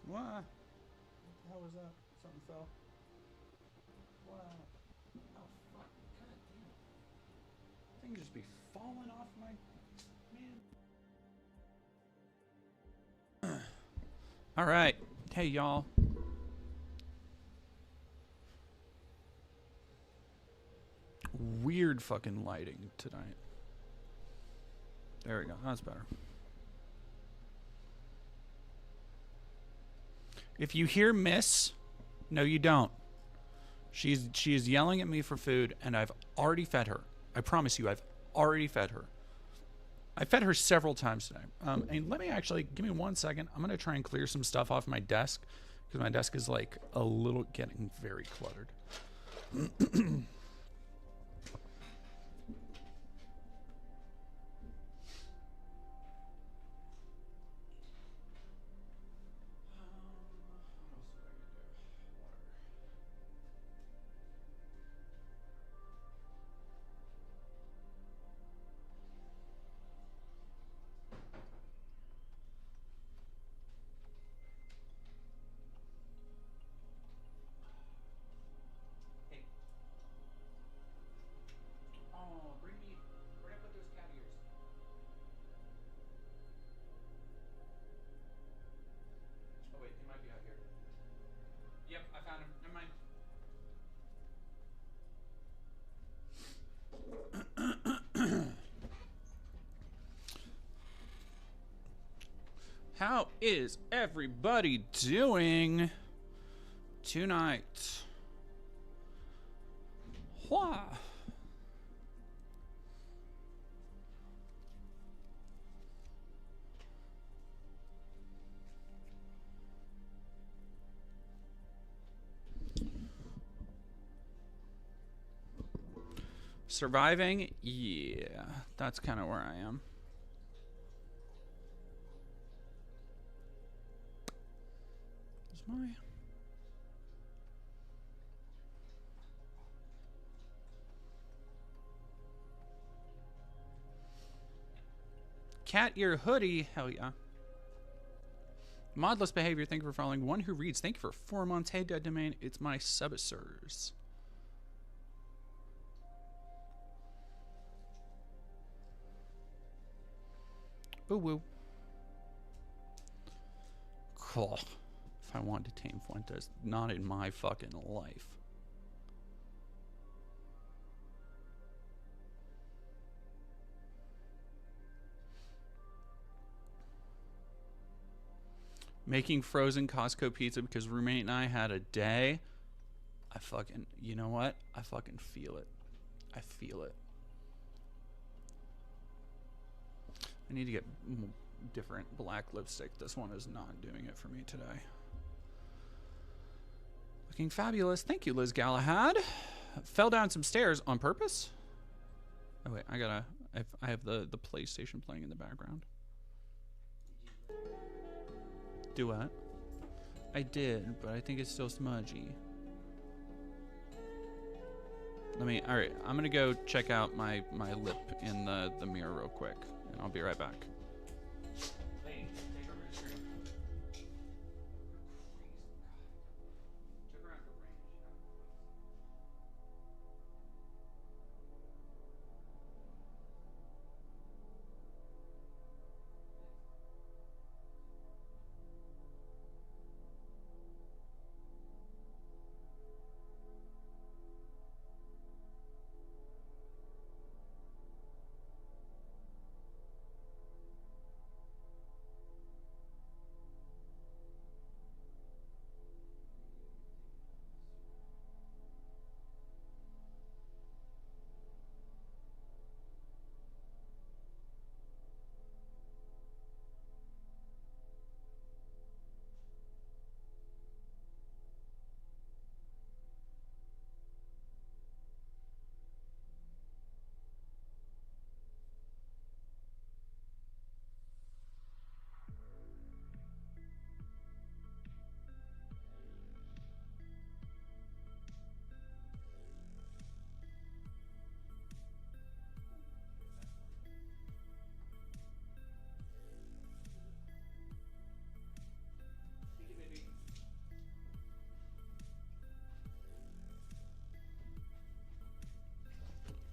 What the hell was that? Something fell. What? Oh, fuck. God damn. Things just be falling off my... Man. All right. Hey, y'all. Weird fucking lighting tonight. There we go. That's better. If you hear Miss, no, you don't. She is yelling at me for food, and I've already fed her. I promise you, I've already fed her. I fed her several times today. And let me actually, give me 1 second. I'm going to try and clear some stuff off my desk, because my desk is like a little getting very cluttered. How is everybody doing tonight? Wow. Surviving? Yeah, that's kind of where I am. Is my... Cat ear hoodie? Hell yeah. Modless behavior, thank you for following. One who reads, thank you for 4 months. Hey, dead domain, it's my subsers. Ooh woo. Cool. If I want to tame Fuentes, not in my fucking life. Making frozen Costco pizza because roommate and I had a day. I fucking, you know what? I fucking feel it. I feel it. I need to get different black lipstick. This one is not doing it for me today. Looking fabulous. Thank you, Liz Galahad. Fell down some stairs on purpose. Oh wait, I have the PlayStation playing in the background. Do what? I did, but I think it's still smudgy. Alright, I'm gonna go check out my lip in the mirror real quick, and I'll be right back. Lady, take over the screen. Check around the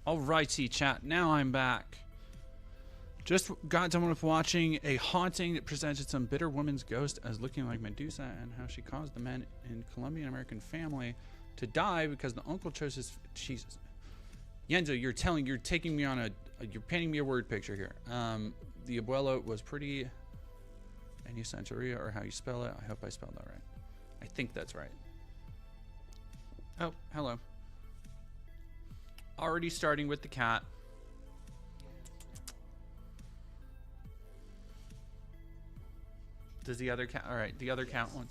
range. Alrighty, chat. Now I'm back. Just got done with watching a haunting that presented some bitter woman's ghost as looking like Medusa and how she caused the men in Colombian American family to die because the uncle chose his... Jesus. Yenzo, you're taking me on you're painting me a word picture here. The abuelo was pretty... Any Santeria or how you spell it. I hope I spelled that right. I think that's right. Oh, hello. Already starting with the cat. Does the other cat... All right, the other cat one.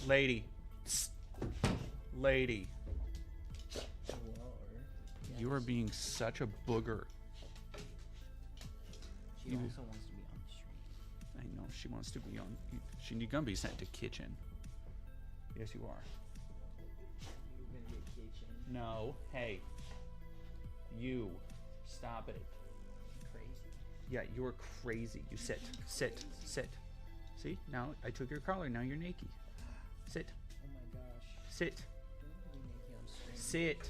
Lady. Lady. You are being such a booger. She also wants to be on the stream. I know, she wants to be on... She's gonna be sent to kitchen. Yes, you are. You're gonna be a kitchen. No. Hey. You. Stop it. Crazy. Yeah, you're crazy. You sit. Sit. Sit. See? Now I took your collar. Now you're naked. Sit. Oh my gosh. Sit. Don't be naked on stream. Sit.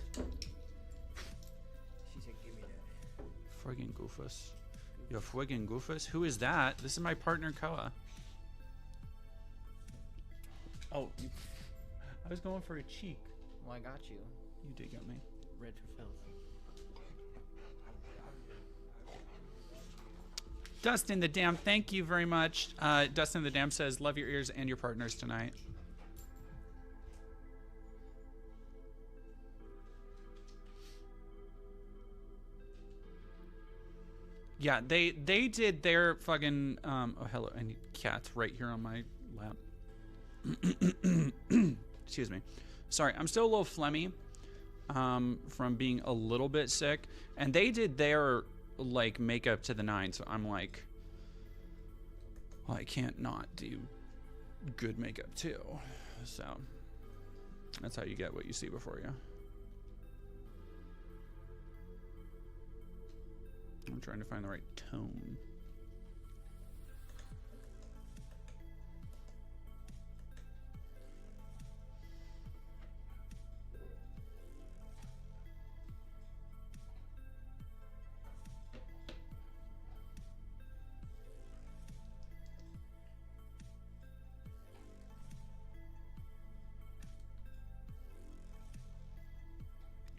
She said, give me that. Friggin' goofus. You're friggin' goofus? Who is that? This is my partner, Koa. Oh, I was going for a cheek. Well, I got you. You did get me. Red for filth. Dustin the Dam, thank you very much. Dustin the Dam says, love your ears and your partners tonight. Yeah, they did their fucking oh hello, I need cats right here on my lap. Excuse me. Sorry, I'm still a little phlegmy from being a little bit sick, and they did their like makeup to the nine, so I'm like, well, I can't not do good makeup too. So that's how you get what you see before you. I'm trying to find the right tone.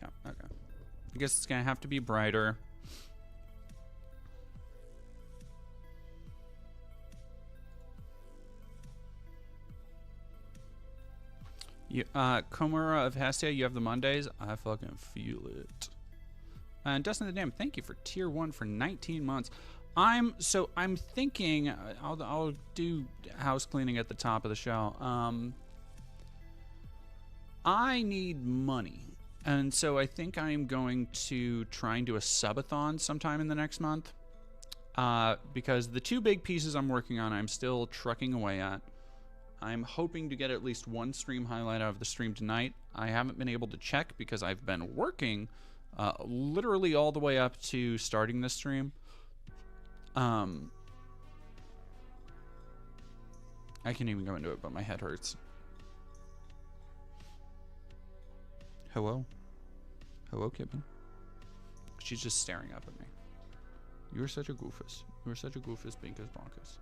Yeah, okay. I guess it's gonna have to be brighter. You, Komura of Hestia, you have the Mondays. I fucking feel it. And Dustin the Dam, thank you for tier 1 for 19 months. I'm thinking I'll do house cleaning at the top of the show. I need money, and so I think I'm going to try and do a subathon sometime in the next month. Because the two big pieces I'm working on, I'm still trucking away at. I'm hoping to get at least one stream highlight out of the stream tonight. I haven't been able to check because I've been working literally all the way up to starting this stream. I can't even go into it, but my head hurts. Hello? Hello, Kibben? She's just staring up at me. You're such a goofus. You're such a goofus, binkus bonkus.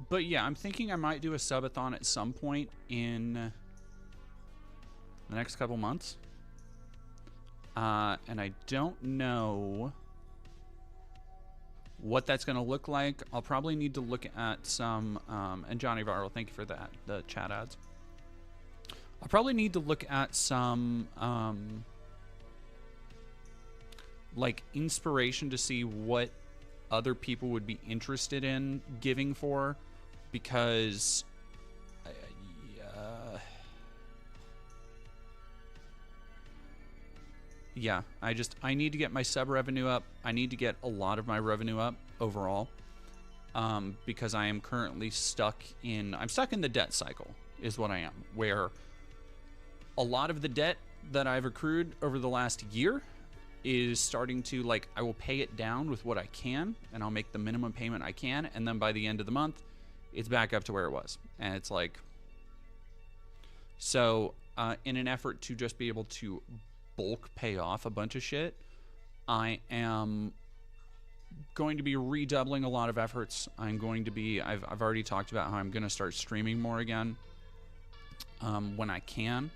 But yeah, I'm thinking I might do a subathon at some point in the next couple months. And I don't know what that's going to look like. I'll probably need to look at some, and Johnny Viral, thank you for that, the chat ads. I'll probably need to look at some, like inspiration to see what other people would be interested in giving for, because yeah, I need to get my sub revenue up. I need to get a lot of my revenue up overall, because I am currently stuck in the debt cycle is what I am, where a lot of the debt that I've accrued over the last year is starting to, like, I will pay it down with what I can, and I'll make the minimum payment I can, and then by the end of the month, it's back up to where it was. And it's like, so in an effort to just be able to bulk pay off a bunch of shit, I am going to be redoubling a lot of efforts. I'm going to be, I've already talked about how I'm going to start streaming more again when I can.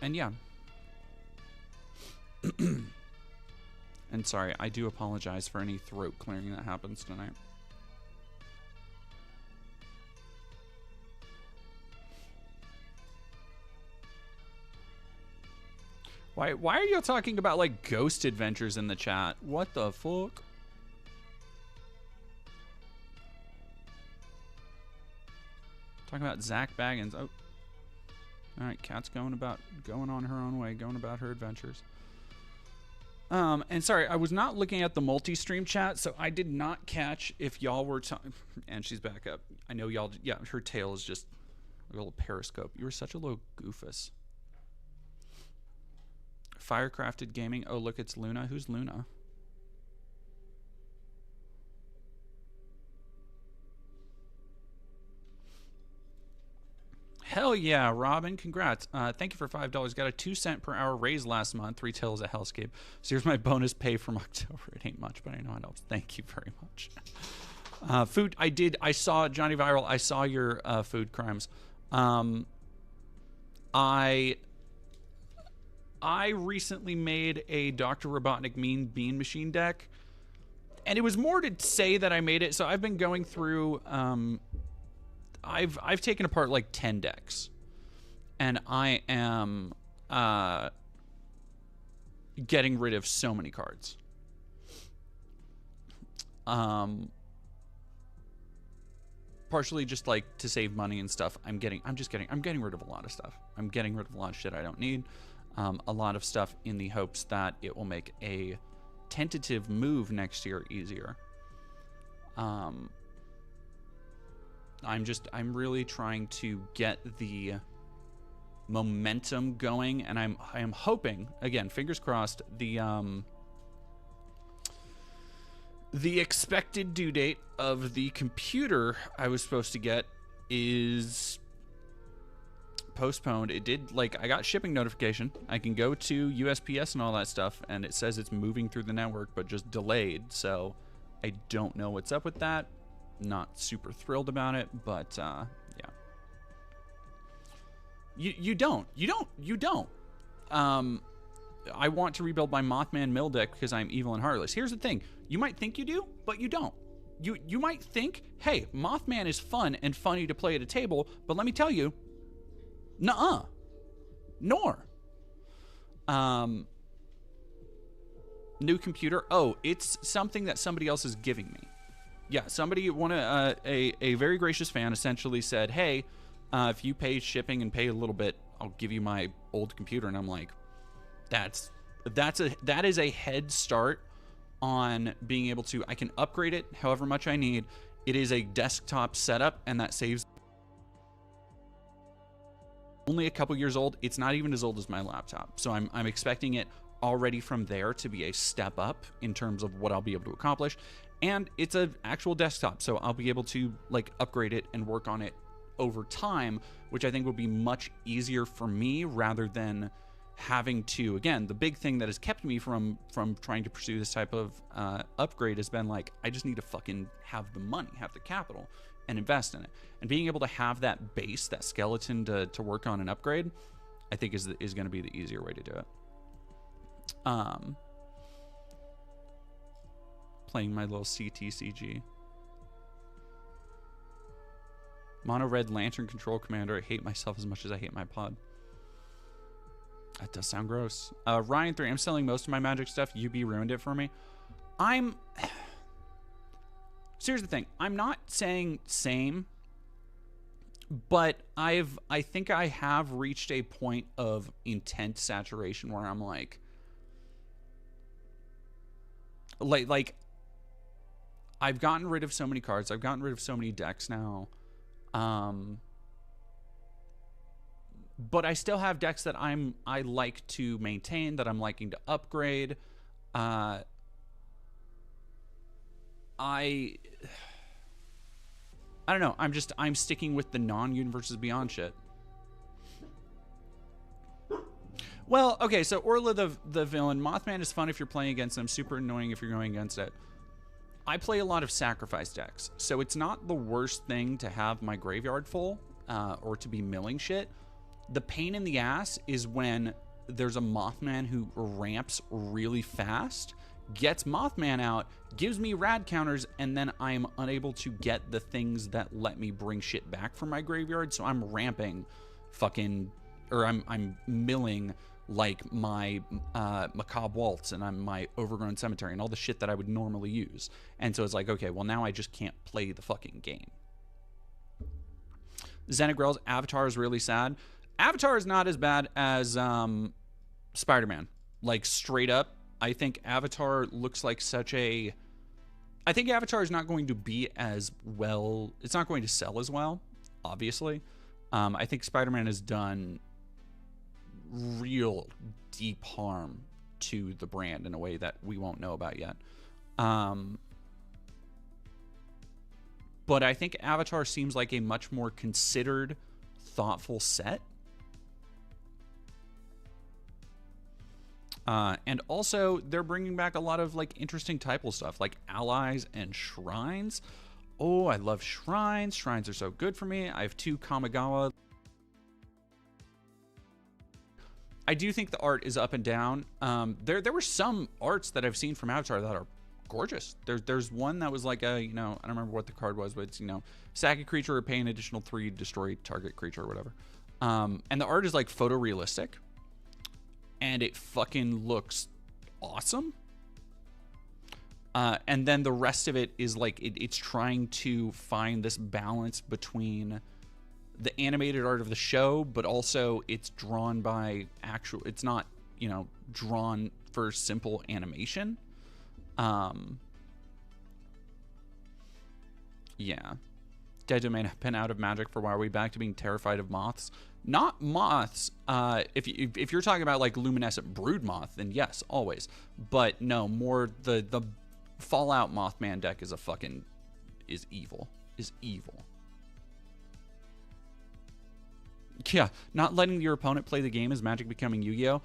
And yeah. And sorry, I do apologize for any throat clearing that happens tonight. Why are you talking about like ghost adventures in the chat? What the fuck? Talking about Zach Baggins. Oh. All right, Kat's going on her own way, going about her adventures. And sorry, I was not looking at the multi-stream chat, so I did not catch if y'all were and she's back up. I know y'all, yeah, her tail is just a little periscope. You were such a little goofus. Firecrafted Gaming. Oh, look, it's Luna. Who's Luna? Hell Hell yeah, Robin. Congrats. Thank you for $5. Got a 2-cent per hour raise last month. Retail is a hellscape. So here's my bonus pay from October. It ain't much, but I know it helps. Thank you very much. Food. I saw Johnny Viral. I saw your food crimes. I recently made a Dr. Robotnik Mean Bean Machine deck. And it was more to say that I made it. So I've been going through... I've taken apart like 10 decks, and I am getting rid of so many cards. Partially just like to save money and stuff. I'm getting rid of a lot of stuff. I'm getting rid of a lot of shit I don't need. A lot of stuff in the hopes that it will make a tentative move next year easier. I'm really trying to get the momentum going, and I am hoping, again, fingers crossed, the expected due date of the computer I was supposed to get is postponed. It did, like, I got shipping notification. I can go to USPS and all that stuff, and it says it's moving through the network, but just delayed. So I don't know what's up with that. Not super thrilled about it, but yeah. You don't. I want to rebuild my Mothman Mill deck because I'm evil and heartless. Here's the thing. You might think you do, but you don't. You might think, hey, Mothman is fun and funny to play at a table, but let me tell you, nuh-uh. Nor. New computer. Oh, it's something that somebody else is giving me. Yeah, somebody, a very gracious fan essentially said, hey, if you pay shipping and pay a little bit, I'll give you my old computer. And I'm like, that is a head start on being able to, I can upgrade it however much I need. It is a desktop setup, and that saves only a couple years old. It's not even as old as my laptop. So I'm expecting it already from there to be a step up in terms of what I'll be able to accomplish. And it's an actual desktop, so I'll be able to like upgrade it and work on it over time, which I think will be much easier for me rather than having to, again, the big thing that has kept me from trying to pursue this type of upgrade has been like, I just need to fucking have the money, have the capital, and invest in it. And being able to have that base, that skeleton to work on an upgrade, I think is going to be the easier way to do it. Playing my little CTCG. Mono Red Lantern Control Commander. I hate myself as much as I hate my pod. That does sound gross. Ryan 3, I'm selling most of my Magic stuff. UB ruined it for me. So here's the thing. I'm not saying same, but I think I have reached a point of intense saturation where I'm like I've gotten rid of so many cards. I've gotten rid of so many decks now. But I still have decks that I like to maintain, that I'm liking to upgrade. I don't know. I'm sticking with the non-Universes Beyond shit. Well, okay, so Orla the villain. Mothman is fun if you're playing against them. Super annoying if you're going against it. I play a lot of sacrifice decks, so it's not the worst thing to have my graveyard full or to be milling shit. The pain in the ass is when there's a Mothman who ramps really fast, gets Mothman out, gives me rad counters, and then I'm unable to get the things that let me bring shit back from my graveyard. So I'm ramping fucking, or I'm milling like my Macabre Waltz and I'm my Overgrown Cemetery and all the shit that I would normally use. And so it's like, okay, well now I just can't play the fucking game. Xenagrel's Avatar is really sad. Avatar is not as bad as Spider-Man. Like, straight up, I think Avatar looks like such a... I think Avatar is not going to be as well... It's not going to sell as well, obviously. I think Spider-Man has done real deep harm to the brand in a way that we won't know about yet. But I think Avatar seems like a much more considered, thoughtful set. And also, they're bringing back a lot of like interesting typal stuff, like allies and shrines. Oh, I love shrines. Shrines are so good for me. I have 2 Kamigawa. I do think the art is up and down. There were some arts that I've seen from Avatar that are gorgeous. There's one that was like a, I don't remember what the card was, but it's, sack a creature or pay an additional 3, destroy target creature or whatever. And the art is like photorealistic. And it fucking looks awesome. And then the rest of it is like, it's trying to find this balance between the animated art of the show, but also it's drawn by it's not, drawn for simple animation. Yeah. Dead Domain have been out of Magic for a while. Are we back to being terrified of moths? Not moths. If you're talking about like luminescent brood moth, then yes, always. But no, more the Fallout Mothman deck is evil. Is evil. Yeah, not letting your opponent play the game is Magic becoming Yu-Gi-Oh.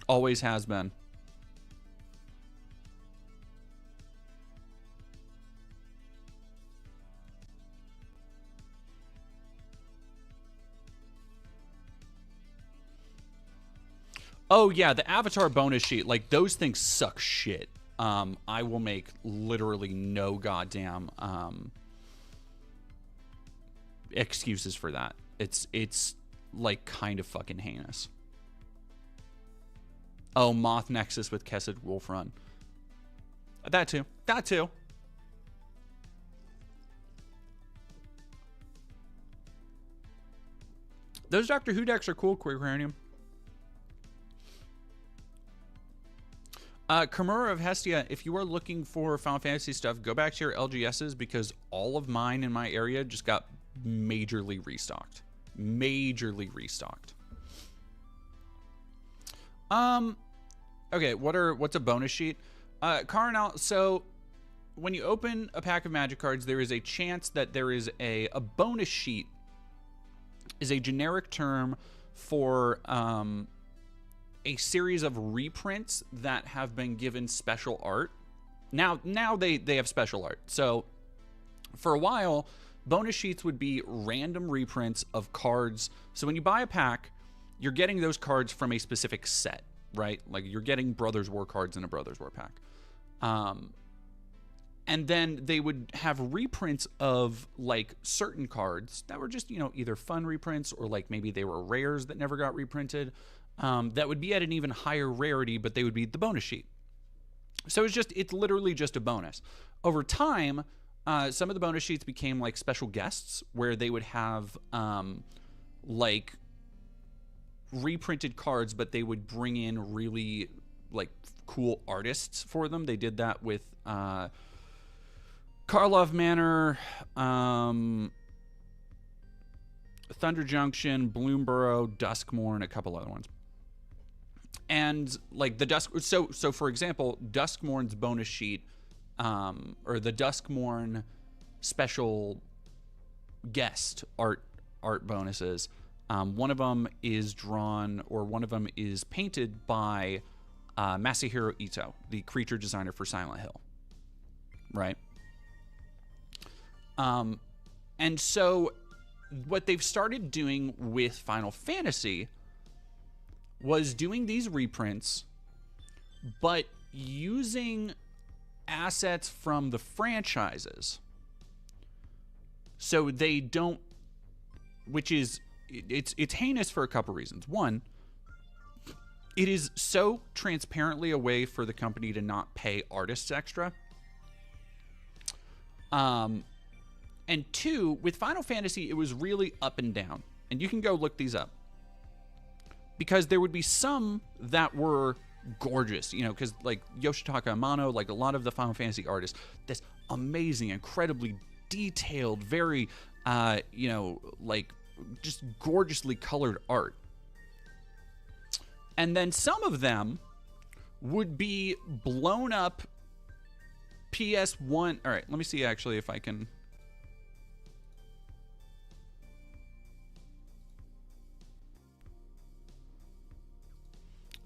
Always has been. Oh yeah, the Avatar bonus sheet, like those things suck shit. I will make literally no goddamn excuses for that. It's like kind of fucking heinous. Oh, Moth Nexus with Kessid Wolf Run. That too. Those Doctor Who decks are cool, Queercranium. Kimura of Hestia, if you are looking for Final Fantasy stuff, go back to your LGSs because all of mine in my area just got majorly restocked. Okay, what's a bonus sheet? Carnal, so when you open a pack of Magic cards, there is a chance that there is a bonus sheet is a generic term for a series of reprints that have been given special art. Now they have special art. So for a while, bonus sheets would be random reprints of cards. So when you buy a pack, you're getting those cards from a specific set, right? Like you're getting Brothers War cards in a Brothers War pack. And then they would have reprints of like certain cards that were just, either fun reprints or like maybe they were rares that never got reprinted. That would be at an even higher rarity, but they would be the bonus sheet. So it's literally just a bonus. Over time, some of the bonus sheets became like special guests where they would have like reprinted cards, but they would bring in really like cool artists for them. They did that with Karlov Manor, Thunder Junction, Bloomborough, Duskmourn, and a couple other ones. And like the so for example, Duskmourn's bonus sheet, or the Duskmourn special guest art bonuses, one of them is drawn, or one of them is painted by Masahiro Ito, the creature designer for Silent Hill, right? And so what they've started doing with Final Fantasy was doing these reprints, but using assets from the franchises. So they don't, which is, it's heinous for a couple reasons. One, it is so transparently a way for the company to not pay artists extra. And two, with Final Fantasy, it was really up and down. And you can go look these up. Because there would be some that were gorgeous, because like Yoshitaka Amano, like a lot of the Final Fantasy artists, this amazing, incredibly detailed, very, like just gorgeously colored art. And then some of them would be blown up PS1. All right, let me see actually if I can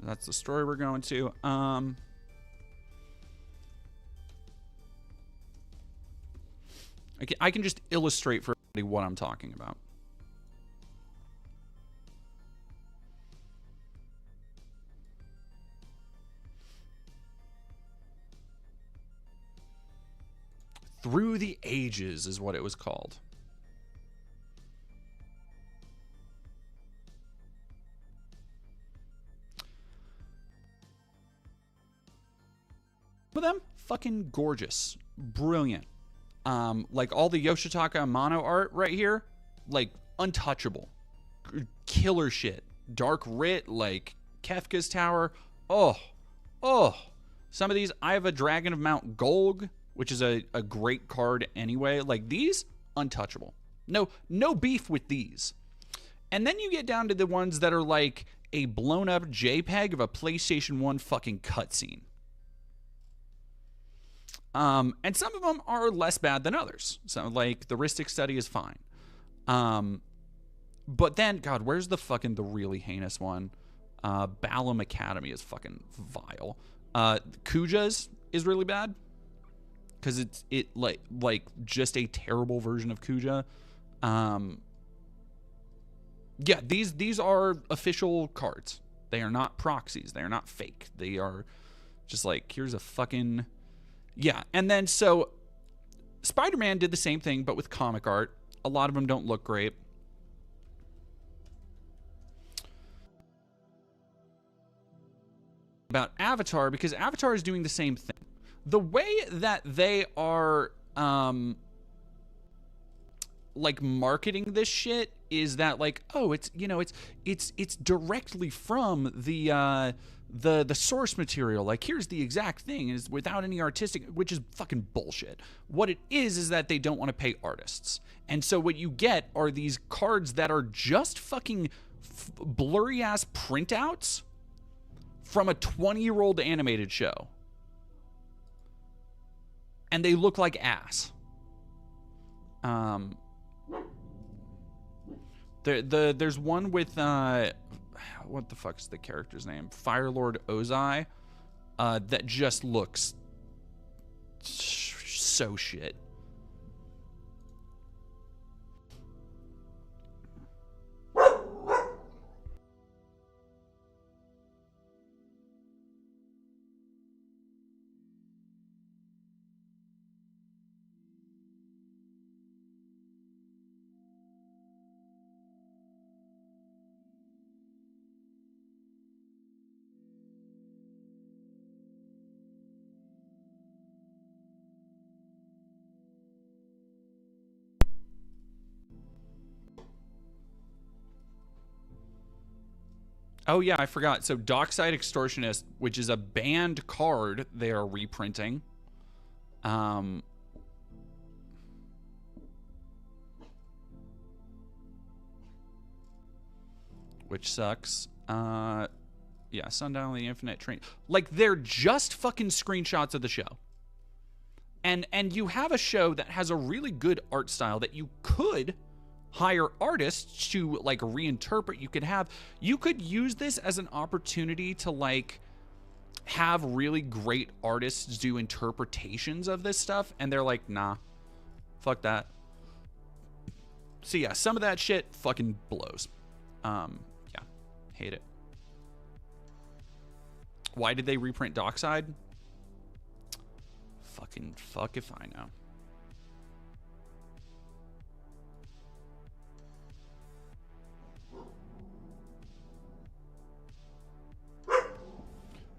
That's the story we're going to. I can just illustrate for everybody what I'm talking about. Through the Ages is what it was called. Some of them, fucking gorgeous. Brilliant. Like all the Yoshitaka Amano art right here, like untouchable. Killer shit. Dark Writ, like Kefka's Tower. Oh. Some of these, I have a Dragon of Mount Golg, which is a great card anyway. Like these, untouchable. No beef with these. And then you get down to the ones that are like a blown up JPEG of a PlayStation 1 fucking cutscene. And some of them are less bad than others. So like the Ristic Study is fine. But then, God, where's the really heinous one? Balam Academy is fucking vile. Kuja's is really bad. Because it's like just a terrible version of Kuja. Yeah, these are official cards. They are not proxies. They are not fake. They are just like, here's a fucking... Yeah, and then so Spider-Man did the same thing, but with comic art. A lot of them don't look great. About Avatar, because Avatar is doing the same thing. The way that they are like marketing this shit is that like, oh, it's it's directly from the source material. Like, here's the exact thing, is without any artistic, which is fucking bullshit. What it is that they don't want to pay artists. And so what you get are these cards that are just fucking blurry ass printouts from a 20-year-old animated show. And they look like ass. There's one with what the fuck's the character's name? Firelord Ozai, that just looks so shit. Oh yeah, I forgot. So Dockside Extortionist, which is a banned card, they are reprinting. Which sucks. Yeah, Sundial of the Infinite Train. Like, they're just fucking screenshots of the show. And you have a show that has a really good art style that you could hire artists to like reinterpret. You could use this as an opportunity to like have really great artists do interpretations of this stuff, and they're like, nah, fuck that. So yeah, some of that shit fucking blows. Yeah, hate it. Why did they reprint Dockside? Fucking fuck if I know.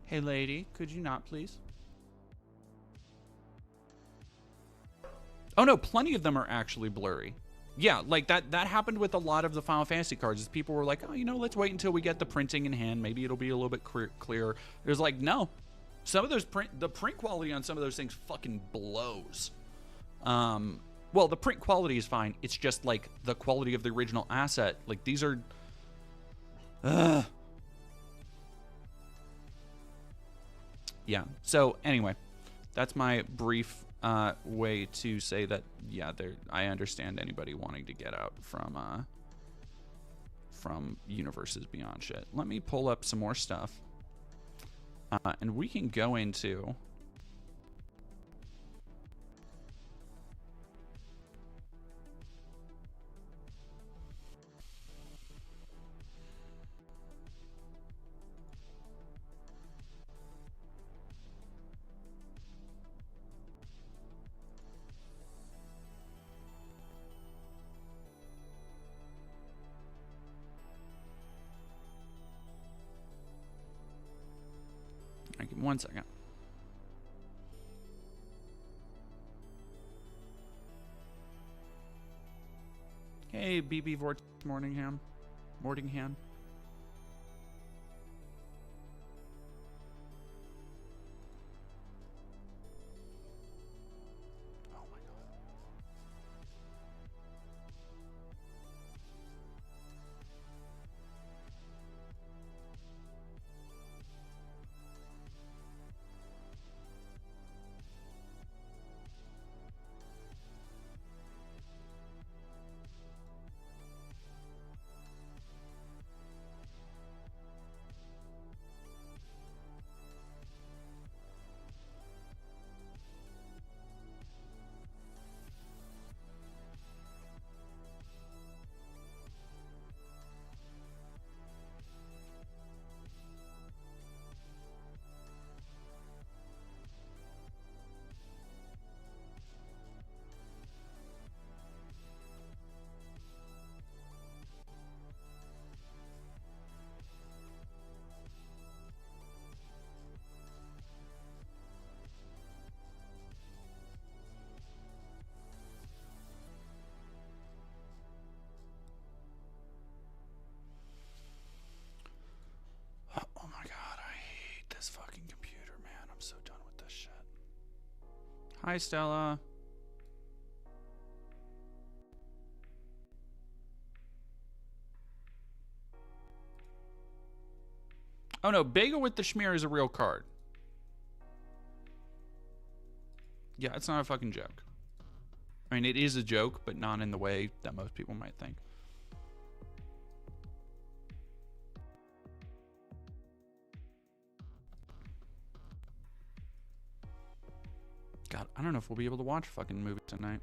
Hey lady, could you not please? Oh no, plenty of them are actually blurry. Yeah, like that happened with a lot of the Final Fantasy cards. Is people were like, oh, let's wait until we get the printing in hand. Maybe it'll be a little bit clearer. There's like, no. Some of those the print quality on some of those things fucking blows. Well, the print quality is fine. It's just like the quality of the original asset. Like these are yeah. So anyway, that's my brief way to say that, yeah, I understand anybody wanting to get out from Universes Beyond shit. Let me pull up some more stuff. And we can go into... Give me 1 second. Hey, BB Vortex Morningham. Morningham. Oh my god. Oh my god, I hate this fucking computer, man. I'm so done with this shit. Hi, Stella. Oh no, Bagel with the Schmear is a real card. Yeah, it's not a fucking joke. I mean, it is a joke, but not in the way that most people might think. God, I don't know if we'll be able to watch fucking movies tonight.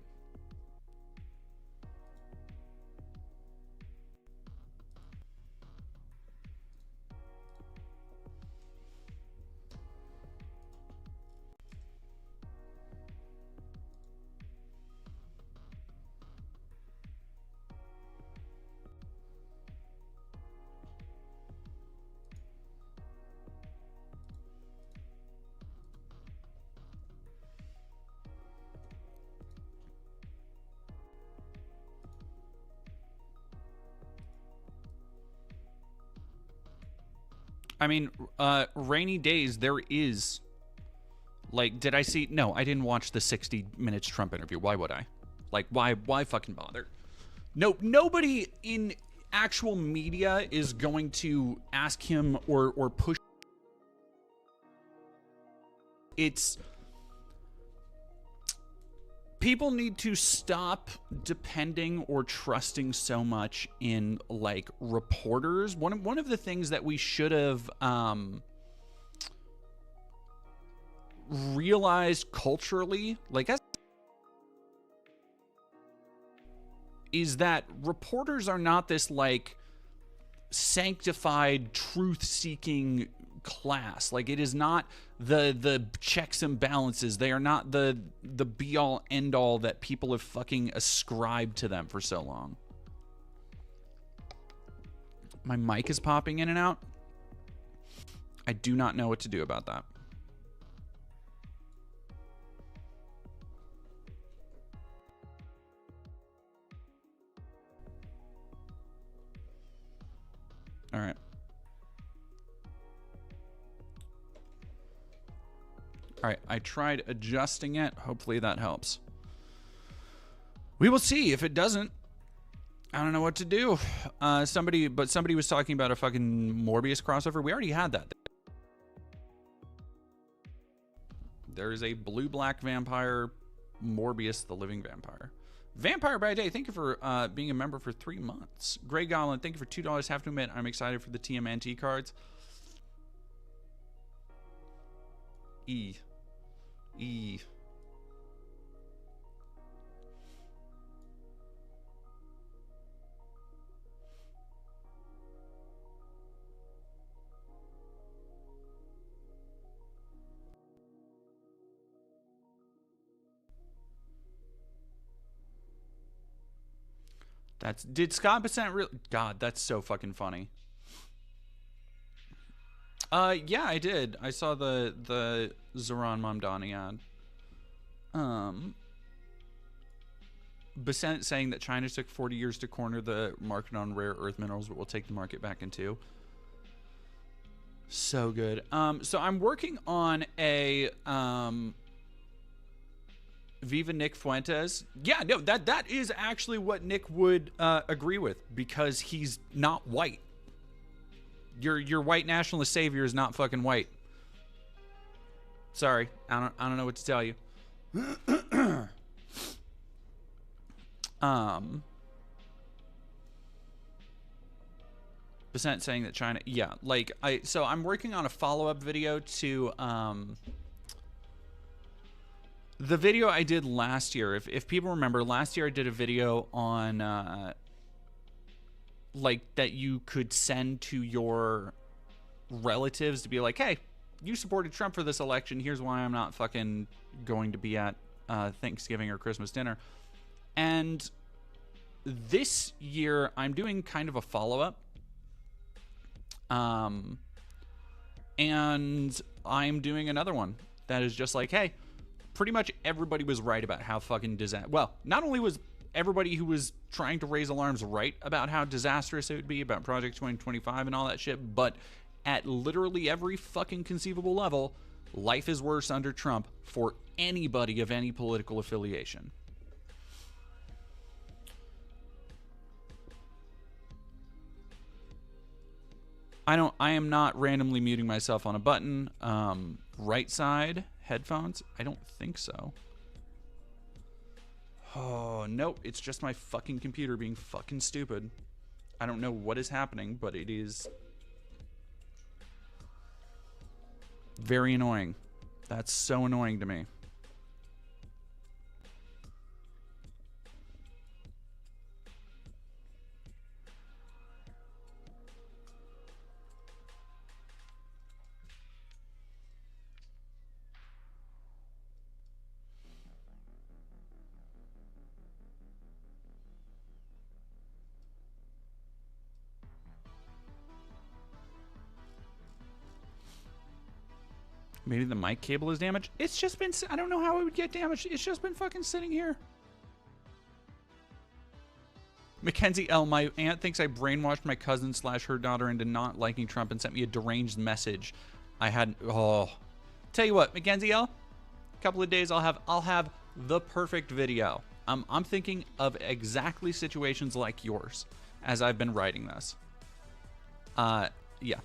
I mean, Rainy Days, there is, like, did I see? No, I didn't watch the 60 Minutes Trump interview. Why would I? Like, why fucking bother? No, nobody in actual media is going to ask him or push. It's, people need to stop depending or trusting so much in, like, reporters. One of the things that we should have realized culturally, like, is that reporters are not this, like, sanctified truth-seeking class. Like, it is not the checks and balances. They are not the be all end all that people have fucking ascribed to them for so long. My mic is popping in and out. I do not know what to do about that. All right. All right, I tried adjusting it. Hopefully that helps. We will see. If it doesn't, I don't know what to do. Somebody was talking about a fucking Morbius crossover. We already had that. There's a blue-black vampire, Morbius the Living Vampire. Vampire by Day, thank you for being a member for 3 months. Grey Goblin, thank you for $2. Have to admit, I'm excited for the TMNT cards. E. E. Did Scott Bissent really? God, that's so fucking funny. Yeah, I did. I saw the Zoran Mamdani ad. Bissent saying that China took 40 years to corner the market on rare earth minerals, but will take the market back in 2. So good. So I'm working on a Viva Nick Fuentes. Yeah, no, that is actually what Nick would agree with, because he's not white. Your white nationalist savior is not fucking white. Sorry, I don't know what to tell you. Bissent saying that China, yeah, like so I'm working on a follow-up video to the video I did last year. If people remember, last year I did a video on like that you could send to your relatives to be like, hey, you supported Trump for this election, here's why I'm not fucking going to be at Thanksgiving or Christmas dinner. And this year I'm doing kind of a follow-up, and I'm doing another one that is just like, hey, pretty much everybody was right about how fucking well, not only was everybody who was trying to raise alarms right about how disastrous it would be about Project 2025 and all that shit, but at literally every fucking conceivable level, life is worse under Trump for anybody of any political affiliation. I am not randomly muting myself on a button. Right side headphones? I don't think so. Oh, nope. It's just my fucking computer being fucking stupid. I don't know what is happening, but it is very annoying. That's so annoying to me. Maybe the mic cable is damaged. It's just been, I don't know how it would get damaged. It's just been fucking sitting here. Mackenzie L., my aunt thinks I brainwashed my cousin / her daughter into not liking Trump and sent me a deranged message. I hadn't, Tell you what, Mackenzie L., a couple of days I'll have the perfect video. I'm thinking of exactly situations like yours as I've been writing this. Yeah.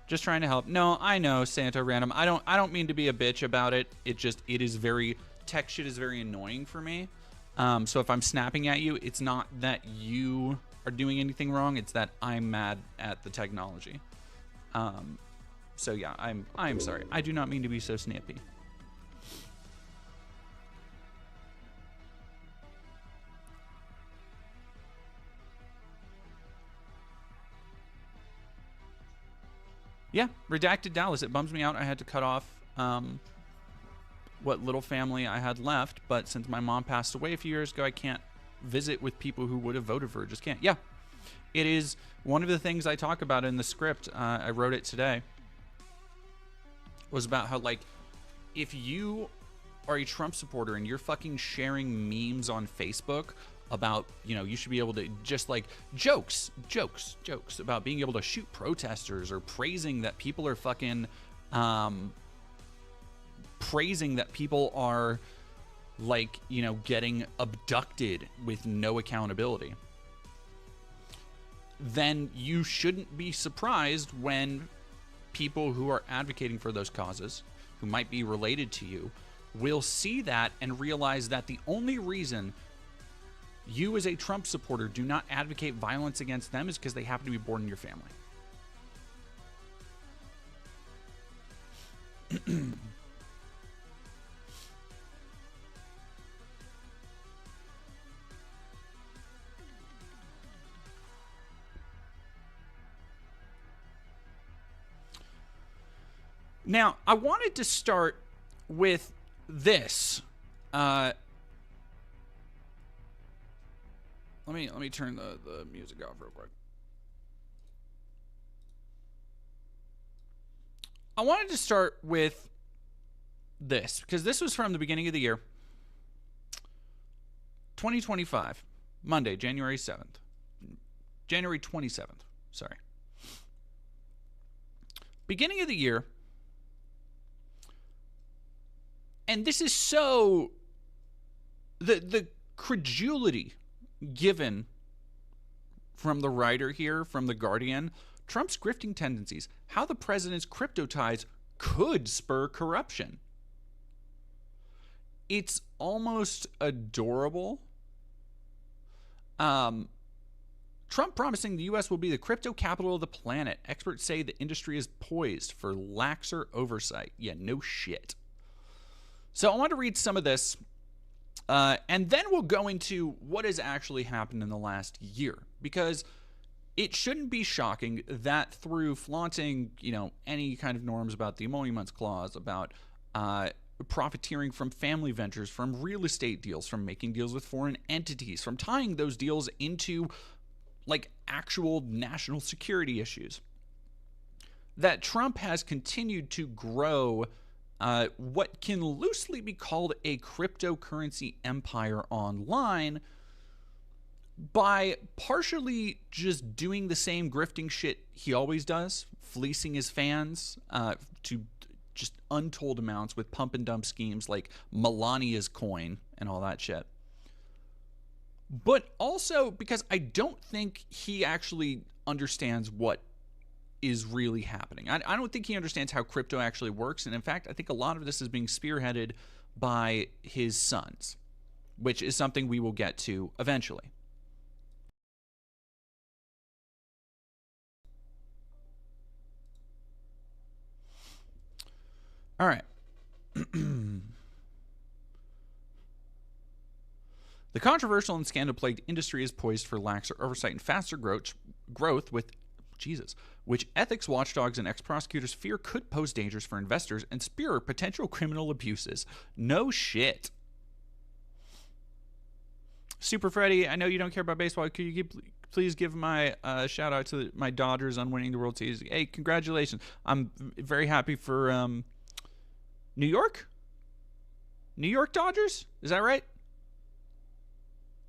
Just trying to help. No, I know, Santa Random. I don't mean to be a bitch about it. It is very, tech shit is very annoying for me. So if I'm snapping at you, it's not that you are doing anything wrong. It's that I'm mad at the technology. So yeah, I'm sorry. I do not mean to be so snappy. Yeah, redacted Dallas. It bums me out. I had to cut off what little family I had left, but since my mom passed away a few years ago, I can't visit with people who would have voted for her. Just can't. Yeah, it is one of the things I talk about in the script. I wrote it today. Was about how, like, if you are a Trump supporter and you're fucking sharing memes on Facebook about, you know, you should be able to just like jokes about being able to shoot protesters, or praising that people are fucking praising that people are, like, you know, getting abducted with no accountability, then you shouldn't be surprised when people who are advocating for those causes, who might be related to you, will see that and realize that the only reason you as a Trump supporter do not advocate violence against them is because they happen to be born in your family. Now, I wanted to start with this. Let me turn the music off real quick. I wanted to start with this because this was from the beginning of the year. 2025, Monday, January 7th. January 27th, sorry. Beginning of the year. And this is so the credulity given from the writer here, from The Guardian, Trump's grifting tendencies, how the president's crypto ties could spur corruption. It's almost adorable. Trump promising the U.S. will be the crypto capital of the planet. Experts say the industry is poised for laxer oversight. Yeah, no shit. So I want to read some of this, and then we'll go into what has actually happened in the last year, because it shouldn't be shocking that through flaunting, any kind of norms about the emoluments clause, about profiteering from family ventures, from real estate deals, from making deals with foreign entities, from tying those deals into actual national security issues, that Trump has continued to grow what can loosely be called a cryptocurrency empire online by partially just doing the same grifting shit he always does, fleecing his fans to just untold amounts with pump and dump schemes like Melania's coin and all that shit. But also because I don't think he actually understands what is really happening. I don't think he understands how crypto actually works. And in fact, I think a lot of this is being spearheaded by his sons, which is something we will get to eventually. All right. The controversial and scandal-plagued industry is poised for laxer oversight and faster growth which ethics watchdogs and ex-prosecutors fear could pose dangers for investors and spur potential criminal abuses. No shit. Super Freddy, I know you don't care about baseball. Could you please give my shout out to my Dodgers on winning the World Series? Hey, congratulations. I'm very happy for New York? New York Dodgers? Is that right?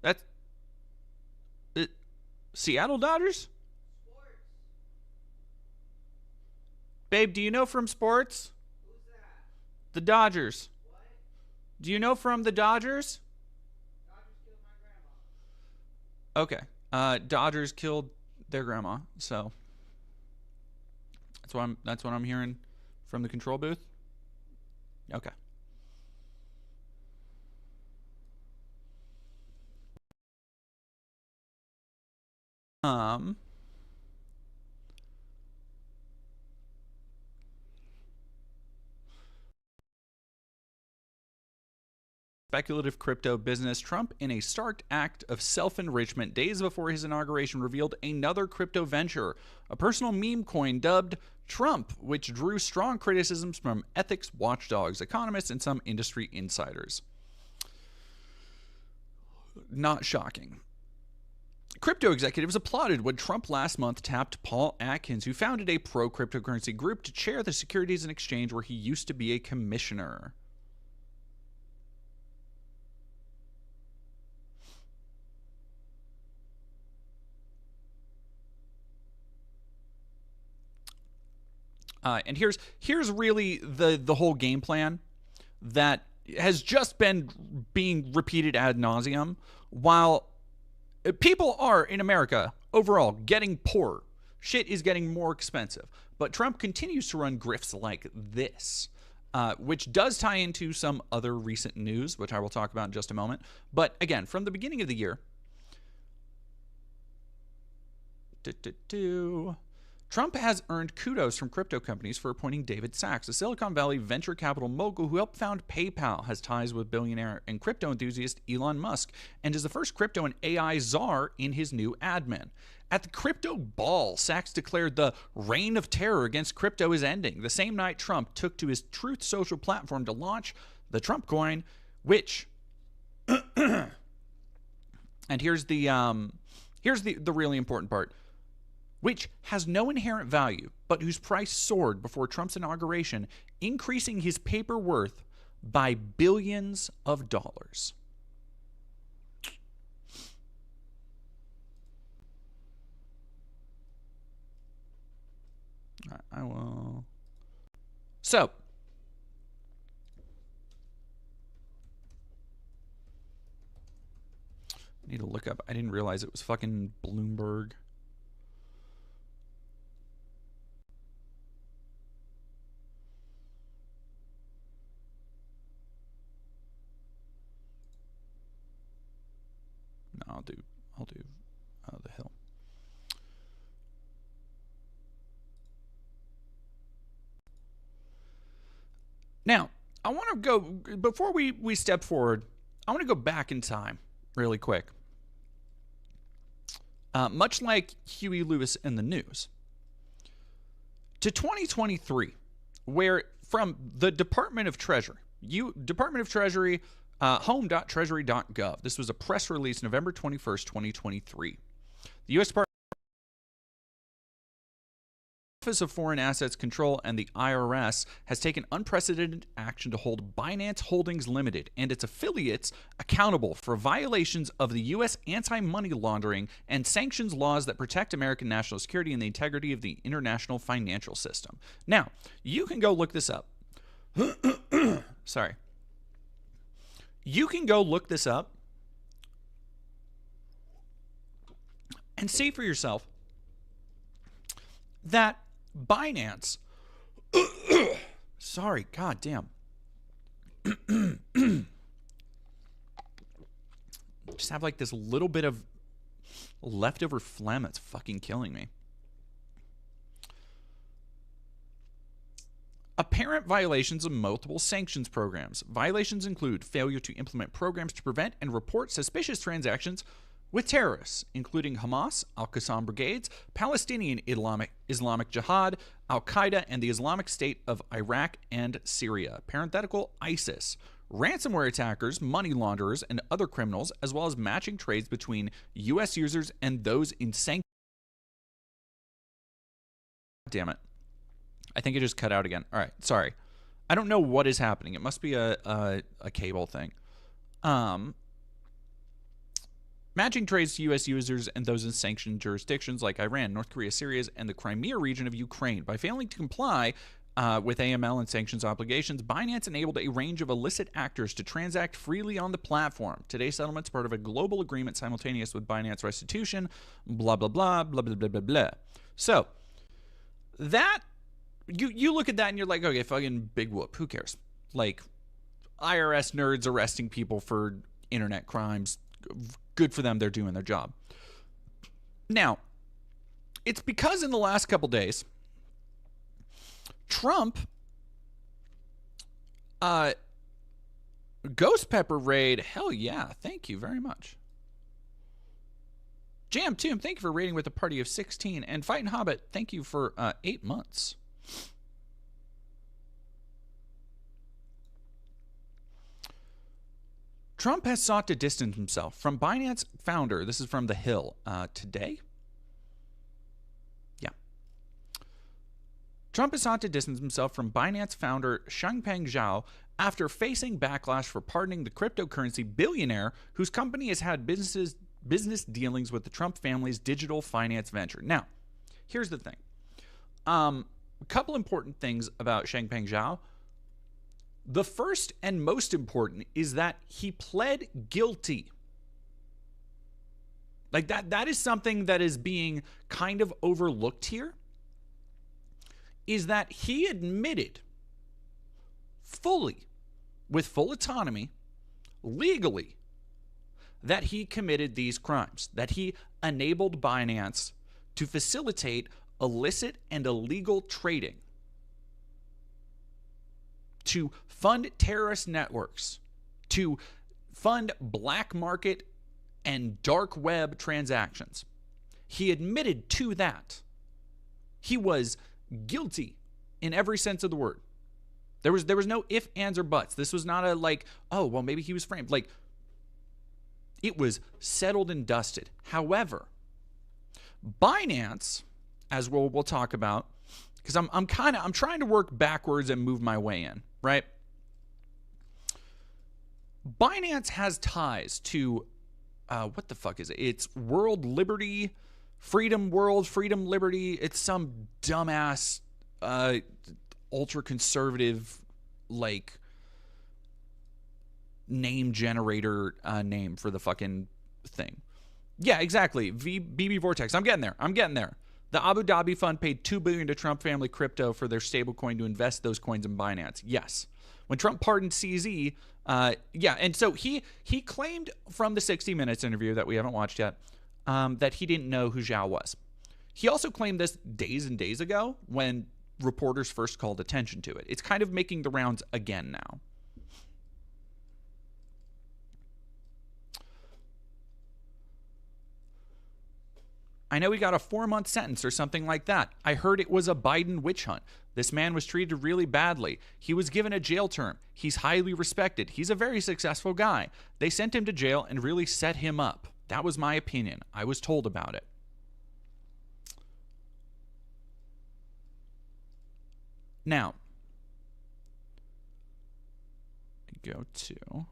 That's it. Seattle Dodgers? Sports. Babe, do you know from sports? Who's that? The Dodgers. What? Do you know from the Dodgers? Dodgers killed my grandma. Okay. Dodgers killed their grandma, so that's what I'm hearing from the control booth. Okay. Speculative crypto business. Trump, in a stark act of self-enrichment days before his inauguration, revealed another crypto venture, a personal meme coin dubbed Trump, which drew strong criticisms from ethics watchdogs, economists, and some industry insiders. Not shocking. Crypto executives applauded when Trump last month tapped Paul Atkins, who founded a pro-cryptocurrency group, to chair the Securities and Exchange where he used to be a commissioner. And here's really the whole game plan that has just been being repeated ad nauseum, while people are in America overall getting poorer. Shit is getting more expensive. But Trump continues to run grifts like this, which does tie into some other recent news, which I will talk about in just a moment. But again, from the beginning of the year, Trump has earned kudos from crypto companies for appointing David Sachs, a Silicon Valley venture capital mogul who helped found PayPal, has ties with billionaire and crypto enthusiast Elon Musk, and is the first crypto and AI czar in his new admin. At the crypto ball, Sachs declared the reign of terror against crypto is ending, the same night Trump took to his Truth Social platform to launch the Trump coin, which and here's the really important part, which has no inherent value, but whose price soared before Trump's inauguration, increasing his paper worth by billions of dollars. I will. So, I need to look up. I didn't realize it was fucking Bloomberg. No, I'll do the Hill. Now, I want to go, before we step forward, I want to go back in time really quick. Much like Huey Lewis and the news, to 2023, where from the Department of Treasury, home.treasury.gov. This was a press release November 21st, 2023. The U.S. Department Office of Foreign Assets Control and the IRS has taken unprecedented action to hold Binance Holdings Limited and its affiliates accountable for violations of the U.S. anti-money laundering and sanctions laws that protect American national security and the integrity of the international financial system. Now, you can go look this up. Sorry. You can go look this up and see for yourself that Binance, sorry, goddamn, just have like this little bit of leftover phlegm that's fucking killing me. Apparent violations of multiple sanctions programs. Violations include failure to implement programs to prevent and report suspicious transactions with terrorists, including Hamas, Al-Qassam brigades, Palestinian Islamic Jihad, Al-Qaeda, and the Islamic State of Iraq and Syria, parenthetical ISIS, ransomware attackers, money launderers, and other criminals, as well as matching trades between U.S. users and those in sanctions. Damn it. I think it just cut out again. All right, sorry. I don't know what is happening. It must be a cable thing. Matching trades to U.S. users and those in sanctioned jurisdictions like Iran, North Korea, Syria, and the Crimea region of Ukraine. By failing to comply with AML and sanctions obligations, Binance enabled a range of illicit actors to transact freely on the platform. Today's settlement is part of a global agreement simultaneous with Binance restitution, blah, blah, blah, blah, blah, blah, blah, blah. So, that, you look at that and you're like, okay, fucking big whoop, who cares? Like, IRS nerds arresting people for internet crimes. Good for them, they're doing their job. Now, it's because in the last couple days, Trump, Ghost Pepper raid, hell yeah, thank you very much. Jam Tomb, thank you for raiding with a party of 16. And Fightin' Hobbit, thank you for 8 months. Trump has sought to distance himself from Binance founder, this is from The Hill, today? Yeah. Trump has sought to distance himself from Binance founder Changpeng Zhao after facing backlash for pardoning the cryptocurrency billionaire whose company has had business dealings with the Trump family's digital finance venture. Now, here's the thing. A couple important things about Changpeng Zhao. The first and most important is that he pled guilty. Like that is something that is being kind of overlooked here, is that he admitted fully, with full autonomy, legally, that he committed these crimes, that he enabled Binance to facilitate illicit and illegal trading, to fund terrorist networks, to fund black market and dark web transactions. He admitted to that. He was guilty in every sense of the word. There was no ifs, ands, or buts. This was not a like, oh, well, maybe he was framed. Like, it was settled and dusted. However, Binance, as we'll talk about, because I'm trying to work backwards and move my way in, right? Binance has ties to what the fuck is it? It's World Liberty, Freedom World, Freedom Liberty. It's some dumbass ultra conservative like name generator name for the fucking thing. Yeah, exactly. BB Vortex. I'm getting there. The Abu Dhabi fund paid $2 billion to Trump family crypto for their stablecoin to invest those coins in Binance. Yes. When Trump pardoned CZ, yeah, and so he claimed from the 60 Minutes interview that we haven't watched yet that he didn't know who Zhao was. He also claimed this days and days ago when reporters first called attention to it. It's kind of making the rounds again now. I know he got a 4-month sentence or something like that. I heard it was a Biden witch hunt. This man was treated really badly. He was given a jail term. He's highly respected. He's a very successful guy. They sent him to jail and really set him up. That was my opinion. I was told about it. Now, go to...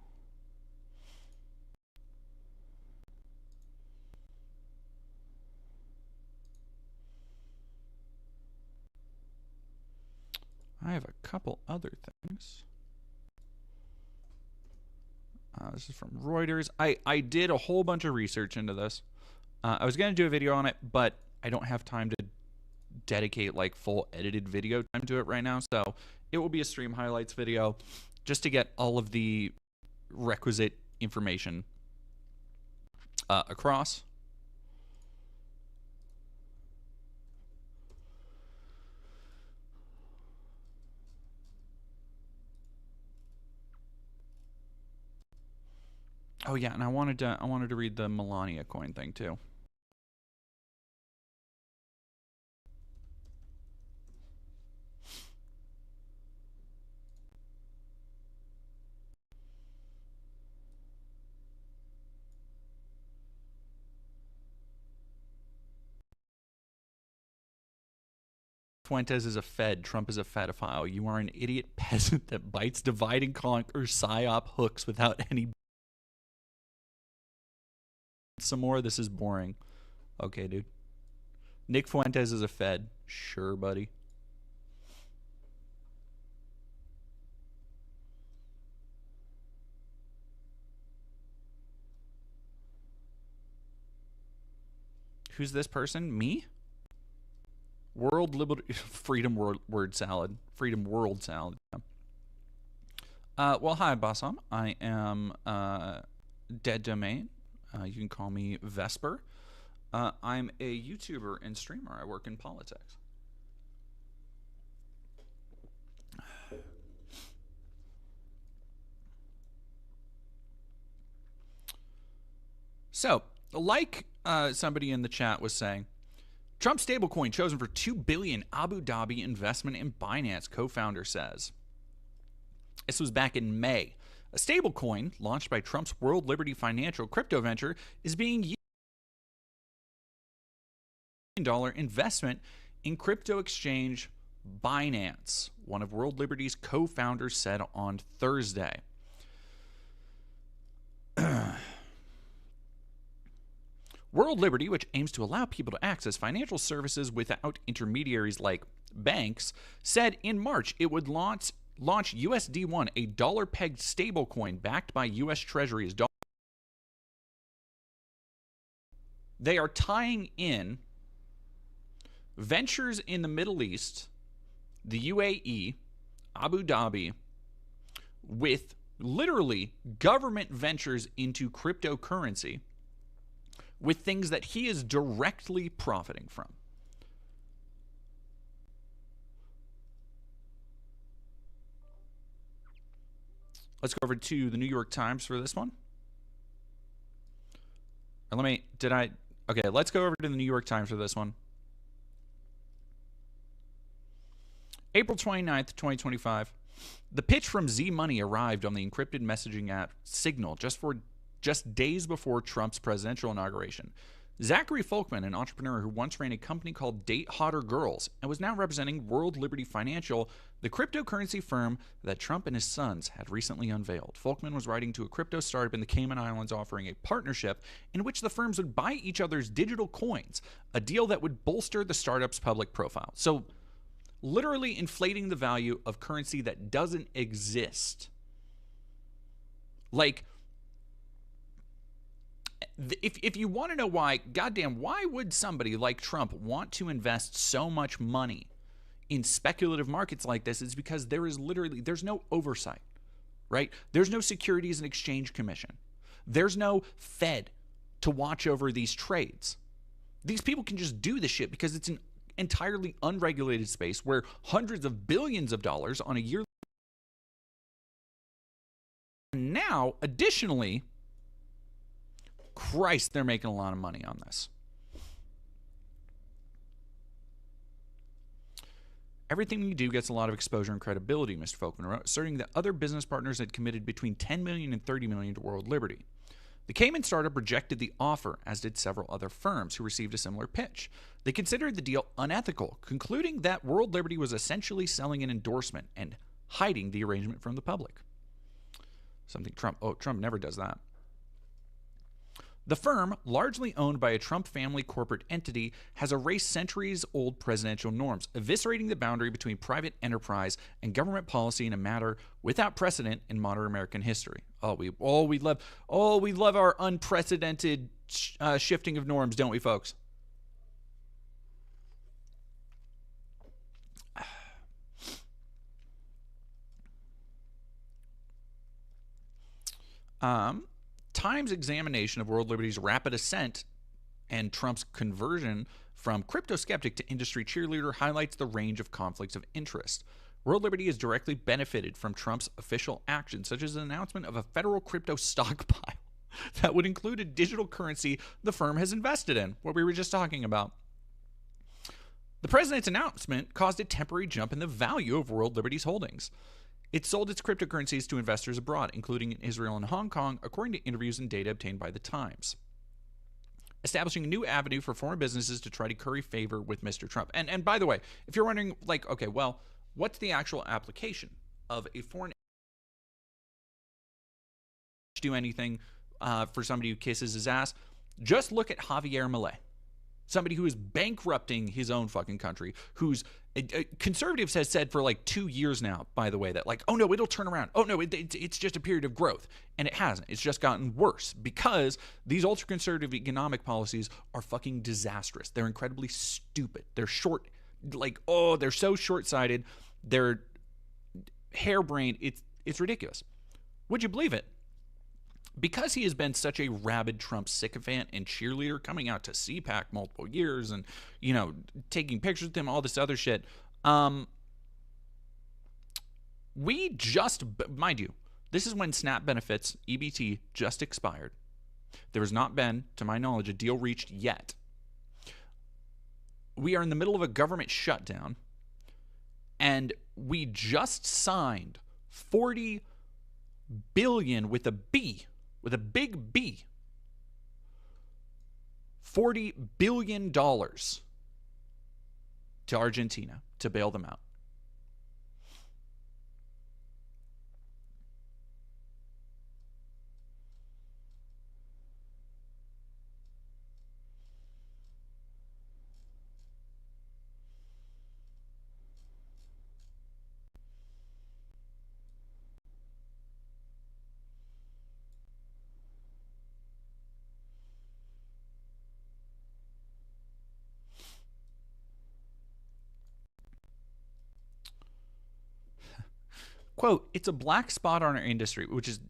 I have a couple other things. This is from Reuters. I did a whole bunch of research into this. I was going to do a video on it, but I don't have time to dedicate like full edited video time to it right now. So it will be a stream highlights video just to get all of the requisite information across. Oh yeah, and I wanted to read the Melania coin thing too. Fuentes is a Fed. Trump is a pedophile. You are an idiot peasant that bites divide and conquer psyop hooks without any. Some more. This is boring. Okay, dude. Nick Fuentes is a Fed. Sure, buddy. Who's this person? Me? World Liberty Freedom Word Salad. Freedom World Salad. Well, hi, Bassam. I am Dead Domain. You can call me Vesper. I'm a YouTuber and streamer. I work in politics. So, like somebody in the chat was saying, Trump stablecoin chosen for $2 billion Abu Dhabi investment in Binance, co-founder says. This was back in May. A stablecoin launched by Trump's World Liberty financial crypto venture is being used $1 investment in crypto exchange Binance, one of World Liberty's co-founders said on Thursday. World Liberty, which aims to allow people to access financial services without intermediaries like banks, said in March it would launch USD1, a dollar-pegged stablecoin backed by U.S. Treasuries. They are tying in ventures in the Middle East, the UAE, Abu Dhabi, with literally government ventures into cryptocurrency with things that he is directly profiting from. Let's go over to the New York Times for this one. Or okay, let's go over to the New York Times for this one. April 29th, 2025. The pitch from Z Money arrived on the encrypted messaging app Signal just days before Trump's presidential inauguration. Zachary Folkman, an entrepreneur who once ran a company called Date Hotter Girls and was now representing World Liberty Financial, the cryptocurrency firm that Trump and his sons had recently unveiled. Folkman was writing to a crypto startup in the Cayman Islands offering a partnership in which the firms would buy each other's digital coins, a deal that would bolster the startup's public profile. So, literally inflating the value of currency that doesn't exist. Like, if you want to know why, goddamn, why would somebody like Trump want to invest so much money in speculative markets like this? It's because there's no oversight, right? There's no Securities and Exchange Commission. There's no Fed to watch over these trades. These people can just do this shit because it's an entirely unregulated space where hundreds of billions of dollars on a yearly. And now, additionally, Christ, they're making a lot of money on this. Everything we do gets a lot of exposure and credibility, Mr. Folkman wrote, asserting that other business partners had committed between $10 million and $30 million to World Liberty. The Cayman startup rejected the offer, as did several other firms who received a similar pitch. They considered the deal unethical, concluding that World Liberty was essentially selling an endorsement and hiding the arrangement from the public. Trump never does that. The firm, largely owned by a Trump family corporate entity, has erased centuries-old presidential norms, eviscerating the boundary between private enterprise and government policy in a matter without precedent in modern American history. We love our unprecedented shifting of norms, don't we, folks? Times examination of World Liberty's rapid ascent and Trump's conversion from crypto skeptic to industry cheerleader highlights the range of conflicts of interest. World Liberty has directly benefited from Trump's official actions, such as the announcement of a federal crypto stockpile that would include a digital currency the firm has invested in, what we were just talking about. The president's announcement caused a temporary jump in the value of World Liberty's holdings. It sold its cryptocurrencies to investors abroad, including in Israel and Hong Kong, according to interviews and data obtained by The Times, establishing a new avenue for foreign businesses to try to curry favor with Mr. Trump. And by the way, if you're wondering, like, okay, well, what's the actual application of a foreign do anything for somebody who kisses his ass? Just look at Javier Milei. Somebody who is bankrupting his own fucking country, who's conservatives has said for like 2 years now, by the way, that like, oh no, it'll turn around. Oh no, it's just a period of growth. And it hasn't. It's just gotten worse because these ultra-conservative economic policies are fucking disastrous. They're incredibly stupid. They're short, like, oh, they're so short-sighted. They're harebrained. It's ridiculous. Would you believe it? Because he has been such a rabid Trump sycophant and cheerleader, coming out to CPAC multiple years and, you know, taking pictures with him, all this other shit. We just, mind you, this is when SNAP benefits, EBT, just expired. There has not been, to my knowledge, a deal reached yet. We are in the middle of a government shutdown, and we just signed $40 billion with a B. With a big B, $40 billion to Argentina to bail them out. Quote, it's a black spot on our industry, which is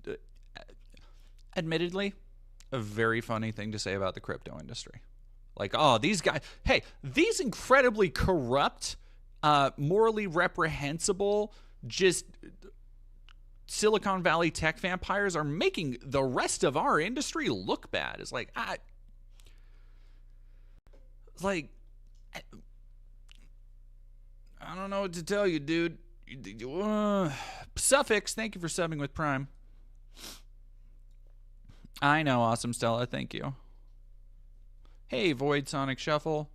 admittedly a very funny thing to say about the crypto industry. Like, oh, these guys, hey, these incredibly corrupt, morally reprehensible, just Silicon Valley tech vampires are making the rest of our industry look bad. It's like, I don't know what to tell you, dude. Suffix, thank you for subbing with Prime. I know, Awesome Stella, thank you. Hey, Void Sonic Shuffle.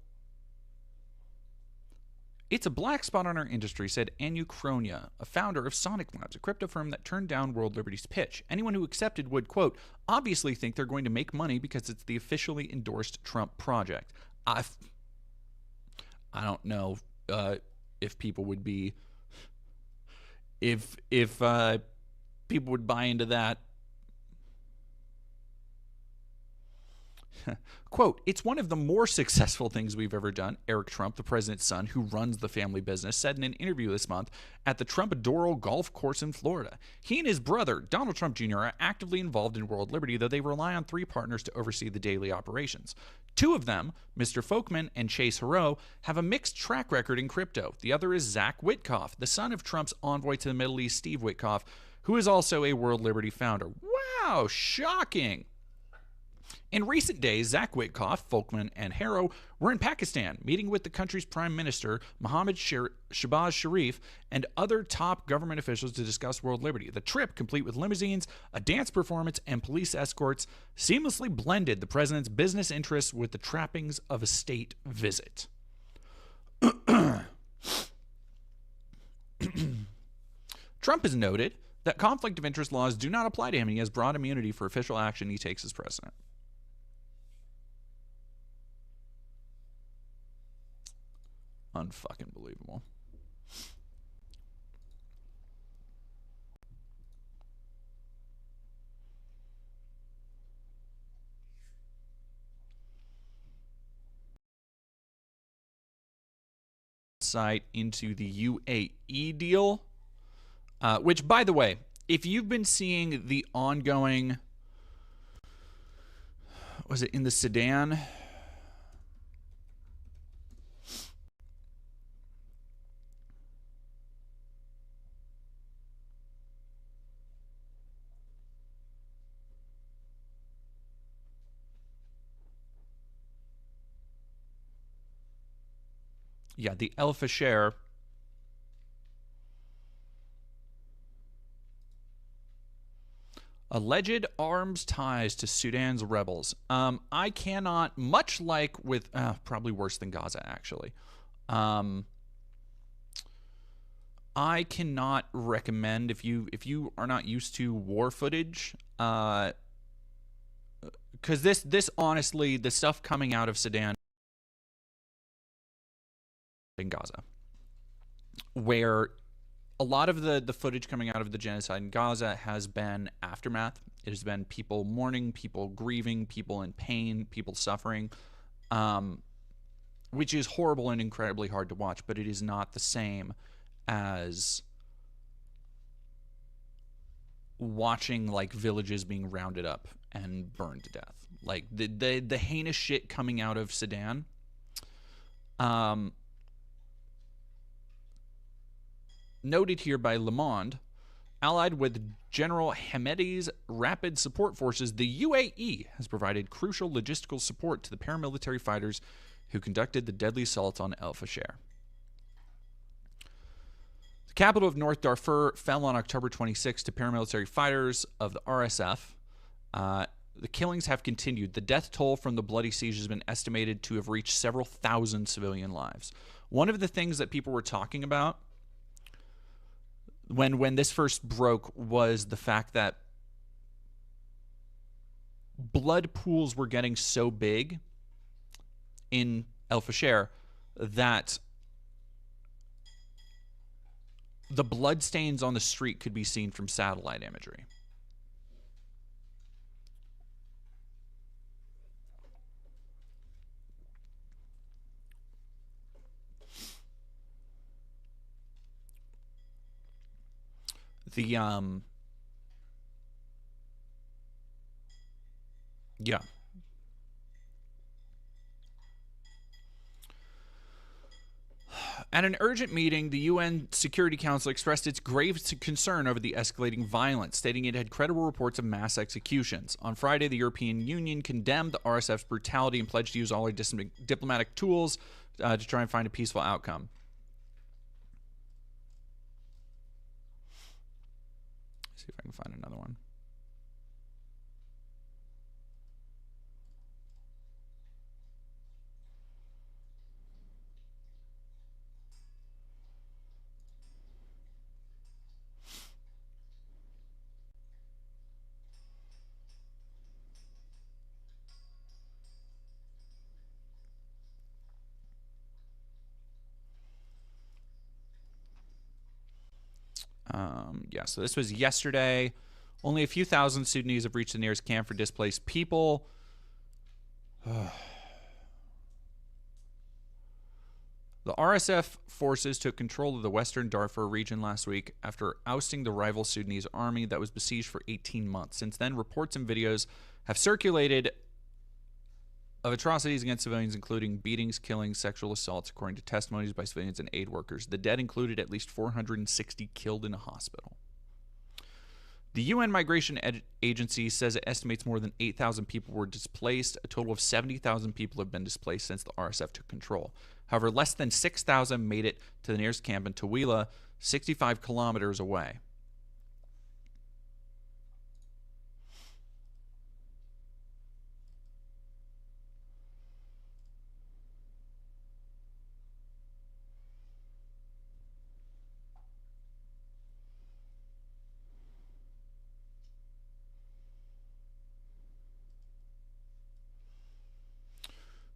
It's a black spot on our industry, said Anuchronia, a founder of Sonic Labs, a crypto firm that turned down World Liberty's pitch. Anyone who accepted would, quote, obviously think they're going to make money because it's the officially endorsed Trump project. I don't know if people would be, if people would buy into that. Quote, it's one of the more successful things we've ever done, Eric Trump, the president's son, who runs the family business, said in an interview this month at the Trumpadoro Golf Course in Florida. He and his brother, Donald Trump Jr., are actively involved in World Liberty, though they rely on 3 partners to oversee the daily operations. 2 of them, Mr. Folkman and Chase Haro, have a mixed track record in crypto. The other is Zach Witkoff, the son of Trump's envoy to the Middle East, Steve Witkoff, who is also a World Liberty founder. Wow, shocking. In recent days, Zach Witkoff, Folkman, and Haro were in Pakistan, meeting with the country's Prime Minister, Mohammad Shahbaz Sharif, and other top government officials to discuss World Liberty. The trip, complete with limousines, a dance performance, and police escorts, seamlessly blended the president's business interests with the trappings of a state visit. Trump has noted that conflict of interest laws do not apply to him, and he has broad immunity for official action he takes as president. Unfucking believable. Site into the UAE deal, which, by the way, if you've been seeing the ongoing, was it in the Sudan? Yeah, the El Fasher. Alleged arms ties to Sudan's rebels. I cannot, much like with, probably worse than Gaza, actually. I cannot recommend, if you are not used to war footage, because this honestly, the stuff coming out of Sudan in Gaza, where a lot of the footage coming out of the genocide in Gaza has been aftermath. It has been people mourning, people grieving, people in pain, people suffering, which is horrible and incredibly hard to watch, but it is not the same as watching like villages being rounded up and burned to death. Like the heinous shit coming out of Sudan. Noted here by Le Monde, allied with General Hamedi's Rapid Support Forces, the UAE has provided crucial logistical support to the paramilitary fighters who conducted the deadly assault on El Fasher. The capital of North Darfur fell on October 26 to paramilitary fighters of the RSF. The killings have continued. The death toll from the bloody siege has been estimated to have reached several thousand civilian lives. One of the things that people were talking about when this first broke was the fact that blood pools were getting so big in El Fasher that the blood stains on the street could be seen from satellite imagery. The yeah. At an urgent meeting, the UN Security Council expressed its grave concern over the escalating violence, stating it had credible reports of mass executions. On Friday, the European Union condemned the RSF's brutality and pledged to use all our diplomatic tools to try and find a peaceful outcome. Let's see if I can find another one. So this was yesterday. Only a few thousand Sudanese have reached the nearest camp for displaced people. The RSF forces took control of the western Darfur region last week after ousting the rival Sudanese army that was besieged for 18 months. Since then, reports and videos have circulated of atrocities against civilians, including beatings, killings, sexual assaults, according to testimonies by civilians and aid workers. The dead included at least 460 killed in a hospital. The UN Migration Agency says it estimates more than 8,000 people were displaced. A total of 70,000 people have been displaced since the RSF took control. However, less than 6,000 made it to the nearest camp in Tawila, 65 kilometers away.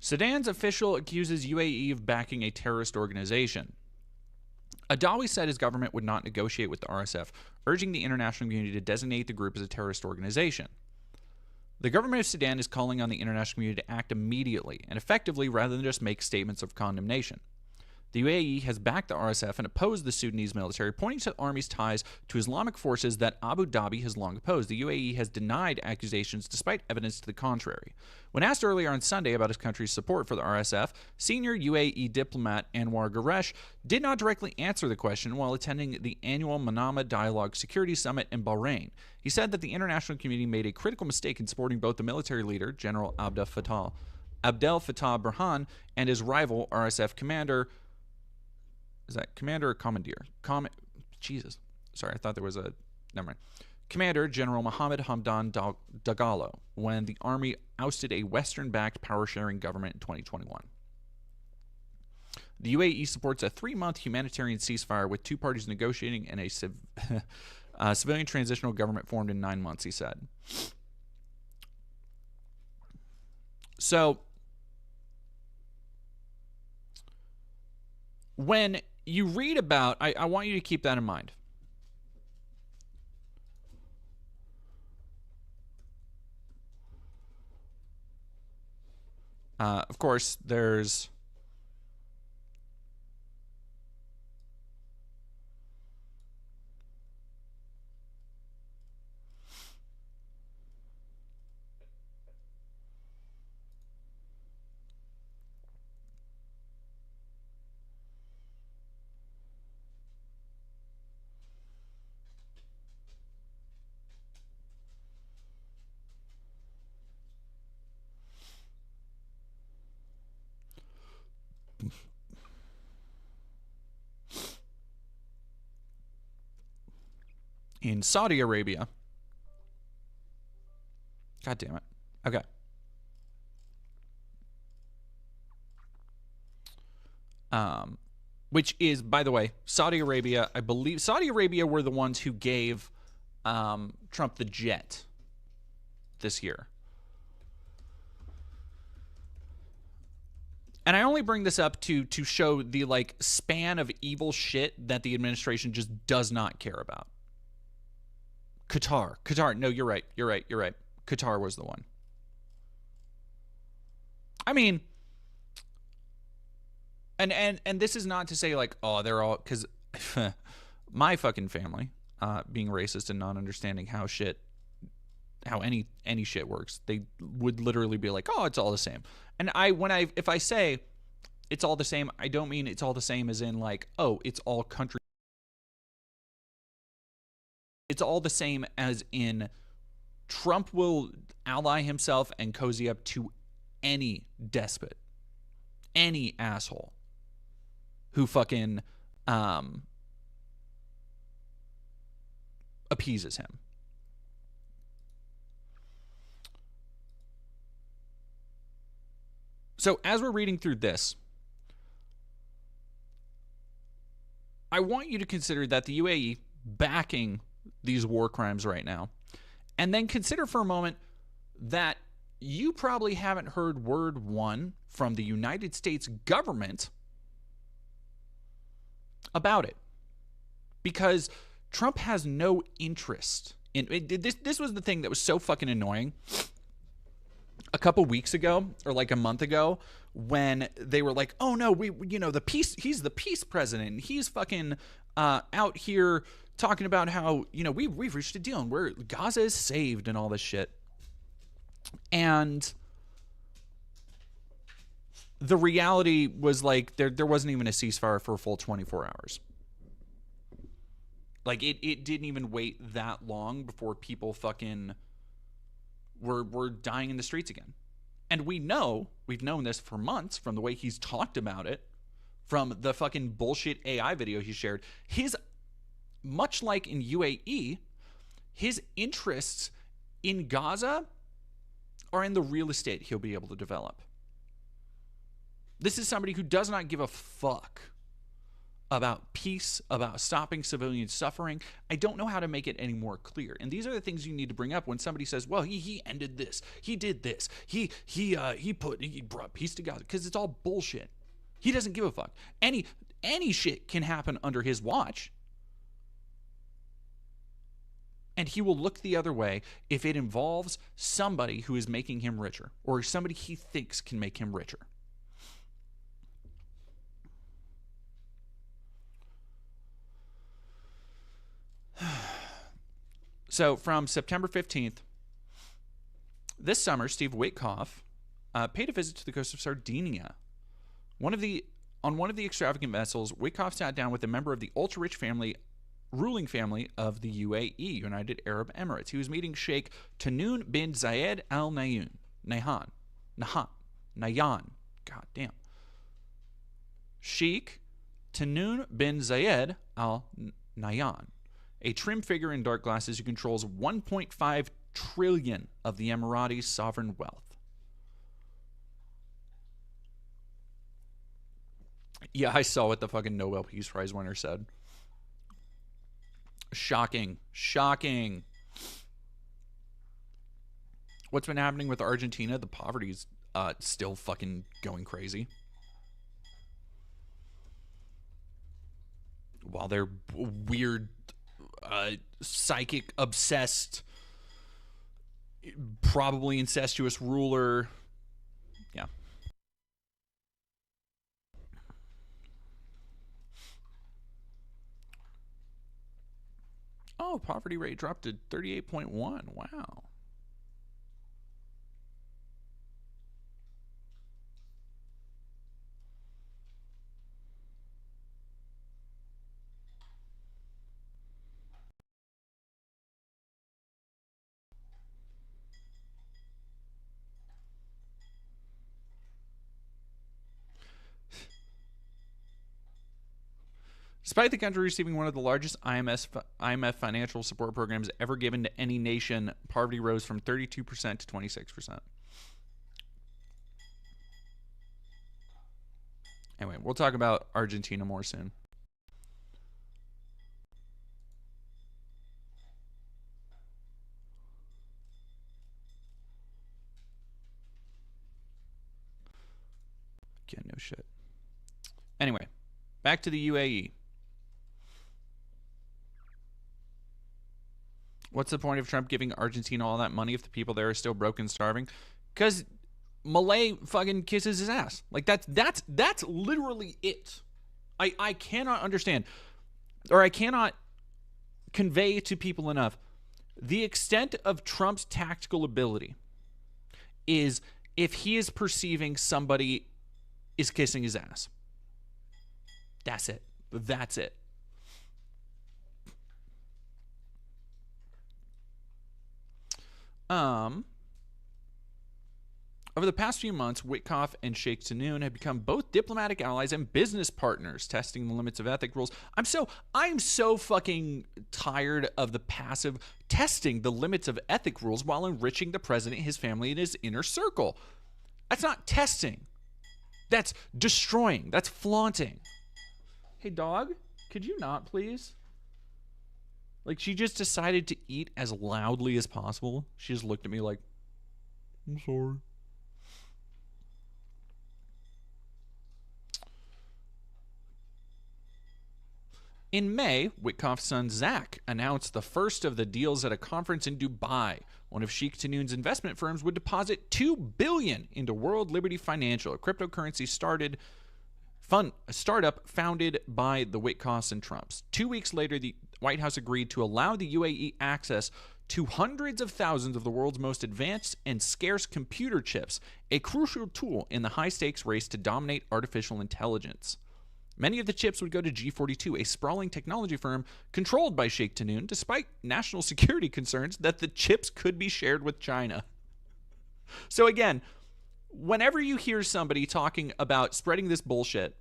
Sudan's official accuses UAE of backing a terrorist organization. Adawi said his government would not negotiate with the RSF, urging the international community to designate the group as a terrorist organization. The government of Sudan is calling on the international community to act immediately and effectively rather than just make statements of condemnation. The UAE has backed the RSF and opposed the Sudanese military, pointing to the army's ties to Islamic forces that Abu Dhabi has long opposed. The UAE has denied accusations despite evidence to the contrary. When asked earlier on Sunday about his country's support for the RSF, senior UAE diplomat Anwar Garesh did not directly answer the question while attending the annual Manama Dialogue Security Summit in Bahrain. He said that the international community made a critical mistake in supporting both the military leader, General Abdel Fattah Burhan, and his rival, RSF commander. Is that commander or commandeer? Jesus. Sorry, I thought there was a... Never mind. Commander General Mohammed Hamdan Dagalo, when the army ousted a Western-backed power-sharing government in 2021. The UAE supports a 3-month humanitarian ceasefire with two parties negotiating and a civilian transitional government formed in 9 months, he said. So, when you read about, I want you to keep that in mind. Of course, there's in Saudi Arabia. God damn it. Okay. Which is, by the way, Saudi Arabia, I believe Saudi Arabia were the ones who gave Trump the jet this year. And I only bring this up to show the like span of evil shit that the administration just does not care about. Qatar. No, you're right. Qatar was the one. I mean, and this is not to say like, oh, they're all, because my fucking family, being racist and not understanding how any shit works, they would literally be like, oh, it's all the same. And if I say it's all the same, I don't mean it's all the same as in like, oh, it's all country. It's all the same as in Trump will ally himself and cozy up to any despot, any asshole who fucking appeases him. So as we're reading through this, I want you to consider that the UAE backing these war crimes right now, and then consider for a moment that you probably haven't heard word one from the United States government about it, because Trump has no interest in it. This was the thing that was so fucking annoying a couple weeks ago, or like a month ago, when they were like, oh no, he's the peace president. He's fucking out here talking about how, we've reached a deal and Gaza is saved and all this shit. And the reality was like, there wasn't even a ceasefire for a full 24 hours. Like it didn't even wait that long before people fucking were dying in the streets again. And we've known this for months from the way he's talked about it, from the fucking bullshit AI video he shared. Much like in UAE, his interests in Gaza are in the real estate he'll be able to develop. This is somebody who does not give a fuck about peace, about stopping civilian suffering. I don't know how to make it any more clear. And these are the things you need to bring up when somebody says, well, he ended this, he did this, he brought peace to Gaza, because it's all bullshit. He doesn't give a fuck. Any shit can happen under his watch, and he will look the other way if it involves somebody who is making him richer, or somebody he thinks can make him richer. So from September 15th, this summer, Steve Witkoff paid a visit to the coast of Sardinia. On one of the extravagant vessels, Witkoff sat down with a member of the ultra-rich ruling family of the UAE, United Arab Emirates. He was meeting Sheikh Tanoun bin Zayed Al Nahyan. God damn. Sheikh Tanoun bin Zayed Al Nahyan, a trim figure in dark glasses who controls 1.5 trillion of the Emirati's sovereign wealth. Yeah, I saw what the fucking Nobel Peace Prize winner said. Shocking. What's been happening with Argentina? The poverty's still fucking going crazy. While their weird, psychic, obsessed, probably incestuous ruler. Yeah. Oh, poverty rate dropped to 38.1. Wow. Despite the country receiving one of the largest IMF financial support programs ever given to any nation, poverty rose from 32% to 26%. Anyway, we'll talk about Argentina more soon. Yeah, no shit. Anyway, back to the UAE. What's the point of Trump giving Argentina all that money if the people there are still broke and starving? Because Malay fucking kisses his ass. Like that's literally it. I cannot understand, or I cannot convey to people enough the extent of Trump's tactical ability is if he is perceiving somebody is kissing his ass. That's it. That's it. Over the past few months, Witkoff and Sheikh Tahnoon have become both diplomatic allies and business partners, testing the limits of ethic rules. I'm so fucking tired of the passive testing the limits of ethic rules while enriching the president, his family, and his inner circle. That's not testing. That's destroying. That's flaunting. Hey, dog, could you not, please? Like, she just decided to eat as loudly as possible. She just looked at me like, I'm sorry. In May, Witkoff's son Zach announced the first of the deals at a conference in Dubai. One of Sheikh Tahnoon's investment firms would deposit $2 billion into World Liberty Financial, a cryptocurrency startup founded by the Witkoffs and Trumps. 2 weeks later, the White House agreed to allow the UAE access to hundreds of thousands of the world's most advanced and scarce computer chips, a crucial tool in the high-stakes race to dominate artificial intelligence. Many of the chips would go to G42, a sprawling technology firm controlled by Sheikh Tahnoon, despite national security concerns that the chips could be shared with China. So again, whenever you hear somebody talking about spreading this bullshit,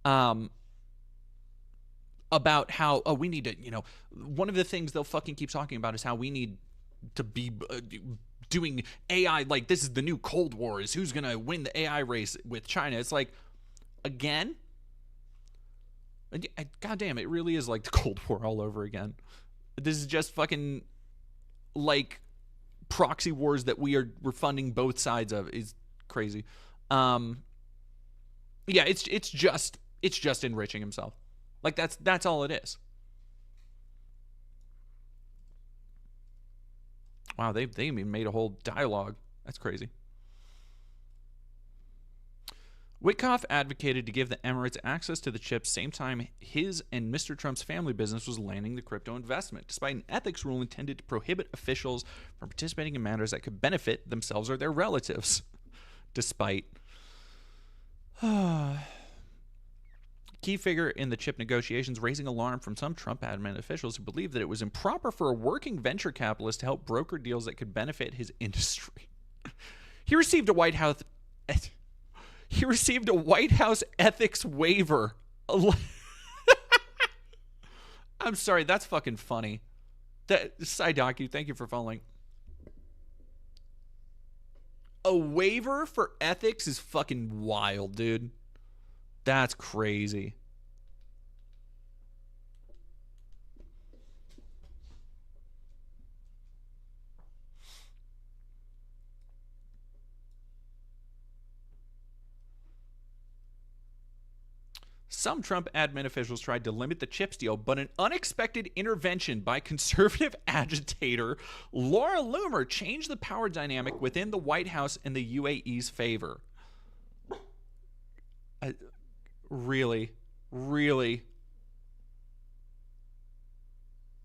about how, we need to, one of the things they'll fucking keep talking about is how we need to be doing AI, like this is the new Cold War, is who's going to win the AI race with China. It's like, again, goddamn, it really is like the Cold War all over again. This is just fucking like proxy wars that we're funding both sides of. Is crazy. Yeah, it's just enriching himself. Like that's all it is. Wow, they even made a whole dialogue. That's crazy. Witkoff advocated to give the Emirates access to the chips same time his and Mr. Trump's family business was landing the crypto investment, despite an ethics rule intended to prohibit officials from participating in matters that could benefit themselves or their relatives. Despite key figure in the chip negotiations raising alarm from some Trump admin officials who believed that it was improper for a working venture capitalist to help broker deals that could benefit his industry. He received a White House ethics waiver. I'm sorry, that's fucking funny. Psydocu, thank you for following. A waiver for ethics is fucking wild, dude. That's crazy. Some Trump admin officials tried to limit the chips deal, but an unexpected intervention by conservative agitator Laura Loomer changed the power dynamic within the White House in the UAE's favor. Really?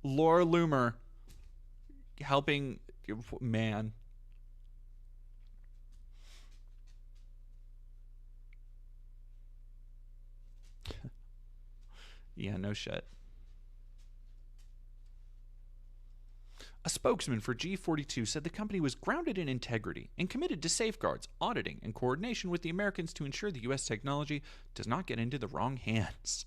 Laura Loomer helping, man. Yeah, no shit. A spokesman for G42 said the company was grounded in integrity and committed to safeguards, auditing, and coordination with the Americans to ensure the U.S. technology does not get into the wrong hands.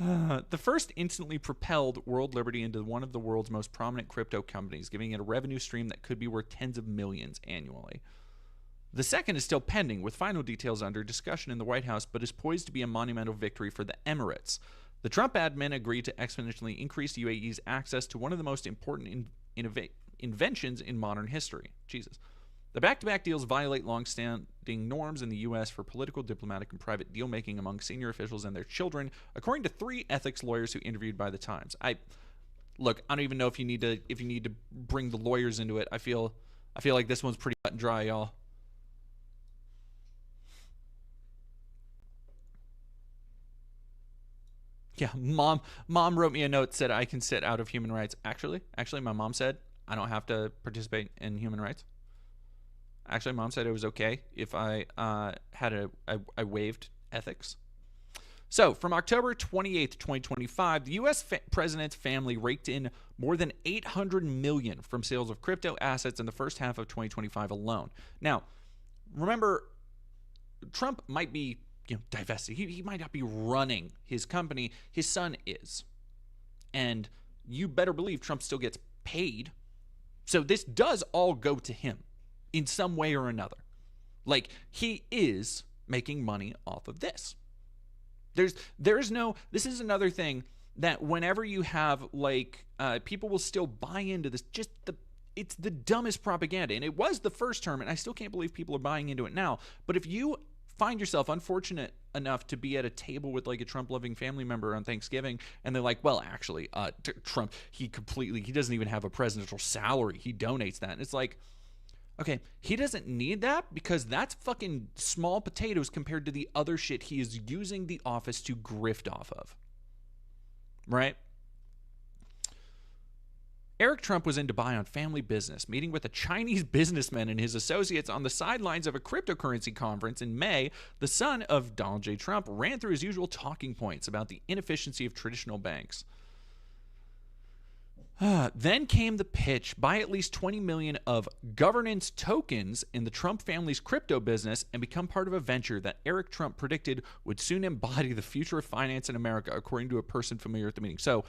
The first instantly propelled World Liberty into one of the world's most prominent crypto companies, giving it a revenue stream that could be worth tens of millions annually. The second is still pending, with final details under discussion in the White House, but is poised to be a monumental victory for the Emirates. The Trump admin agreed to exponentially increase UAE's access to one of the most important inventions in modern history. Jesus. The back-to-back deals violate long-standing norms in the U.S. for political, diplomatic, and private deal-making among senior officials and their children, according to 3 ethics lawyers who interviewed by the Times. Look, I don't even know if you need to bring the lawyers into it. I feel like this one's pretty cut and dry, y'all. Yeah, mom wrote me a note, said I can sit out of human rights. Actually, my mom said I don't have to participate in human rights. Actually, Mom said it was okay if I I waived ethics. So, from October 28th, 2025, the U.S. president's family raked in more than $800 million from sales of crypto assets in the first half of 2025 alone. Now, remember, Trump might be divested. He might not be running his company. His son is. And you better believe Trump still gets paid. So this does all go to him in some way or another. Like, he is making money off of this. There's no, this is another thing that whenever you have, like, people will still buy into this, it's the dumbest propaganda. And it was the first term, and I still can't believe people are buying into it now. But if you find yourself unfortunate enough to be at a table with, like, a Trump-loving family member on Thanksgiving, and they're like, well, actually, Trump, he doesn't even have a presidential salary. He donates that. And it's like, okay, he doesn't need that because that's fucking small potatoes compared to the other shit he is using the office to grift off of. Right? Eric Trump was in Dubai on family business, meeting with a Chinese businessman and his associates on the sidelines of a cryptocurrency conference in May. The son of Donald J. Trump ran through his usual talking points about the inefficiency of traditional banks. Then came the pitch: buy at least 20 million of governance tokens in the Trump family's crypto business and become part of a venture that Eric Trump predicted would soon embody the future of finance in America, according to a person familiar at the meeting. So,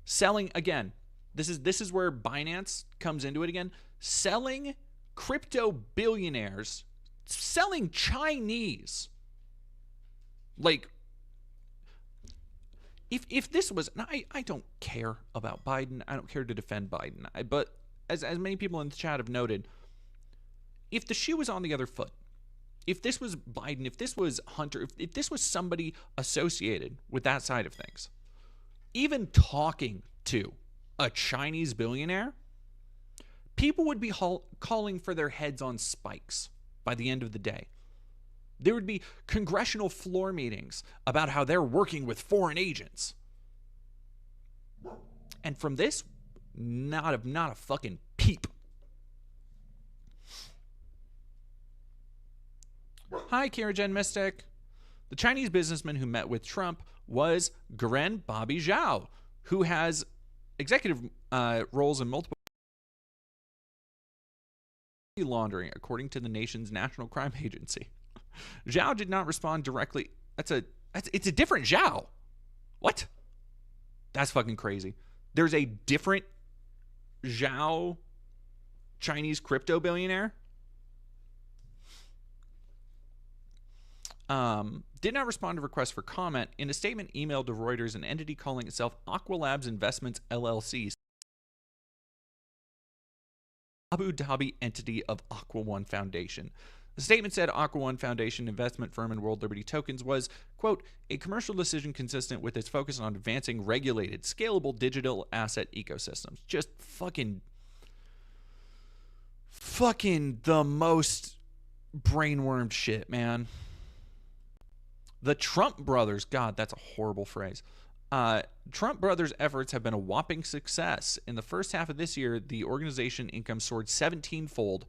selling, again, this is where Binance comes into it again. Selling crypto billionaires, selling Chinese, like, if this was, and I don't care about Biden, I don't care to defend Biden, but as many people in the chat have noted, if the shoe was on the other foot, if this was Biden, if this was Hunter, if this was somebody associated with that side of things, even talking to a Chinese billionaire, people would be calling for their heads on spikes by the end of the day. There would be congressional floor meetings about how they're working with foreign agents. And from this, not a fucking peep. Hi, Kira Mystic. The Chinese businessman who met with Trump was Guren Bobby Zhao, who has executive roles in multiple laundering, according to the nation's National Crime Agency. Zhao did not respond directly. It's a different Zhao. What? That's fucking crazy. There's a different Zhao Chinese crypto billionaire. Did not respond to requests for comment. In a statement emailed to Reuters, an entity calling itself Aqua Labs Investments LLC, Abu Dhabi entity of Aqua One Foundation. The statement said Aqua One Foundation, investment firm in World Liberty Tokens, was, quote, a commercial decision consistent with its focus on advancing regulated, scalable digital asset ecosystems. Just fucking the most brainwormed shit, man. The Trump brothers, God, that's a horrible phrase. Trump brothers' efforts have been a whopping success. In the first half of this year, the organization income soared 17-fold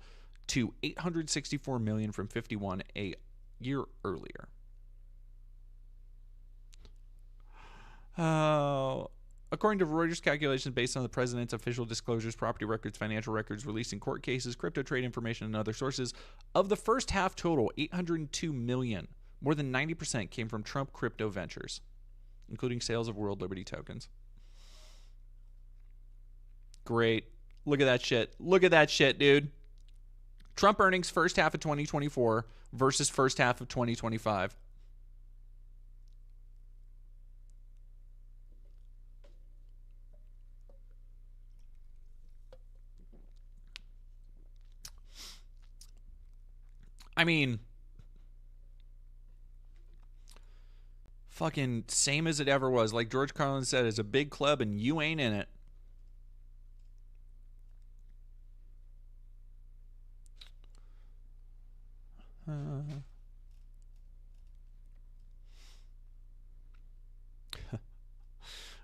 to $864 million from $51 a year earlier. According to Reuters calculations based on the president's official disclosures, property records, financial records released in court cases, crypto trade information, and other sources, of the first half total, $802 million, more than 90% came from Trump crypto ventures, including sales of World Liberty tokens. Great. Look at that shit. Look at that shit, dude. Trump earnings first half of 2024 versus first half of 2025. I mean, fucking same as it ever was. Like George Carlin said, it's a big club and you ain't in it.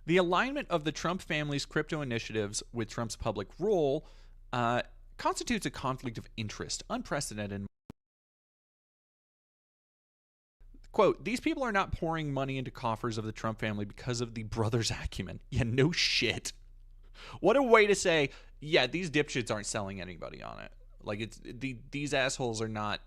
The alignment of the Trump family's crypto initiatives with Trump's public role constitutes a conflict of interest unprecedented. Quote, these people are not pouring money into coffers of the Trump family because of the brothers' acumen. Yeah, no shit. What a way to say, yeah, these dipshits aren't selling anybody on it. Like, these assholes are not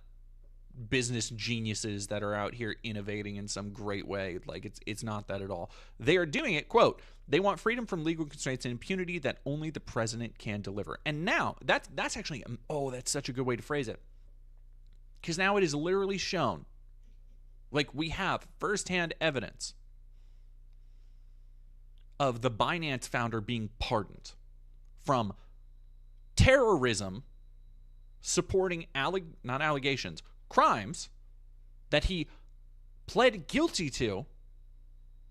business geniuses that are out here innovating in some great way. Like, it's not that at all. They are doing it, quote, they want freedom from legal constraints and impunity that only the president can deliver. And now, that's actually, that's such a good way to phrase it. Because now it is literally shown, like, we have firsthand evidence of the Binance founder being pardoned from terrorism, supporting not allegations, crimes that he pled guilty to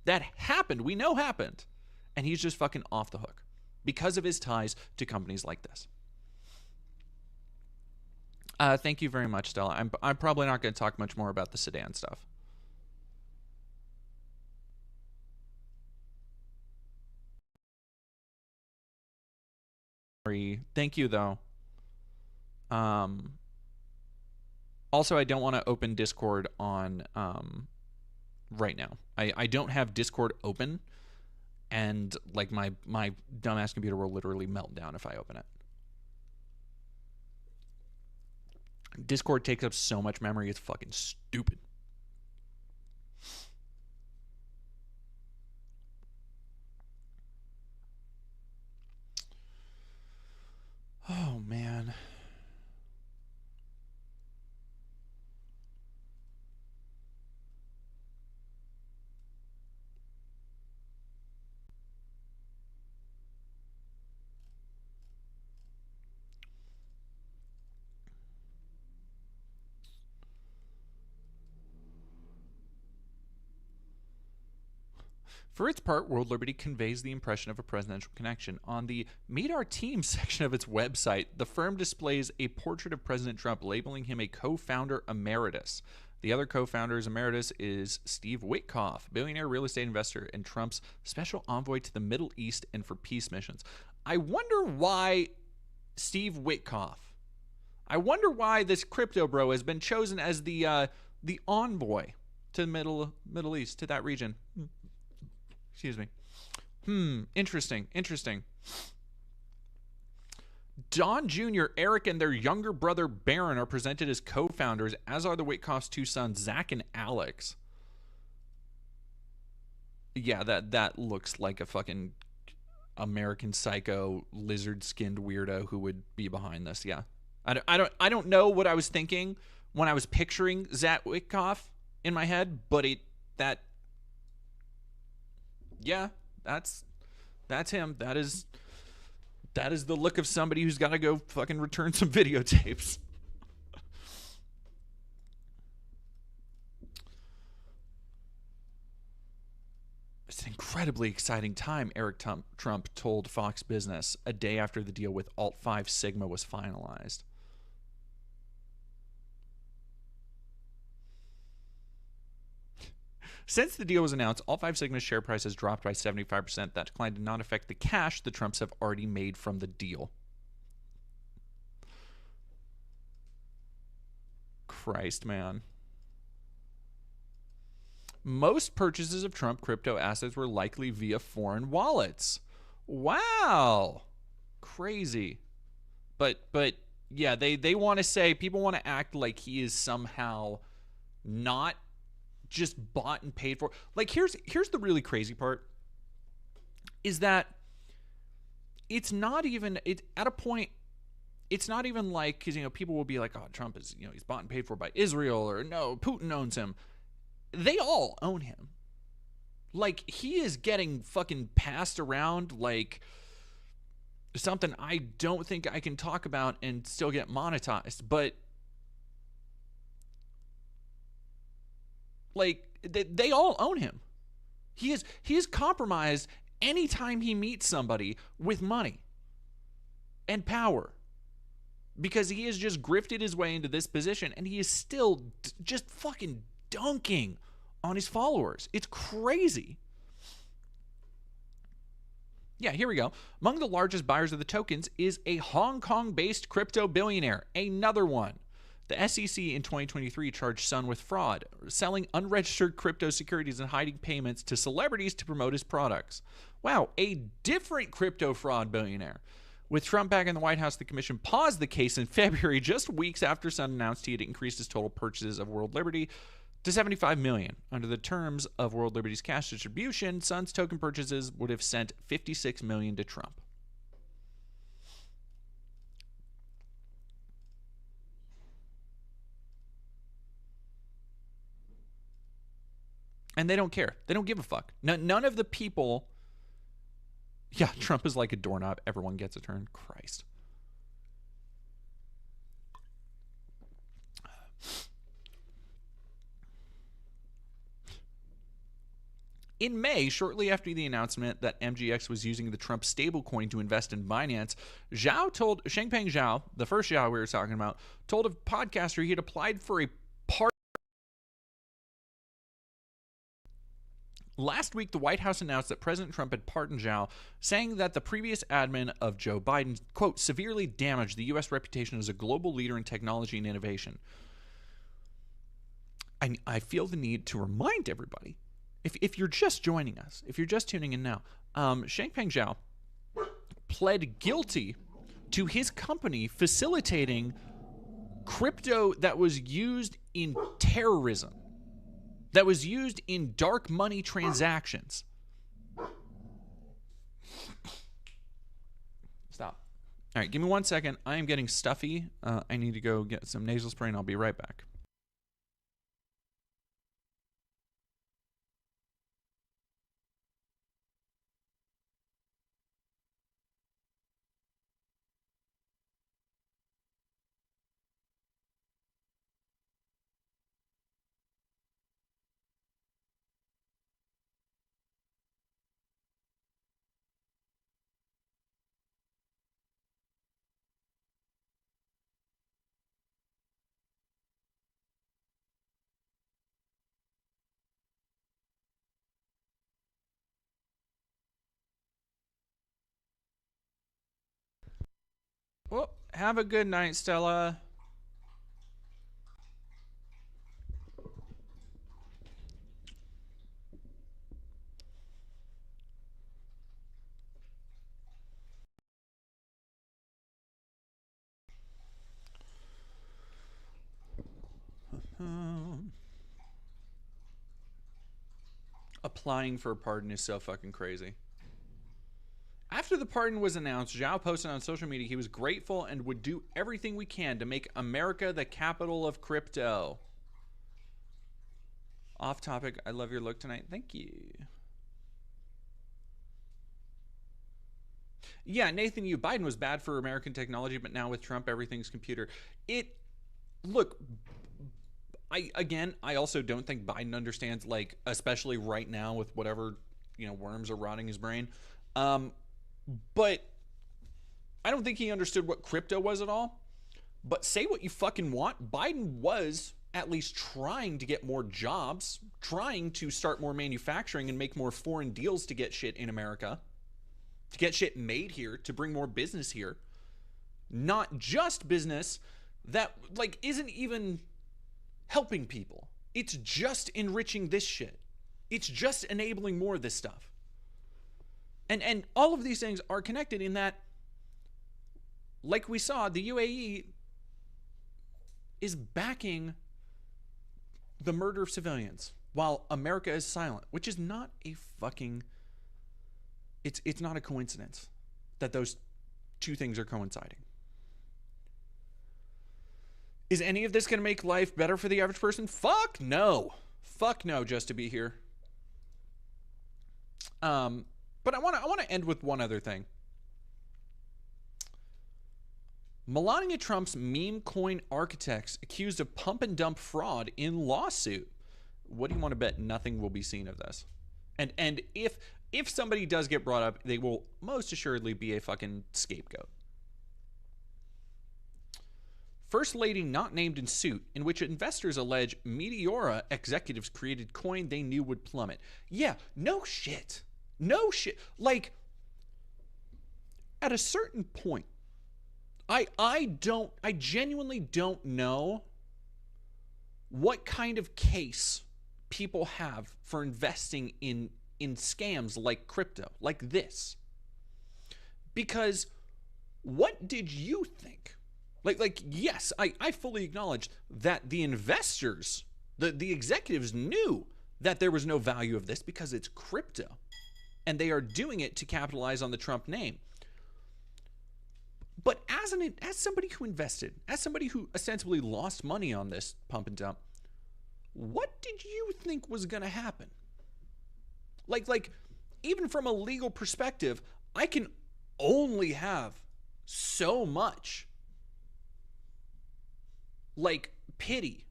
that happened, we know happened, and he's just fucking off the hook because of his ties to companies like this. Thank you very much, Stella. I'm probably not going to talk much more about the Sudan stuff. Thank you, though. Also, I don't want to open Discord on right now. I don't have Discord open, and like my dumbass computer will literally melt down if I open it. Discord takes up so much memory, it's fucking stupid. Oh, man. For its part, World Liberty conveys the impression of a presidential connection. On the Meet Our Team section of its website, the firm displays a portrait of President Trump, labeling him a co-founder emeritus. The other co-founders emeritus is Steve Witkoff, billionaire real estate investor and Trump's special envoy to the Middle East and for peace missions. I wonder why Steve Witkoff. I wonder why this crypto bro has been chosen as the envoy to the Middle East, to that region. Excuse me. Interesting. Don Jr., Eric, and their younger brother Barron are presented as co-founders, as are the Witkoff's two sons, Zach and Alex. Yeah, that looks like a fucking American Psycho lizard-skinned weirdo who would be behind this. Yeah, I don't know what I was thinking when I was picturing Zach Witkoff in my head, but yeah, that's him. That is the look of somebody who's got to go fucking return some videotapes. It's an incredibly exciting time, Eric Trump told Fox Business a day after the deal with Alt-5 Sigma was finalized. Since the deal was announced, Alt-5 Sigma's share price has dropped by 75%. That decline did not affect the cash the Trumps have already made from the deal. Christ, man. Most purchases of Trump crypto assets were likely via foreign wallets. Wow. Crazy. But yeah, they want to say, people want to act like he is somehow not just bought and paid for. Like, here's the really crazy part, is that it's not even, at a point, it's not even like, because, people will be like, oh, Trump is, he's bought and paid for by Israel, or no, Putin owns him. They all own him. Like, he is getting fucking passed around like something I don't think I can talk about and still get monetized, but like, they all own him. He is compromised anytime he meets somebody with money and power, because he has just grifted his way into this position, and he is still just fucking dunking on his followers. It's crazy. Yeah, here we go. Among the largest buyers of the tokens is a Hong Kong-based crypto billionaire. Another one. The SEC in 2023 charged Sun with fraud, selling unregistered crypto securities and hiding payments to celebrities to promote his products. Wow, a different crypto fraud billionaire. With Trump back in the White House, the commission paused the case in February, just weeks after Sun announced he had increased his total purchases of World Liberty to $75 million. Under the terms of World Liberty's cash distribution, Sun's token purchases would have sent $56 million to Trump. And they don't care. They don't give a fuck. None of the people... Yeah, Trump is like a doorknob. Everyone gets a turn. Christ. In May, shortly after the announcement that MGX was using the Trump stablecoin to invest in Binance, Shengpeng Zhao, the first Zhao we were talking about, told a podcaster he had applied for a pardon. Last week, the White House announced that President Trump had pardoned Zhao, saying that the previous admin of Joe Biden, quote, severely damaged the U.S. reputation as a global leader in technology and innovation. I feel the need to remind everybody, if you're just joining us, if you're just tuning in now, Shengpeng Zhao pled guilty to his company facilitating crypto that was used in terrorism, that was used in dark money transactions. Stop. All right, give me 1 second. I am getting stuffy. I need to go get some nasal spray, and I'll be right back. Well, have a good night, Stella. Applying for a pardon is so fucking crazy. After the pardon was announced, Zhao posted on social media he was grateful and would do everything we can to make America the capital of crypto. Off topic, I love your look tonight. Thank you. Yeah, Nathan, Biden was bad for American technology, but now with Trump, everything's computer. Look, I also don't think Biden understands, like, especially right now with whatever, worms are rotting his brain. But I don't think he understood what crypto was at all. But say what you fucking want. Biden was at least trying to get more jobs, trying to start more manufacturing and make more foreign deals to get shit in America, to get shit made here, to bring more business here. Not just business that, like, isn't even helping people. It's just enriching this shit. It's just enabling more of this stuff. And all of these things are connected in that, like we saw, the UAE is backing the murder of civilians while America is silent, which is not a fucking... It's not a coincidence that those two things are coinciding. Is any of this going to make life better for the average person? Fuck no. Fuck no, just to be here. But I want to end with one other thing. Melania Trump's meme coin architects accused of pump and dump fraud in lawsuit. What do you want to bet nothing will be seen of this? And if somebody does get brought up, they will most assuredly be a fucking scapegoat. First Lady not named in suit, in which investors allege Meteora executives created coin they knew would plummet. Yeah, no shit. No shit. Like, at a certain point, I genuinely don't know what kind of case people have for investing in scams like crypto, like this. Because what did you think? Like yes, I fully acknowledge that the investors, the executives knew that there was no value of this because it's crypto. And they are doing it to capitalize on the Trump name. But as somebody who invested, as somebody who ostensibly lost money on this pump and dump, what did you think was going to happen? Like even from a legal perspective, I can only have so much like pity,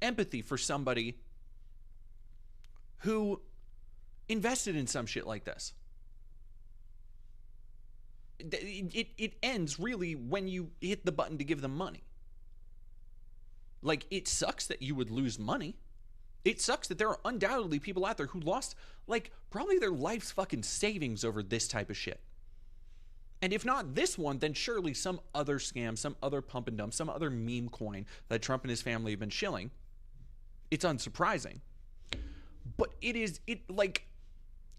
empathy for somebody who invested in some shit like this. It ends really when you hit the button to give them money. Like, it sucks that you would lose money. It sucks that there are undoubtedly people out there who lost, like, probably their life's fucking savings over this type of shit. And if not this one, then surely some other scam, some other pump and dump, some other meme coin that Trump and his family have been shilling. It's unsurprising. But like,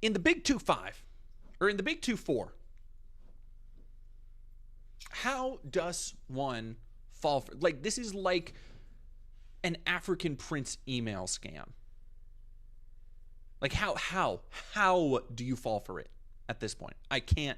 in the big 2-5, or in the big 2-4, how does one fall for, like, this is like an African prince email scam. Like, how do you fall for it at this point? I can't.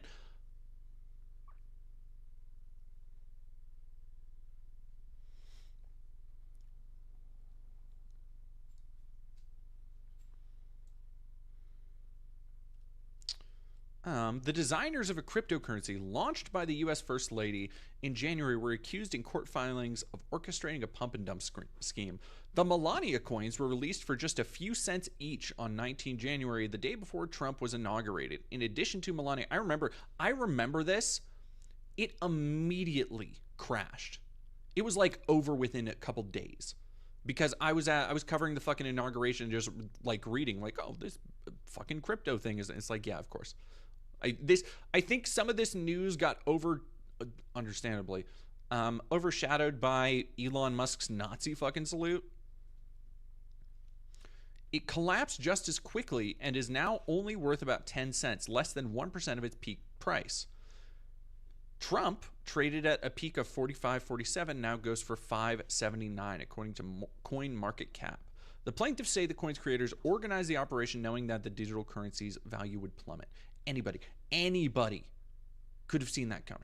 The designers of a cryptocurrency launched by the U.S. First Lady in January were accused in court filings of orchestrating a pump and dump scheme. The Melania coins were released for just a few cents each on 19 January, the day before Trump was inaugurated. In addition to Melania, I remember this. It immediately crashed. It was like over within a couple days. Because I was covering the fucking inauguration, just like reading, like, oh, this fucking crypto thing is. It's like, yeah, of course. I think some of this news got understandably, overshadowed by Elon Musk's Nazi fucking salute. It collapsed just as quickly and is now only worth about 10 cents, less than 1% of its peak price. Trump traded at a peak of 45.47, now goes for 5.79, according to Coin Market Cap. The plaintiffs say the coin's creators organized the operation knowing that the digital currency's value would plummet. Anybody could have seen that coming.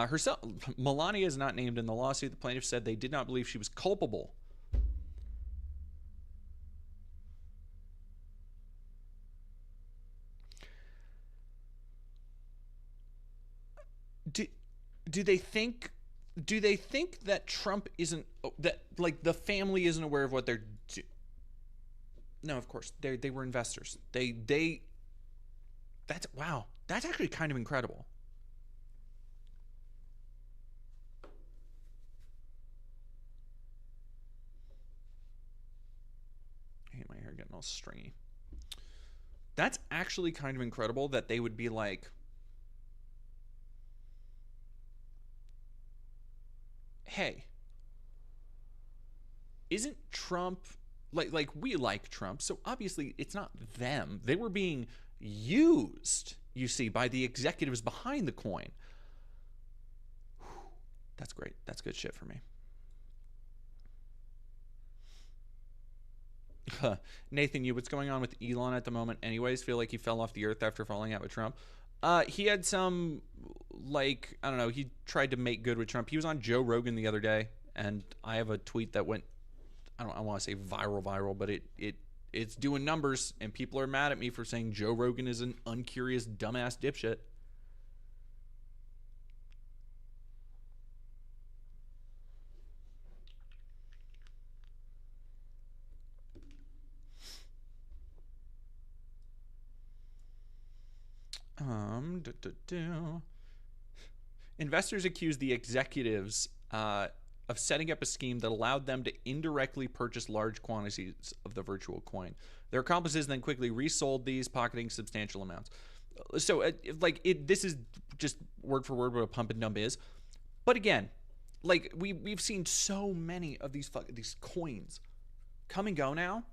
Herself, Melania is not named in the lawsuit. The plaintiffs said they did not believe she was culpable. Do they think that Trump isn't, that like the family isn't aware of what they're doing? No, of course they were investors. That's actually kind of incredible. I hate my hair getting all stringy. That's actually kind of incredible that they would be like, hey, isn't Trump, like we like Trump, so obviously it's not them. They were being used, you see, by the executives behind the coin. That's great. That's good shit for me. Nathan, what's going on with Elon at the moment anyways? Feel like he fell off the earth after falling out with Trump? He had some, like, I don't know, he tried to make good with Trump. He was on Joe Rogan the other day, and I have a tweet that went, I want to say viral, but it's doing numbers, and people are mad at me for saying Joe Rogan is an uncurious, dumbass dipshit. Investors accused the executives of setting up a scheme that allowed them to indirectly purchase large quantities of the virtual coin. Their accomplices then quickly resold these, pocketing substantial amounts. So like this is just word for word what a pump and dump is. But again, like we've seen so many of these coins come and go now,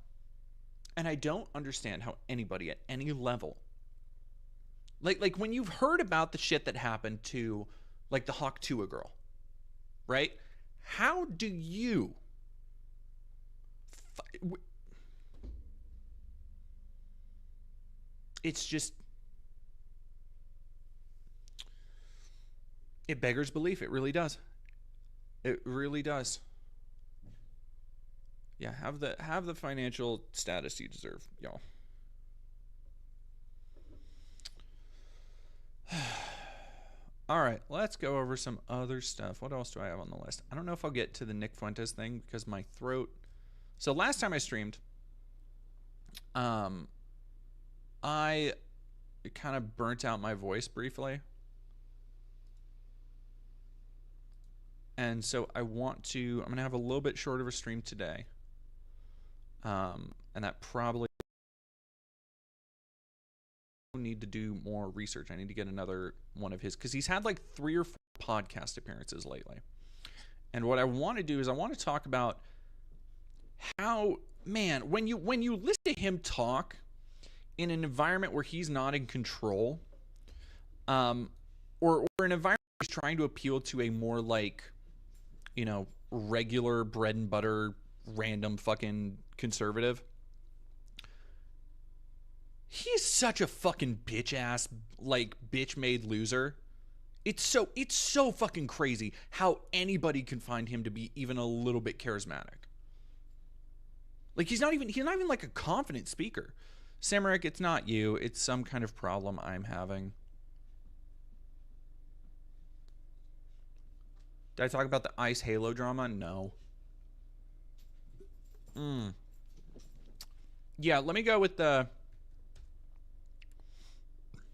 and I don't understand how anybody at any level, like when you've heard about the shit that happened to like the Hawk Tuah girl, right? How do you it's just it beggars belief. It really does. It really does. Yeah, have the financial status you deserve, y'all. All right, let's go over some other stuff. What else do I have on the list? I don't know if I'll get to the Nick Fuentes thing because my throat. So last time I streamed, I kind of burnt out my voice briefly. And so I'm going to have a little bit shorter of a stream today. And that probably need to do more research. I need to get another one of his, because he's had like 3 or 4 podcast appearances lately. And what I want to do is I want to talk about how, man, when you listen to him talk in an environment where he's not in control, or an environment where he's trying to appeal to a more like, you know, regular bread and butter, random fucking conservative. He's such a fucking bitch ass, like bitch made loser. It's so fucking crazy how anybody can find him to be even a little bit charismatic. Like he's not even like a confident speaker. Samaric, it's not you. It's some kind of problem I'm having. Did I talk about the Ice Halo drama? No. Yeah, let me go with the...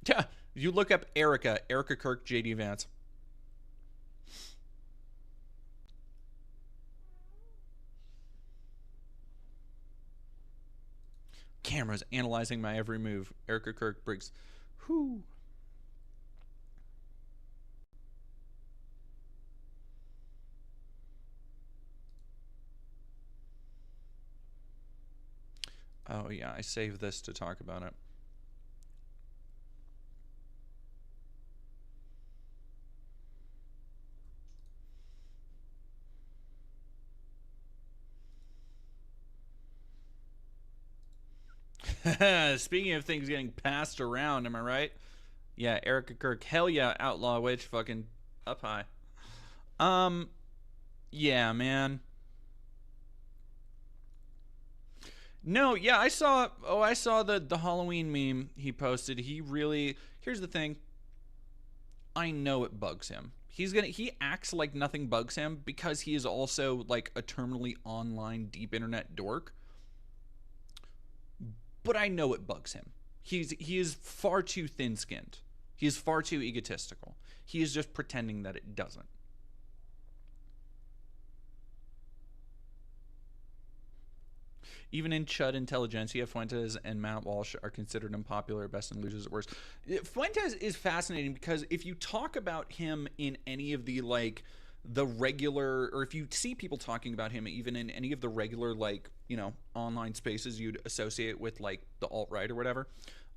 Yeah, you look up Erica Kirk, JD Vance. Cameras analyzing my every move. Erica Kirk, Briggs. Whew. Oh, yeah, I saved this to talk about it. Speaking of things getting passed around, am I right? Yeah, Erica Kirk. Hell yeah, Outlaw Witch. Fucking up high. Yeah, man. No, yeah, I saw the Halloween meme he posted. Here's the thing. I know it bugs him. He acts like nothing bugs him because he is also like a terminally online deep internet dork. But I know it bugs him. He is far too thin-skinned. He is far too egotistical. He is just pretending that it doesn't. Even in Chud Intelligentsia, Fuentes and Matt Walsh are considered unpopular, best and losers at worst. Fuentes is fascinating because if you talk about him in any of the like the regular, or if you see people talking about him even in any of the regular like, you know, online spaces you'd associate with like the alt-right or whatever,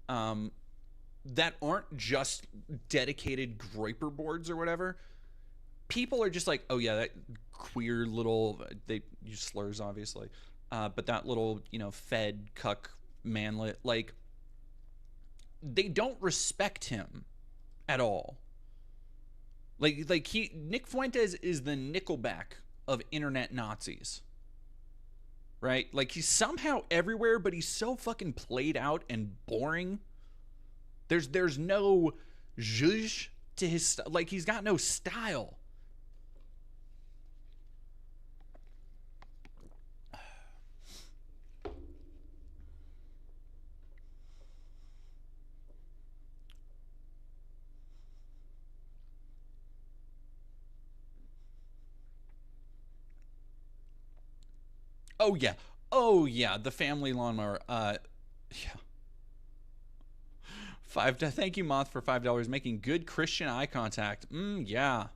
that aren't just dedicated Groiper boards or whatever, people are just like, oh yeah, that queer little, they use slurs obviously, but that little, you know, fed cuck manlet, like they don't respect him at all. Like Nick Fuentes is the Nickelback of internet Nazis. Right? Like he's somehow everywhere, but he's so fucking played out and boring. There's no zhuzh to his, like he's got no style. Oh yeah. Oh yeah, the family lawnmower. Yeah. Thank you, Moth, for $5. Making good Christian eye contact. Yeah.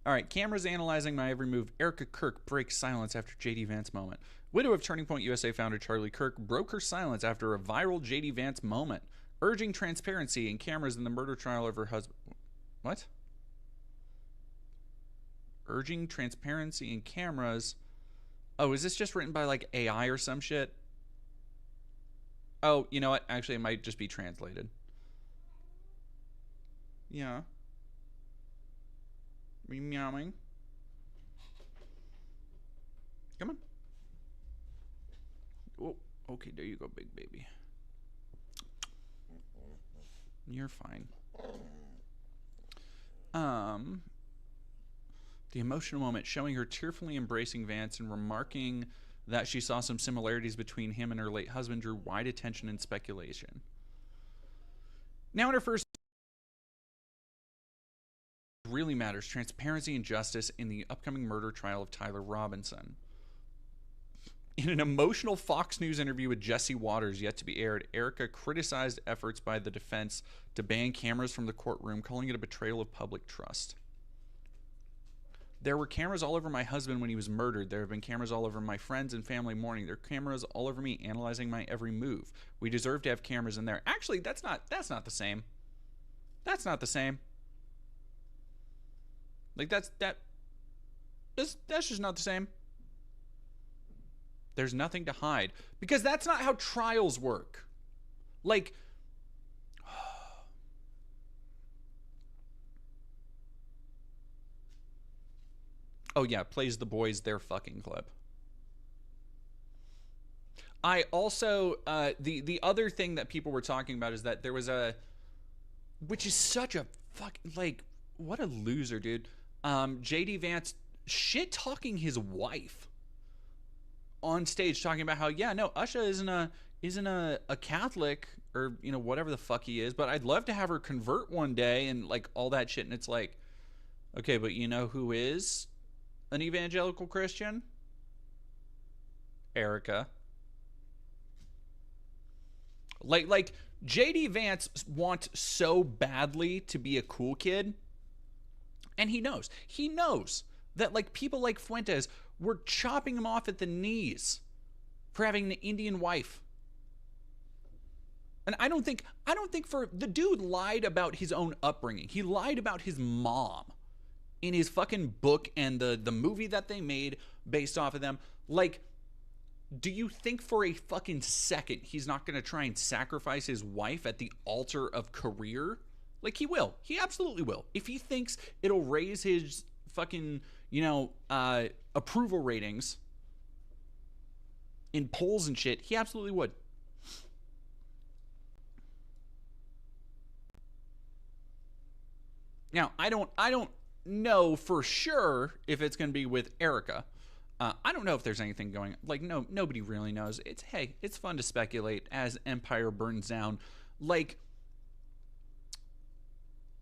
All right, cameras analyzing my every move. Erica Kirk breaks silence after JD Vance moment. Widow of Turning Point USA founder Charlie Kirk broke her silence after a viral JD Vance moment, urging transparency and cameras in the murder trial of her husband. What? Urging transparency and cameras. Oh, is this just written by like AI or some shit? Oh, you know what? Actually, it might just be translated. Yeah. Meowing. Come on. Oh, okay, there you go, big baby. You're fine. The emotional moment showing her tearfully embracing Vance and remarking that she saw some similarities between him and her late husband drew wide attention and speculation. Now in her first really matters, transparency and justice in the upcoming murder trial of Tyler Robinson. In an emotional Fox News interview with Jesse Waters yet to be aired, Erica criticized efforts by the defense to ban cameras from the courtroom, calling it a betrayal of public trust. There were cameras all over my husband when he was murdered. There have been cameras all over my friends and family mourning. There are cameras all over me analyzing my every move. We deserve to have cameras in there. Actually, that's not the same. That's not the same. Like that's just not the same. There's nothing to hide because that's not how trials work. Like oh yeah, plays the boys their fucking clip. I also the other thing that people were talking about is that there was a, which is such a fucking, like, what a loser, dude. JD Vance shit talking his wife on stage, talking about how, yeah, no, Usha isn't a Catholic, or, you know, whatever the fuck he is, but I'd love to have her convert one day and like all that shit. And it's like, okay, but you know who is an evangelical Christian? Erica. Like JD Vance wants so badly to be a cool kid, and he knows that like people like Fuentes were chopping him off at the knees for having an Indian wife. And I don't think for the dude lied about his own upbringing. He lied about his mom in his fucking book and the movie that they made based off of them. Like, do you think for a fucking second he's not going to try and sacrifice his wife at the altar of career? Like, he will. He absolutely will. If he thinks it'll raise his fucking, you know, approval ratings in polls and shit, he absolutely would. Now, I don't know for sure if it's going to be with Erica. I don't know if there's anything going, like, nobody really knows. It's fun to speculate as Empire burns down. Like,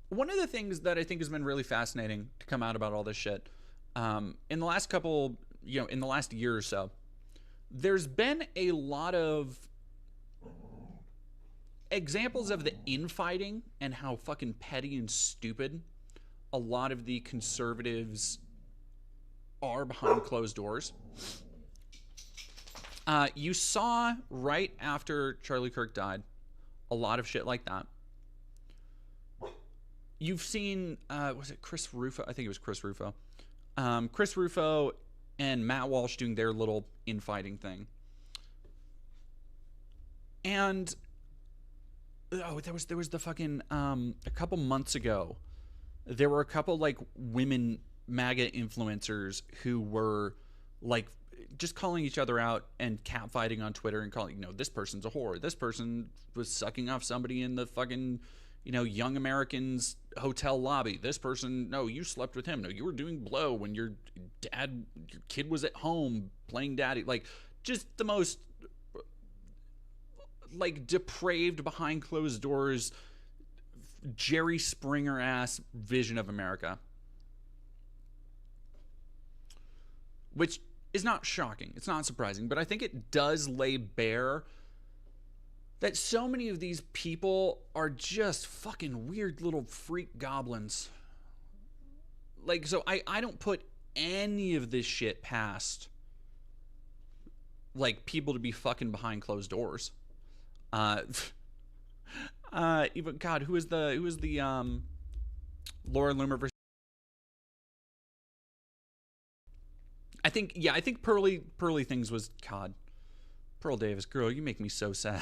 one of the things that I think has been really fascinating to come out about all this shit, in the last couple, you know, in the last year or so, there's been a lot of examples of the infighting and how fucking petty and stupid a lot of the conservatives are behind closed doors. You saw right after Charlie Kirk died a lot of shit like that. You've seen, was it Chris Rufo? I think it was Chris Rufo. Chris Rufo and Matt Walsh doing their little infighting thing. And there was the fucking a couple months ago, there were a couple like women MAGA influencers who were like just calling each other out and catfighting on Twitter and calling, you know, this person's a whore, this person was sucking off somebody in the fucking, you know, Young Americans hotel lobby, this person, no, you slept with him, no, you were doing blow when your kid was at home playing daddy. Like, just the most like depraved, behind closed doors, Jerry Springer ass vision of America, which is not shocking, it's not surprising, but I think it does lay bare that so many of these people are just fucking weird little freak goblins. Like, so I don't put any of this shit past like people to be fucking behind closed doors. Uh, even God, who is the Laura Loomer versus? I think Pearly Things was God. Pearl Davis, girl, you make me so sad.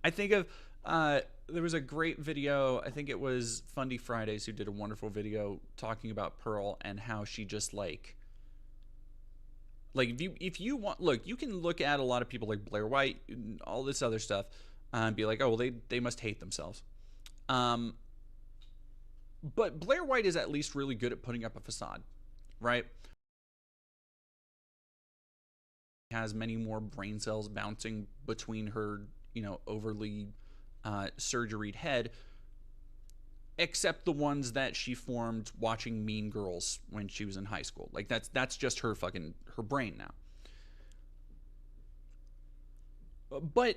I think of there was a great video. I think it was Fundy Fridays who did a wonderful video talking about Pearl and how she just like if you want, look, you can look at a lot of people like Blair White and all this other stuff and be like, oh well, they must hate themselves. But Blair White is at least really good at putting up a facade, right? Has many more brain cells bouncing between her, overly surgeried head, except the ones that she formed watching Mean Girls when she was in high school. Like that's just her brain now. But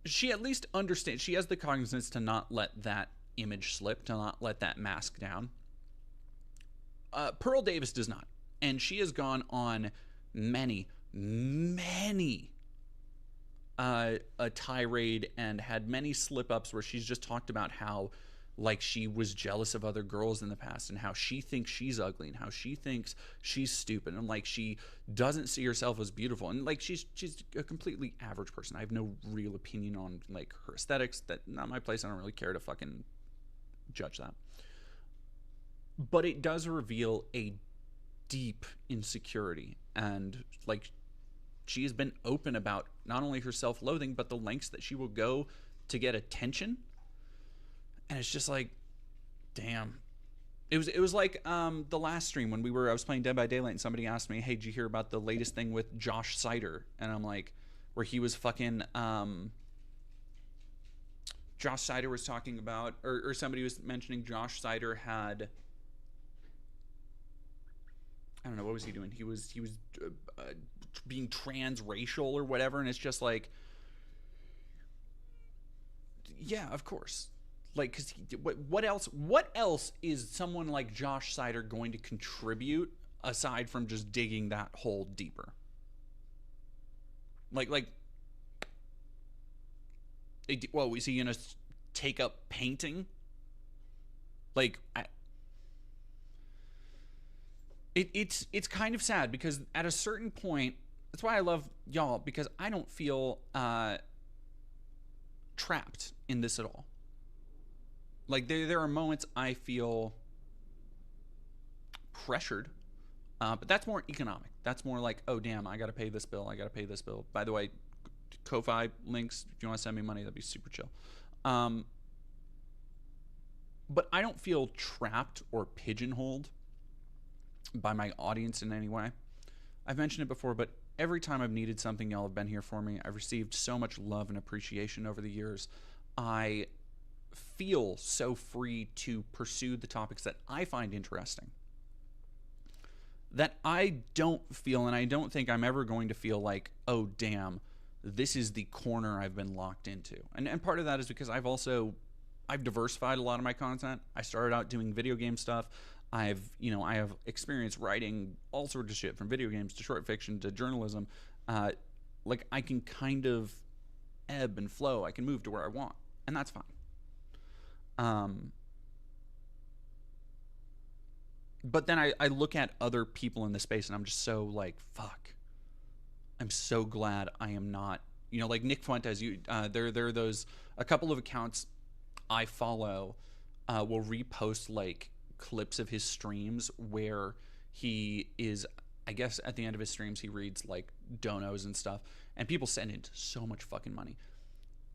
she at least understands. She has the cognizance to not let that image slip, to not let that mask down. Pearl Davis does not, and she has gone on many a tirade and had many slip-ups where she's just talked about how like she was jealous of other girls in the past and how she thinks she's ugly and how she thinks she's stupid and like she doesn't see herself as beautiful and like she's a completely average person. I have no real opinion on like her aesthetics. That's not my place. I don't really care to fucking judge that. But it does reveal a deep insecurity, and like she has been open about not only her self-loathing but the lengths that she will go to get attention. And it's just like, damn. It was like the last stream when I was playing Dead by Daylight and somebody asked me, hey, did you hear about the latest thing with Josh Sider? And I'm like, where he was fucking Josh Sider was talking about, or somebody was mentioning Josh Sider had, I don't know, what was he doing? He was being transracial or whatever, and it's just like, yeah, of course. Like, because what else is someone like Josh Sider going to contribute aside from just digging that hole deeper? Like, well, is he gonna take up painting? Like, it's kind of sad because at a certain point, that's why I love y'all, because I don't feel trapped in this at all. Like there are moments I feel pressured, but that's more economic. That's more like, oh damn, I gotta pay this bill. I gotta pay this bill. By the way, Ko-Fi links, if you want to send me money, that'd be super chill. But I don't feel trapped or pigeonholed by my audience in any way. I've mentioned it before, but every time I've needed something, y'all have been here for me. I've received so much love and appreciation over the years. I feel so free to pursue the topics that I find interesting, that I don't feel, and I don't think I'm ever going to feel like, oh damn, this is the corner I've been locked into. And part of that is because I've diversified a lot of my content. I started out doing video game stuff. I have experience writing all sorts of shit, from video games to short fiction to journalism. Like I can kind of ebb and flow. I can move to where I want, and that's fine. But then I look at other people in the space and I'm just so like, fuck. I'm so glad I am not, like Nick Fuentes. There are those, a couple of accounts I follow will repost like clips of his streams where he is, I guess at the end of his streams he reads like donos and stuff, and people send in so much fucking money.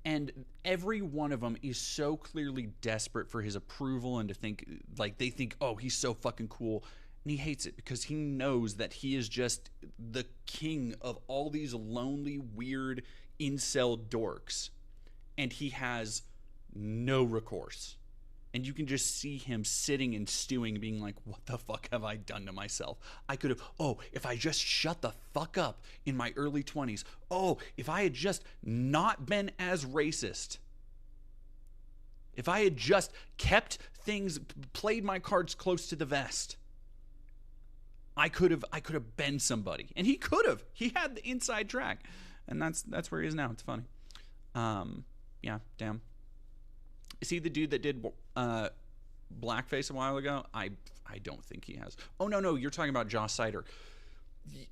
And every one of them is so clearly desperate for his approval and to think, like, they think, oh, he's so fucking cool. And he hates it because he knows that he is just the king of all these lonely, weird, incel dorks. And he has no recourse. and you can just see him sitting and stewing, being like, what the fuck have I done to myself? I could have, if I just shut the fuck up in my early 20s. If I had just not been as racist. If I had just kept things, played my cards close to the vest, I could have been somebody. And he could have. He had the inside track. And that's where he is now. It's funny. Yeah, damn. Is he the dude that did blackface a while ago? I don't think he has. Oh no, you're talking about Josh Sider.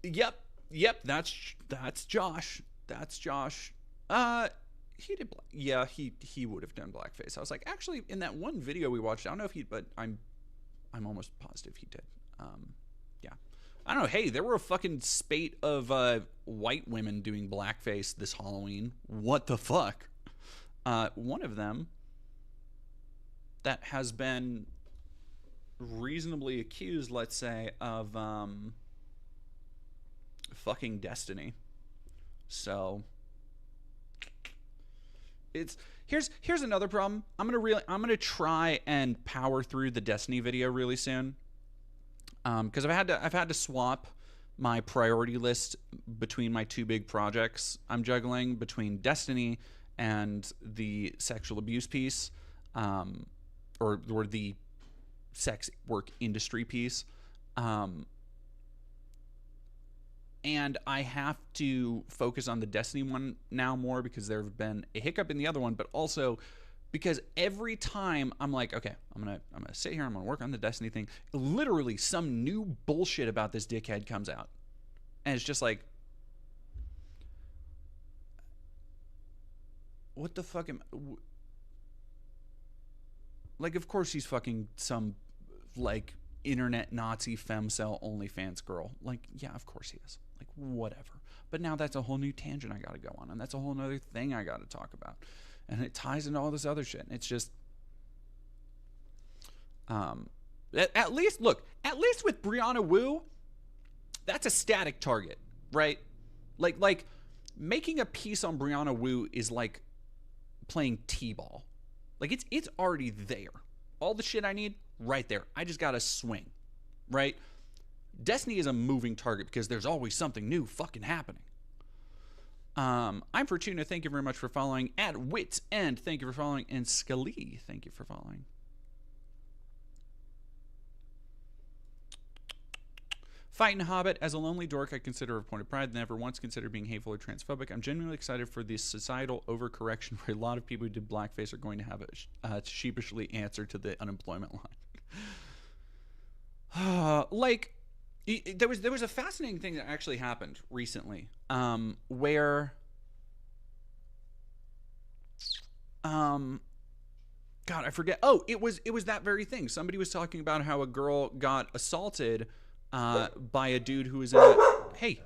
Yep, that's Josh. That's Josh. He did. He would have done blackface. I was like, actually, in that one video we watched, I don't know if he, but I'm almost positive he did. Yeah, I don't know. Hey, there were a fucking spate of white women doing blackface this Halloween. What the fuck? One of them that has been reasonably accused, let's say, of fucking Destiny. So here's another problem. I'm gonna try and power through the Destiny video really soon, because I've had to swap my priority list between my two big projects I'm juggling, between Destiny and the sexual abuse piece, or the sex work industry piece. And I have to focus on the Destiny one now more because there have been a hiccup in the other one, but also because every time I'm like, okay, I'm gonna sit here, I'm gonna work on the Destiny thing. Literally, some new bullshit about this dickhead comes out, and it's just like, what the fuck like, of course he's fucking some like internet Nazi femcel OnlyFans girl. Like, yeah, of course he is. Like, whatever. But now that's a whole new tangent I gotta go on, and that's a whole nother thing I gotta talk about, and it ties into all this other shit. And it's just, at least with Brianna Wu, that's a static target, right? Like making a piece on Brianna Wu is like playing t-ball. Like, it's already there. All the shit I need, right there. I just gotta swing, right? Destiny is a moving target because there's always something new fucking happening. I'm Fortuna. Thank you very much for following. At Wits End, thank you for following. And Scully, thank you for following. Fighting Hobbit. As a lonely dork, I consider a point of pride. Never once considered being hateful or transphobic. I'm genuinely excited for this societal overcorrection where a lot of people who did blackface are going to have a sheepishly answer to the unemployment line. There was a fascinating thing that actually happened recently, where God, I forget. Oh, it was that very thing. Somebody was talking about how a girl got assaulted by a dude who was in a hey.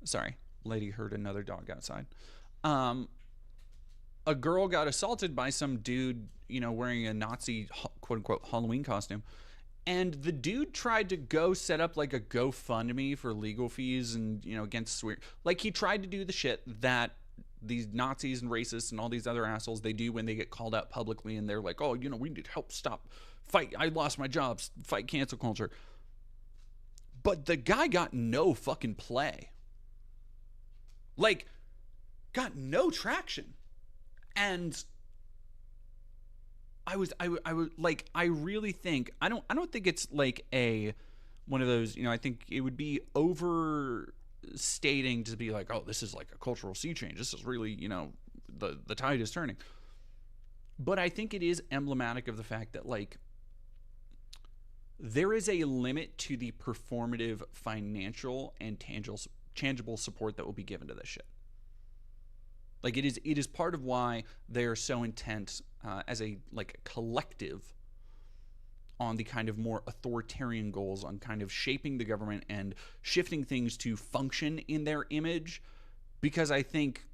Sorry, lady heard another dog outside. A girl got assaulted by some dude, wearing a Nazi quote unquote Halloween costume. And the dude tried to go set up like a GoFundMe for legal fees and, against swear. Like, he tried to do the shit that these Nazis and racists and all these other assholes, they do when they get called out publicly and they're like, oh, we need help, fight. I lost my job, fight cancel culture. But the guy got no fucking play. Like, got no traction. And I really think, I don't think it's like one of those, I think it would be overstating to be like, oh, this is like a cultural sea change. This is really, the tide is turning. But I think it is emblematic of the fact that, like, there is a limit to the performative financial and tangible support that will be given to this shit. Like, it is part of why they're so intent as a collective on the kind of more authoritarian goals on kind of shaping the government and shifting things to function in their image, because I think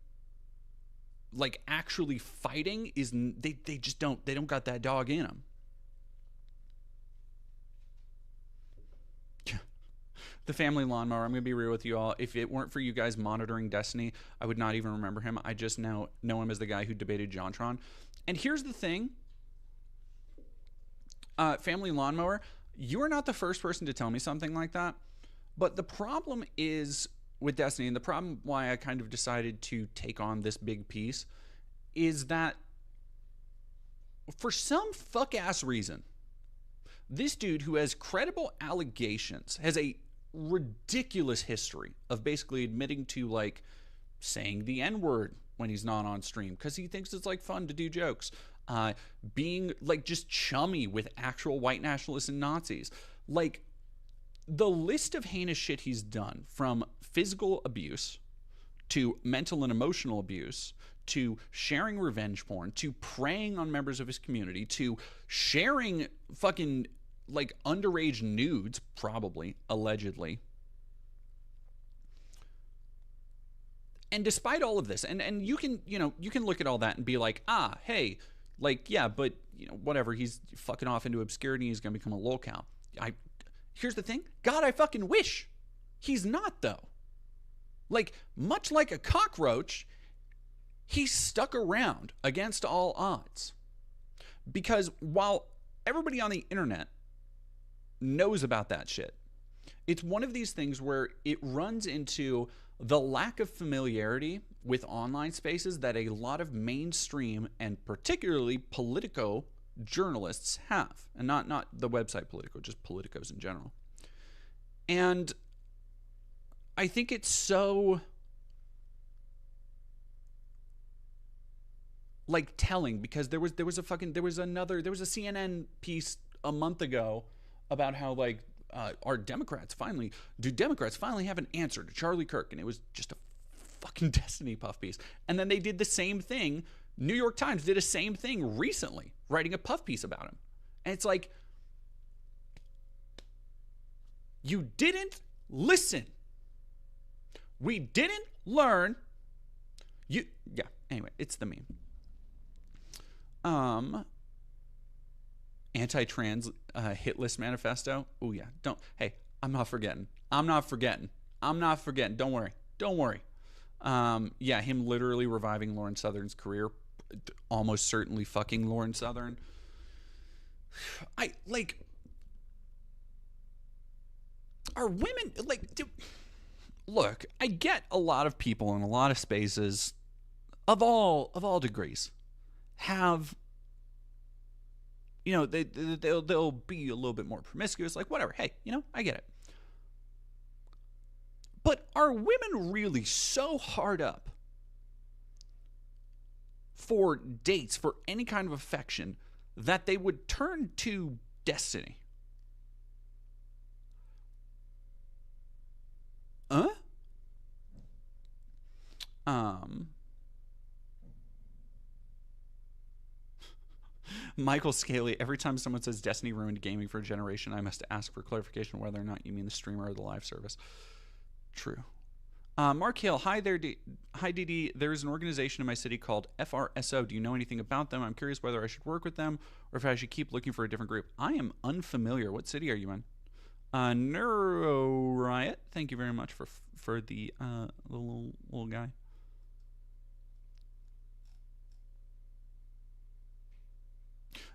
actually fighting is they just don't got that dog in them. The family lawnmower. I'm gonna be real with you all. If it weren't for you guys monitoring Destiny, I would not even remember him. I just now know him as the guy who debated JonTron. And here's the thing. Family lawnmower, you are not the first person to tell me something like that. But the problem is with Destiny, and the problem why I kind of decided to take on this big piece is that for some fuck ass reason, this dude who has credible allegations has a ridiculous history of basically admitting to like saying the N-word when he's not on stream because he thinks it's like fun to do jokes, being like just chummy with actual white nationalists and Nazis. Like, the list of heinous shit he's done, from physical abuse to mental and emotional abuse to sharing revenge porn to preying on members of his community to sharing fucking like underage nudes, probably, allegedly. And despite all of this, and you can, you can look at all that and be like, hey, like, yeah, but, whatever, he's fucking off into obscurity, he's gonna become a lolcow. Here's the thing, God, I fucking wish he's not, though. Like, much like a cockroach, he's stuck around against all odds. Because while everybody on the internet knows about that shit, it's one of these things where it runs into the lack of familiarity with online spaces that a lot of mainstream and particularly Politico journalists have. And not the website Politico, just politicos in general. And I think it's so like telling, because there was a CNN piece a month ago about how like do Democrats finally have an answer to Charlie Kirk, and it was just a fucking Destiny puff piece. And then they did the same thing. New York Times did a same thing recently, writing a puff piece about him. And it's like, you didn't listen. We didn't learn. Anyway, it's the meme. Anti-trans hit list manifesto. Oh yeah, I'm not forgetting. Don't worry. Yeah, him literally reviving Lauren Southern's career, almost certainly fucking Lauren Southern. Are women look, I get a lot of people in a lot of spaces of all degrees have, they'll be a little bit more promiscuous, like whatever. Hey, I get it. But are women really so hard up for dates, for any kind of affection, that they would turn to Destiny? Michael Scaly, every time someone says Destiny ruined gaming for a generation, I must ask for clarification whether or not you mean the streamer or the live service. True. Mark Hill, hi there. Hi, DD. There is an organization in my city called FRSO. Do you know anything about them? I'm curious whether I should work with them or if I should keep looking for a different group. I am unfamiliar. What city are you in? Neuro Riot, thank you very much for the little guy.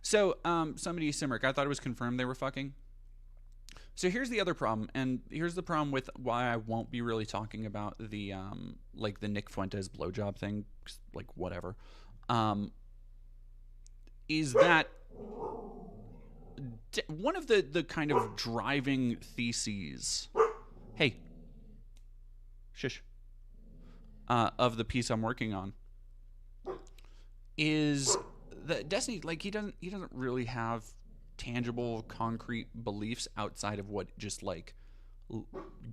So, somebody, Simric, I thought it was confirmed they were fucking. So here's the other problem, and here's the problem with why I won't be really talking about the the Nick Fuentes blowjob thing, like whatever, is that one of the kind of driving theses, hey, shush, of the piece I'm working on is that Destiny, like, he doesn't really have tangible, concrete beliefs outside of what just like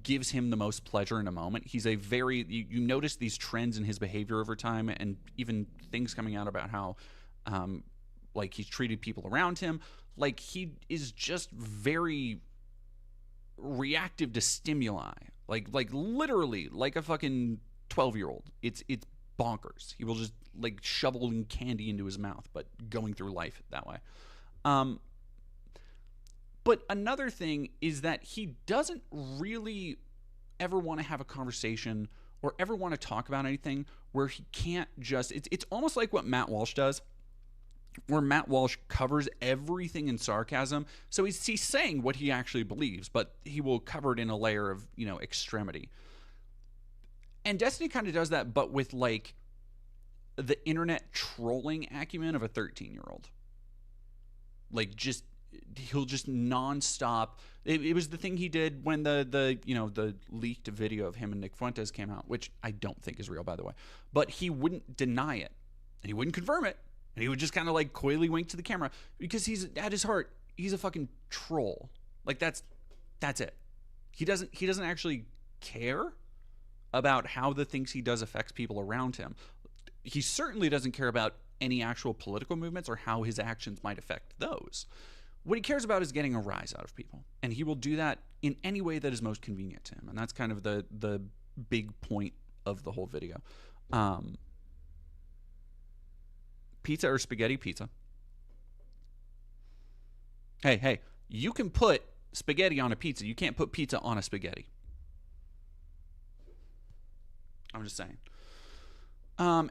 gives him the most pleasure in a moment. He's a very, you notice these trends in his behavior over time, and even things coming out about how like he's treated people around him. Like, he is just very reactive to stimuli, like literally like a fucking 12-year-old. It's bonkers. He will just like shoveling candy into his mouth, but going through life that way. But another thing is that he doesn't really ever want to have a conversation or ever want to talk about anything where he can't just, it's almost like what Matt Walsh does, where Matt Walsh covers everything in sarcasm. So he's saying what he actually believes, but he will cover it in a layer of, extremity. And Destiny kind of does that, but with like the internet trolling acumen of a 13-year-old. Like he'll just nonstop. It was the thing he did when the leaked video of him and Nick Fuentes came out, which I don't think is real, by the way. But he wouldn't deny it, and he wouldn't confirm it, and he would just kind of like coyly wink to the camera because he's at his heart, he's a fucking troll. Like that's it. He doesn't actually care about how the things he does affects people around him. He certainly doesn't care about any actual political movements or how his actions might affect those. What he cares about is getting a rise out of people, and he will do that in any way that is most convenient to him. And that's kind of the big point of the whole video. Pizza or spaghetti pizza? Hey, you can put spaghetti on a pizza. You can't put pizza on a spaghetti. I'm just saying.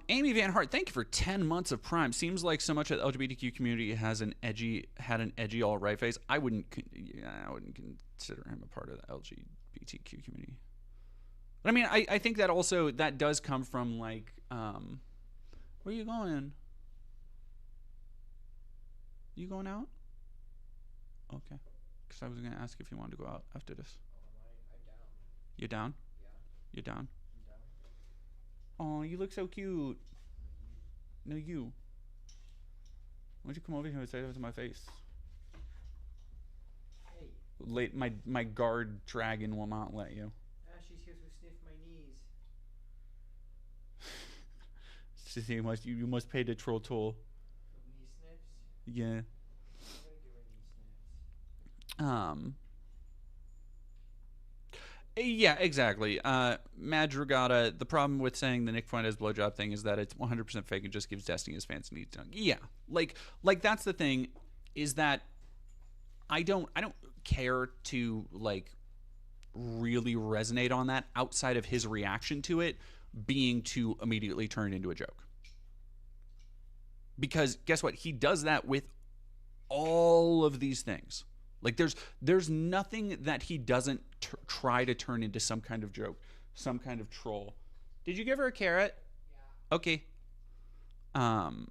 Amy Van Hart, thank you for 10 months of Prime. Seems like so much of the LGBTQ community had an edgy alt-right face. I wouldn't consider him a part of the LGBTQ community. But I mean, I think that also, that does come from like, where are you going? You going out? Okay. Because I was going to ask if you wanted to go out after this. I'm down. You down? Yeah. You down? I'm down. Oh, you look so cute. No, you. Why don't you come over here and say that to my face? Hey. My guard dragon will not let you. She's here to sniff my knees. You must pay the troll toll. Knee sniffs? Yeah. I'm gonna give her knee sniffs. Yeah, exactly. Madrugada, the problem with saying the Nick Fuentes blowjob thing is that it's 100% fake and just gives Destiny his fancy needs done. Yeah, like that's the thing, is that I don't care to like really resonate on that outside of his reaction to it being to immediately turn into a joke. Because guess what? He does that with all of these things. Like there's nothing that he doesn't try to turn into some kind of joke, some kind of troll. Did you give her a carrot? Yeah. Okay. And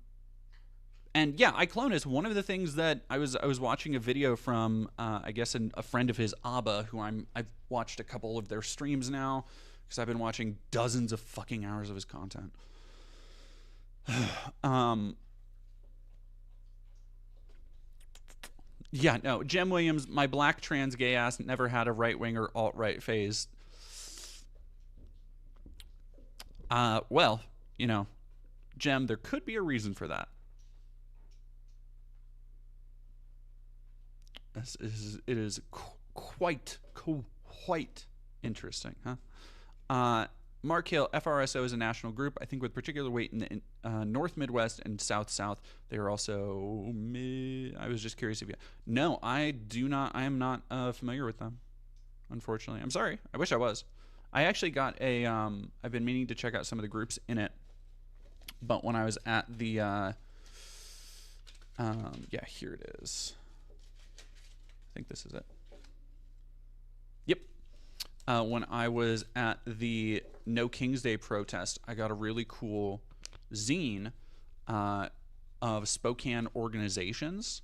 yeah, Iclonus, one of the things that I was watching a video from I guess a friend of his, Abba, who I've watched a couple of their streams now because I've been watching dozens of fucking hours of his content. Yeah, no, Jem Williams, my black trans gay ass never had a right-wing or alt-right phase. Well, Jem, there could be a reason for that. It is quite interesting, huh? Mark Hill, FRSO is a national group, I think with particular weight in the North Midwest and South. They are also I was just curious if you... No, I am not familiar with them, unfortunately. I'm sorry. I wish I was. I actually got I've been meaning to check out some of the groups in it, but when I was at the... yeah, here it is. I think this is it. Yep. When I was at the No King's Day protest, I got a really cool zine of Spokane organizations,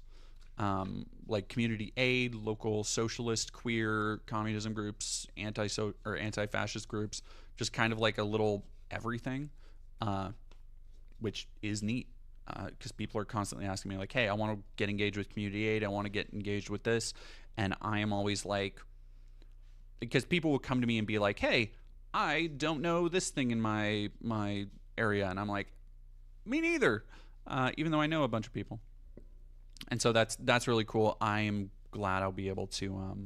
like community aid, local socialist, queer, communism groups, anti-fascist groups, just kind of like a little everything, which is neat. Because people are constantly asking me like, hey, I want to get engaged with community aid. I want to get engaged with this. And I am always like, because people will come to me and be like, hey, I don't know this thing in my area. And I'm like, me neither. Even though I know a bunch of people. And so that's really cool. I am glad I'll be able to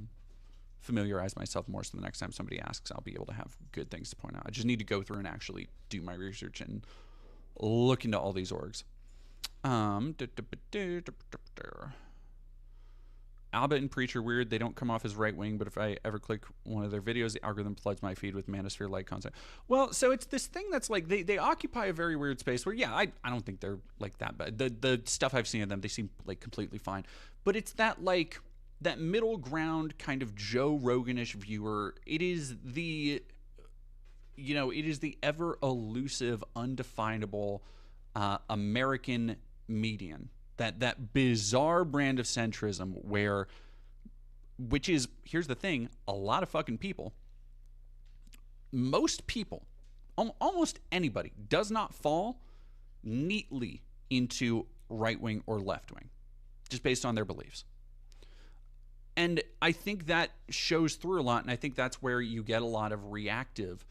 familiarize myself more, so the next time somebody asks, I'll be able to have good things to point out. I just need to go through and actually do my research and look into all these orgs. Alba and Preach are weird. They don't come off as right wing, but if I ever click one of their videos, the algorithm floods my feed with manosphere like content. Well, so it's this thing that's like they occupy a very weird space where I don't think they're like that bad. The stuff I've seen of them, they seem like completely fine. But it's that like that middle ground kind of Joe Roganish viewer. It is the ever elusive, undefinable American median. That bizarre brand of centrism which is, here's the thing, a lot of fucking people, most people, almost anybody, does not fall neatly into right wing or left wing, just based on their beliefs. And I think that shows through a lot, and I think that's where you get a lot of reactive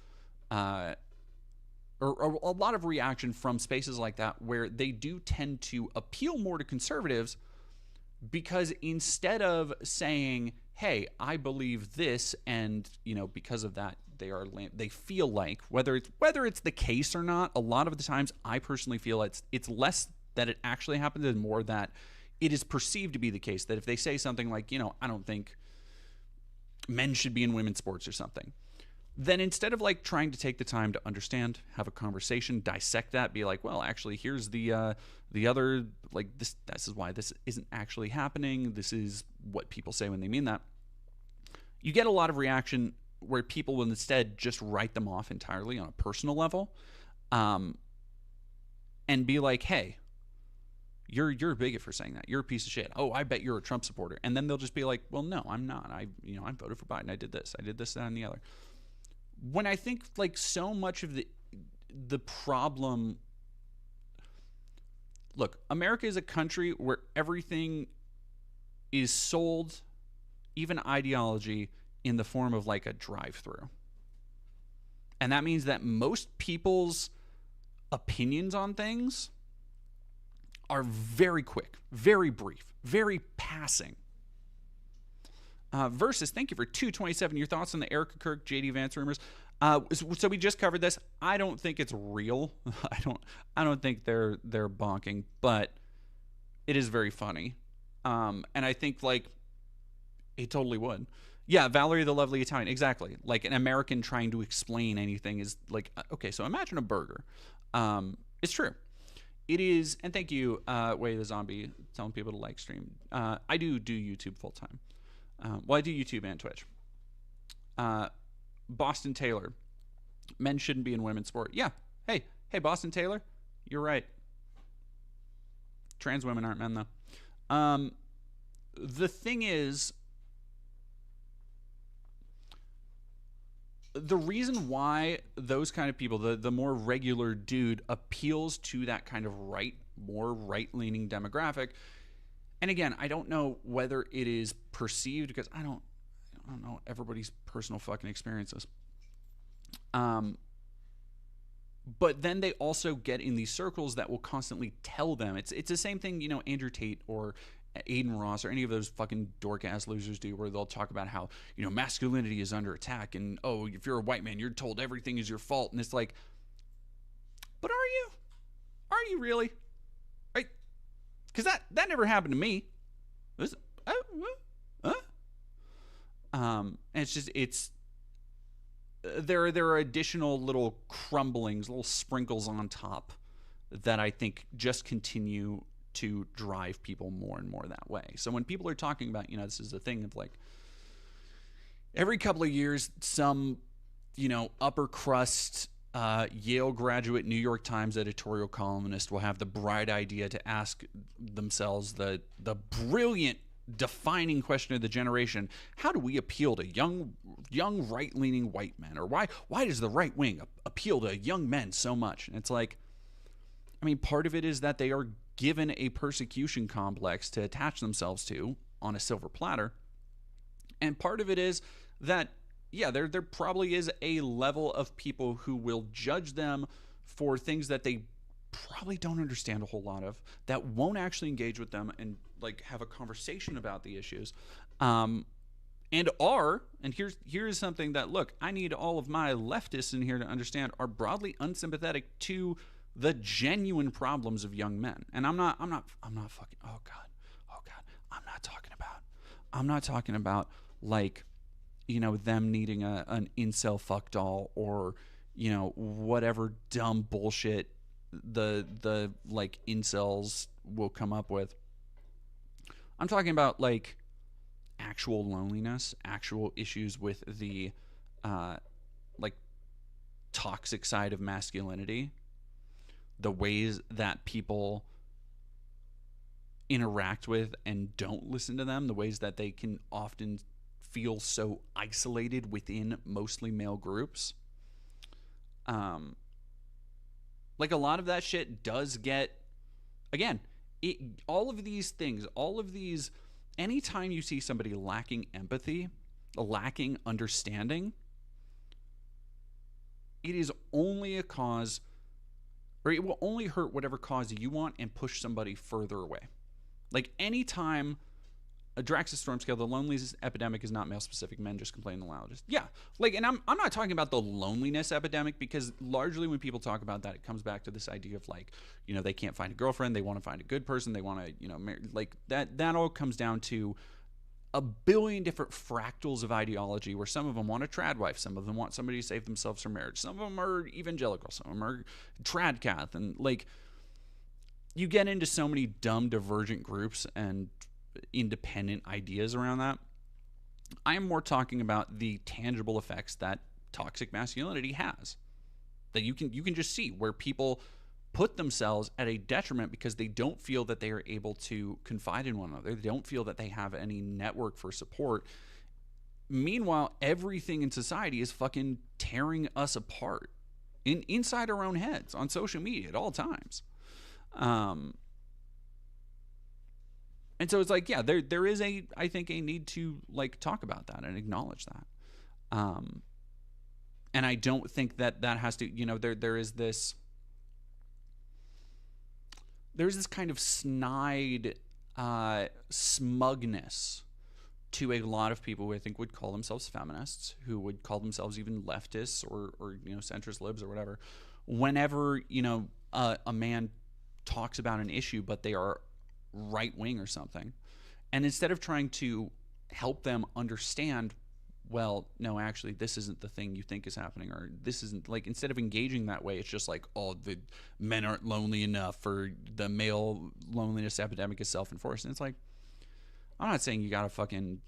or a lot of reaction from spaces like that, where they do tend to appeal more to conservatives, because instead of saying, hey, I believe this, and because of that they feel like, whether it's the case or not, a lot of the times I personally feel it's less that it actually happens and more that it is perceived to be the case, that if they say something like, I don't think men should be in women's sports or something, then instead of like trying to take the time to understand, have a conversation, dissect that, be like, well, actually, here's the other, like, this is why this isn't actually happening. This is what people say when they mean that. You get a lot of reaction where people will instead just write them off entirely on a personal level, and be like, hey, you're a bigot for saying that. You're a piece of shit. Oh, I bet you're a Trump supporter. And then they'll just be like, well, no, I'm not. I voted for Biden. I did this, that, and the other. When I think like so much of the problem, look, America is a country where everything is sold, even ideology, in the form of like a drive-through. And that means that most people's opinions on things are very quick, very brief, very passing. Versus, thank you for 227. Your thoughts on the Erica Kirk, JD Vance rumors? So we just covered this. I don't think it's real. I don't think they're bonking, but it is very funny. And I think like it totally would. Yeah, Valerie the Lovely Italian, exactly. Like an American trying to explain anything is like, okay, so imagine a burger. It's true. It is, and thank you, Way the Zombie, telling people to like stream. I do YouTube full time. Well, I do YouTube and Twitch. Boston Taylor, men shouldn't be in women's sport. Yeah. Hey, Boston Taylor, you're right. Trans women aren't men, though. The thing is, the reason why those kind of people, the more regular dude, appeals to that kind of more right-leaning demographic. And again, I don't know whether it is perceived, because I don't know everybody's personal fucking experiences. But then they also get in these circles that will constantly tell them, it's the same thing, Andrew Tate or Aiden Ross or any of those fucking dork ass losers do, where they'll talk about how, masculinity is under attack, and oh, if you're a white man, you're told everything is your fault. And it's like, but are you? Are you really? Right? Because that never happened to me. And there are additional little crumblings, little sprinkles on top that I think just continue to drive people more and more that way. So when people are talking about, this is a thing of like, every couple of years, some, upper crust Yale graduate New York Times editorial columnist will have the bright idea to ask themselves the brilliant defining question of the generation: how do we appeal to young right-leaning white men? Or why does the right wing appeal to young men so much? And it's like, I mean, part of it is that they are given a persecution complex to attach themselves to on a silver platter. And part of it is that, yeah, there probably is a level of people who will judge them for things that they probably don't understand a whole lot of, that won't actually engage with them and like have a conversation about the issues. And here's something that, look, I need all of my leftists in here to understand, are broadly unsympathetic to the genuine problems of young men. And I'm not fucking, oh God, I'm I'm not talking about like, them needing an incel fuck doll, or, whatever dumb bullshit the like incels will come up with. I'm talking about like actual loneliness, actual issues with the uh, like toxic side of masculinity, the ways that people interact with and don't listen to them, the ways that they can often feel so isolated within mostly male groups. Um, like a lot of that shit does get, again, all of these things, all of these, anytime you see somebody lacking empathy, lacking understanding, it is only a cause, or it will only hurt whatever cause you want and push somebody further away. Like anytime a Draxus Storm Scale, the loneliness epidemic is not male specific. Men just complain the loudest. Yeah, like, and I'm not talking about the loneliness epidemic, because largely when people talk about that, it comes back to this idea of like, they can't find a girlfriend, they want to find a good person, they want to, marry, like that. That all comes down to a billion different fractals of ideology, where some of them want a trad wife, some of them want somebody to save themselves from marriage, some of them are evangelical, some of them are trad cath, and like you get into so many dumb divergent groups and independent ideas around that. I am more talking about the tangible effects that toxic masculinity has, that you can just see, where people put themselves at a detriment because they don't feel that they are able to confide in one another. They don't feel that they have any network for support. Meanwhile, everything in society is fucking tearing us apart inside our own heads on social media at all times. And so it's like, yeah, there is I think a need to like talk about that and acknowledge that. And I don't think that has to, there's this kind of snide smugness to a lot of people who I think would call themselves feminists, who would call themselves even leftists or centrist libs or whatever, whenever a man talks about an issue, but they are right wing or something, and instead of trying to help them understand, well, no, actually this isn't the thing you think is happening, or this isn't, like, instead of engaging that way, it's just like, oh, the men aren't lonely enough, or the male loneliness epidemic is self-enforced. And it's like, I'm not saying you gotta fucking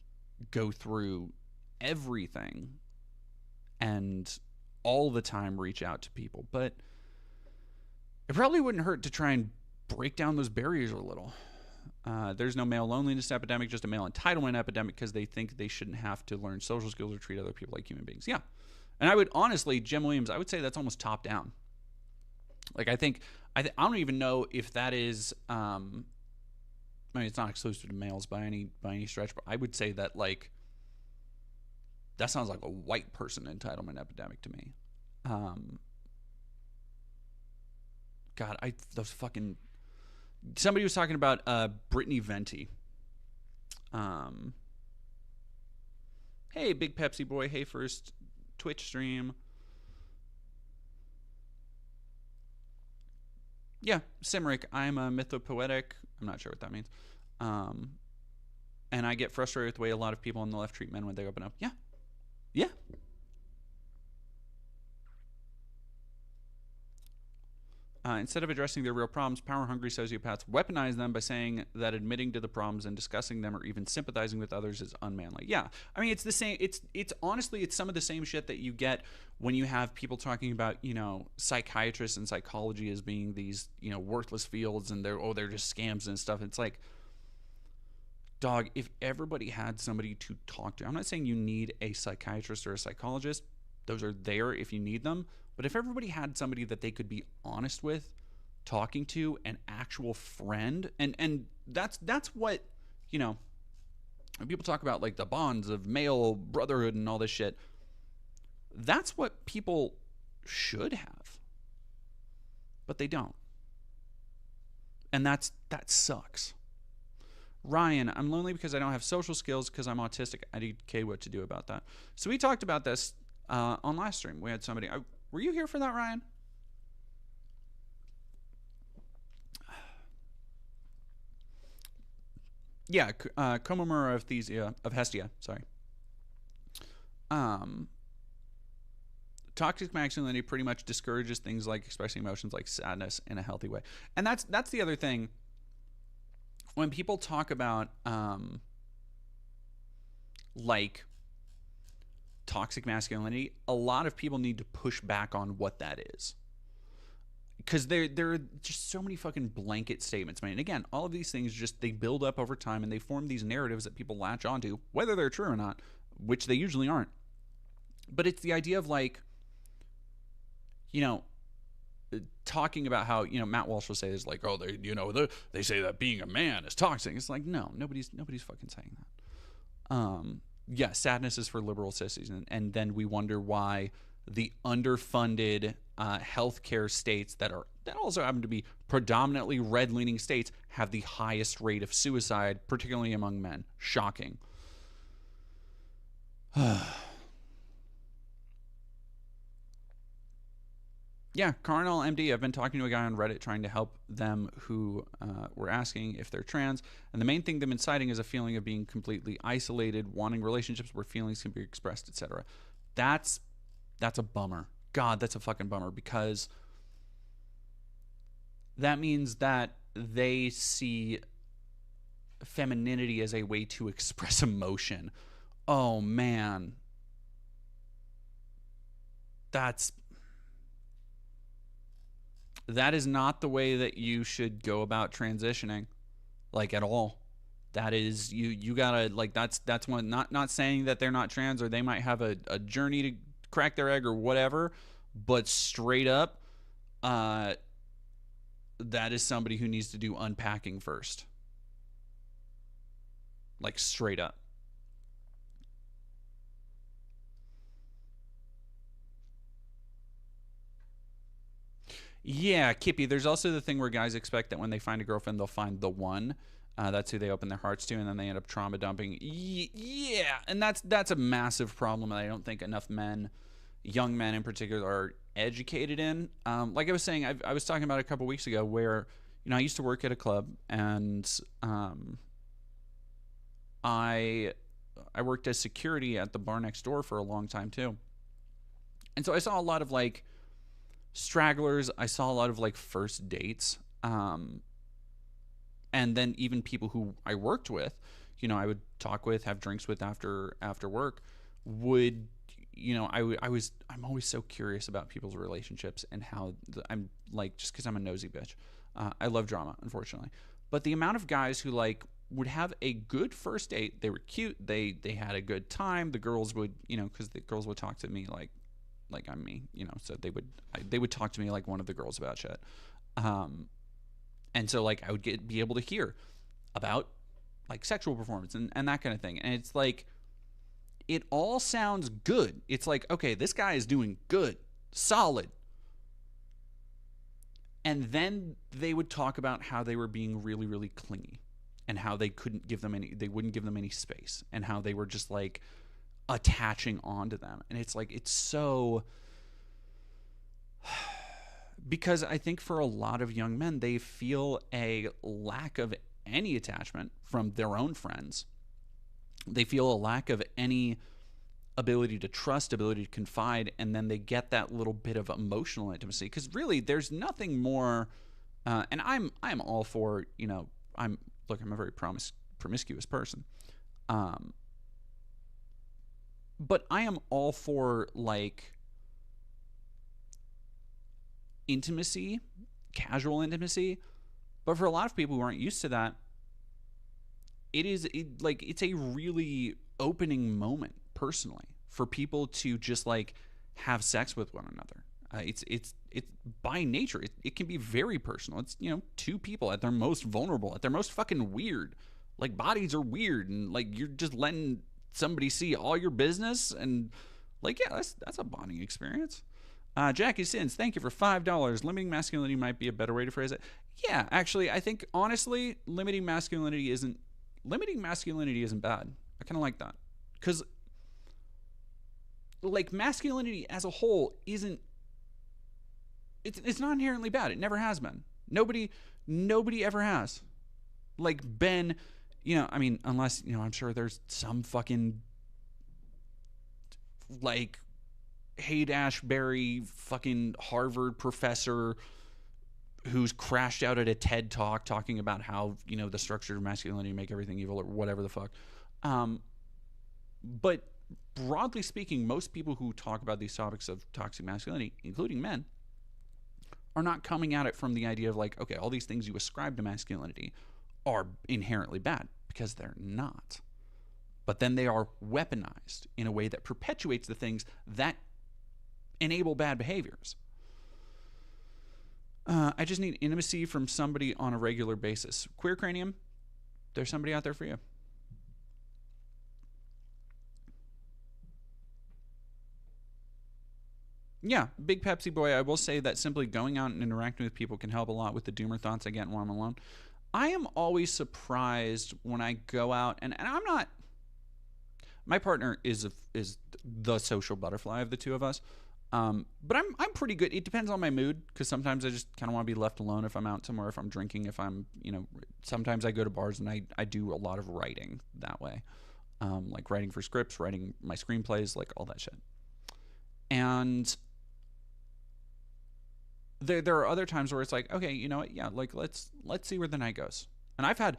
go through everything and all the time reach out to people, but it probably wouldn't hurt to try and break down those barriers a little. There's no male loneliness epidemic, just a male entitlement epidemic, because they think they shouldn't have to learn social skills or treat other people like human beings. Yeah. And I would honestly, Jim Williams, I would say that's almost top down. Like, I don't even know if that is, I mean, it's not exclusive to males by any stretch, but I would say that, like, that sounds like a white person entitlement epidemic to me. God, those fucking... Somebody was talking about Brittany Venti. Hey, big Pepsi boy. Hey, first Twitch stream. Yeah, Simric. I'm a mythopoetic. I'm not sure what that means. And I get frustrated with the way a lot of people on the left treat men when they open up. Yeah. Yeah. Instead of addressing their real problems, power-hungry sociopaths weaponize them by saying that admitting to the problems and discussing them or even sympathizing with others is unmanly. Yeah, I mean, it's the same. It's honestly, it's some of the same shit that you get when you have people talking about, psychiatrists and psychology as being these, worthless fields, and they're just scams and stuff. It's like, dog, if everybody had somebody to talk to, I'm not saying you need a psychiatrist or a psychologist. Those are there if you need them. But if everybody had somebody that they could be honest with, talking to, an actual friend, and that's what, when people talk about like the bonds of male brotherhood and all this shit, that's what people should have. But they don't. And that sucks. Ryan, I'm lonely because I don't have social skills because I'm autistic. I need K what to do about that. So we talked about this on last stream. We had somebody... Were you here for that, Ryan? Yeah, Komamura of Thesia of Hestia. Sorry. Um, Toxic masculinity pretty much discourages things like expressing emotions like sadness in a healthy way, and that's the other thing. When people talk about like toxic masculinity, a lot of people need to push back on what that is. Because there are just so many fucking blanket statements, man. And again, all of these things just they build up over time and they form these narratives that people latch onto, whether they're true or not, which they usually aren't. But it's the idea of like, you know, talking about how Matt Walsh will say is like, oh, they say that being a man is toxic. It's like, no, nobody's fucking saying that. Yeah, sadness is for liberal sissies, and then we wonder why the underfunded healthcare states that also happen to be predominantly red-leaning states have the highest rate of suicide, particularly among men. Shocking. Yeah, Carnal MD. I've been talking to a guy on Reddit trying to help them who were asking if they're trans. And the main thing they've been citing is a feeling of being completely isolated, wanting relationships where feelings can be expressed, etc. That's a bummer. God, that's a fucking bummer, because that means that they see femininity as a way to express emotion. Oh, man. That is not the way that you should go about transitioning, like, at all. That is, you gotta, like, that's one, not saying that they're not trans or they might have a journey to crack their egg or whatever, but straight up, that is somebody who needs to do unpacking first. Like, straight up. Yeah, Kippy. There's also the thing where guys expect that when they find a girlfriend, they'll find the one. That's who they open their hearts to, and then they end up trauma dumping. Yeah, and that's a massive problem that I don't think enough men, young men in particular, are educated in. Like I was saying, I was talking about a couple weeks ago where, I used to work at a club, and I worked as security at the bar next door for a long time too. And so I saw a lot of like stragglers. I saw a lot of like first dates. And then even people who I worked with, I would talk with, have drinks with after work, would, I'm always so curious about people's relationships and how I'm like, just because I'm a nosy bitch. I love drama, unfortunately. But the amount of guys who like would have a good first date, they were cute, they had a good time. The girls would, because the girls would talk to me like I'm me, so they would talk to me like one of the girls about shit. And so like I would be able to hear about like sexual performance and that kind of thing. And it's like, it all sounds good. It's like, okay, this guy is doing good, solid. And then they would talk about how they were being really, really clingy and how they wouldn't give them any space, and how they were just like attaching onto them. And it's like, it's so, because I think for a lot of young men, they feel a lack of any attachment from their own friends. They feel a lack of any ability to trust, ability to confide, and then they get that little bit of emotional intimacy. Because really, there's nothing more. And I'm all for, I'm a very promiscuous person, but I am all for like intimacy, casual intimacy. But for a lot of people who aren't used to that, it's a really opening moment personally for people to just like have sex with one another. It's by nature, it can be very personal. It's, two people at their most vulnerable, at their most fucking weird. Like, bodies are weird, and like you're just letting somebody see all your business, and like, yeah, that's a bonding experience. Jackie Sins, thank you for $5. Limiting masculinity might be a better way to phrase it. Yeah, actually, I think honestly, limiting masculinity isn't bad. I kind of like that, because like masculinity as a whole isn't. It's not inherently bad. It never has been. Nobody ever has. Like, Ben, I mean, unless, I'm sure there's some fucking, like, Haight Ashbury fucking Harvard professor who's crashed out at a TED talk talking about how, the structure of masculinity make everything evil or whatever the fuck. But broadly speaking, most people who talk about these topics of toxic masculinity, including men, are not coming at it from the idea of like, okay, all these things you ascribe to masculinity are inherently bad, because they're not. But then they are weaponized in a way that perpetuates the things that enable bad behaviors. I just need intimacy from somebody on a regular basis. Queer Cranium, there's somebody out there for you. Yeah, big Pepsi boy. I will say that simply going out and interacting with people can help a lot with the doomer thoughts I get while I'm alone. I am always surprised when I go out, and I'm not. My partner is the social butterfly of the two of us, but I'm pretty good. It depends on my mood, because sometimes I just kind of want to be left alone if I'm out somewhere, if I'm drinking, if I'm sometimes I go to bars and I do a lot of writing that way, like writing for scripts, writing my screenplays, like all that shit, and. There are other times where it's like, okay, you know what? Yeah, like let's see where the night goes. And I've had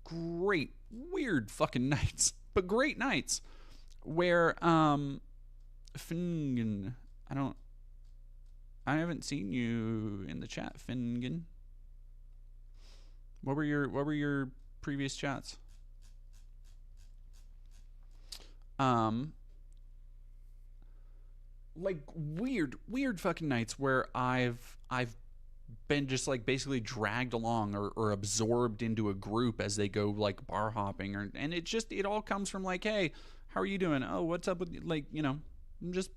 great weird fucking nights, but great nights where Fingen, I haven't seen you in the chat, Fingen. What were your previous chats? Like weird fucking nights where I've been just like basically dragged along or absorbed into a group as they go like bar hopping, and it all comes from like, hey, how are you doing? Oh, what's up with you? Like, just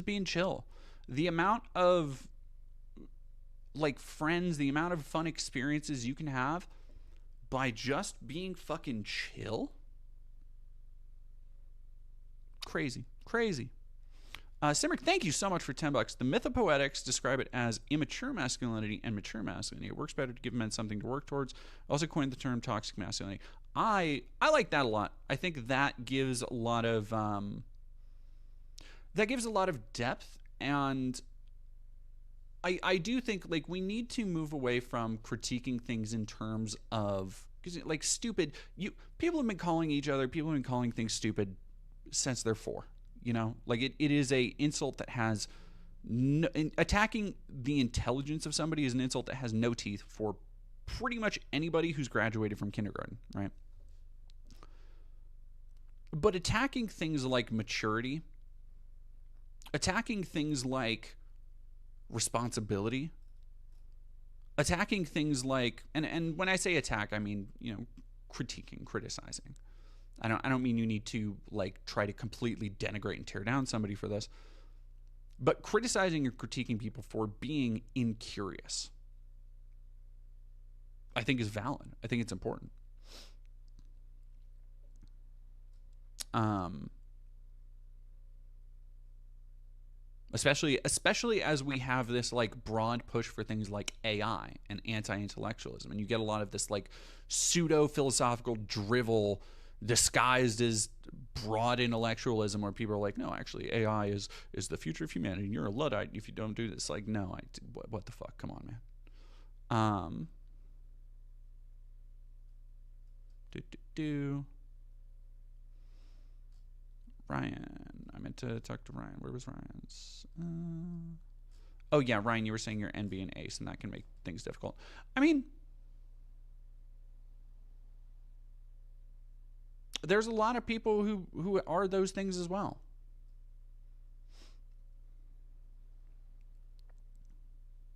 being chill. The amount of like friends, the amount of fun experiences you can have by just being fucking chill. Crazy. Simric, thank you so much for $10. The Mythopoetics describe it as immature masculinity and mature masculinity. It works better to give men something to work towards. Also coined the term toxic masculinity. I like that a lot. I think that gives a lot of depth, and I do think like we need to move away from critiquing things in terms of, because like stupid. People have been calling things stupid since they're 4. Like it is a insult that has no, attacking the intelligence of somebody is an insult that has no teeth for pretty much anybody who's graduated from kindergarten, right? But attacking things like maturity, attacking things like responsibility, attacking things like, and when I say attack, I mean, critiquing, criticizing. I don't mean you need to like try to completely denigrate and tear down somebody for this, but criticizing or critiquing people for being incurious, I think is valid. I think it's important. Especially as we have this like broad push for things like AI and anti-intellectualism, and you get a lot of this like pseudo-philosophical drivel disguised as broad intellectualism, where people are like, no, actually AI is the future of humanity, and you're a Luddite if you don't do this. Like, no, what the fuck? Come on, man. Ryan, I meant to talk to Ryan. Where was Ryan's? Oh yeah, Ryan, you were saying you're NB and Ace, and that can make things difficult. I mean, there's a lot of people who are those things as well.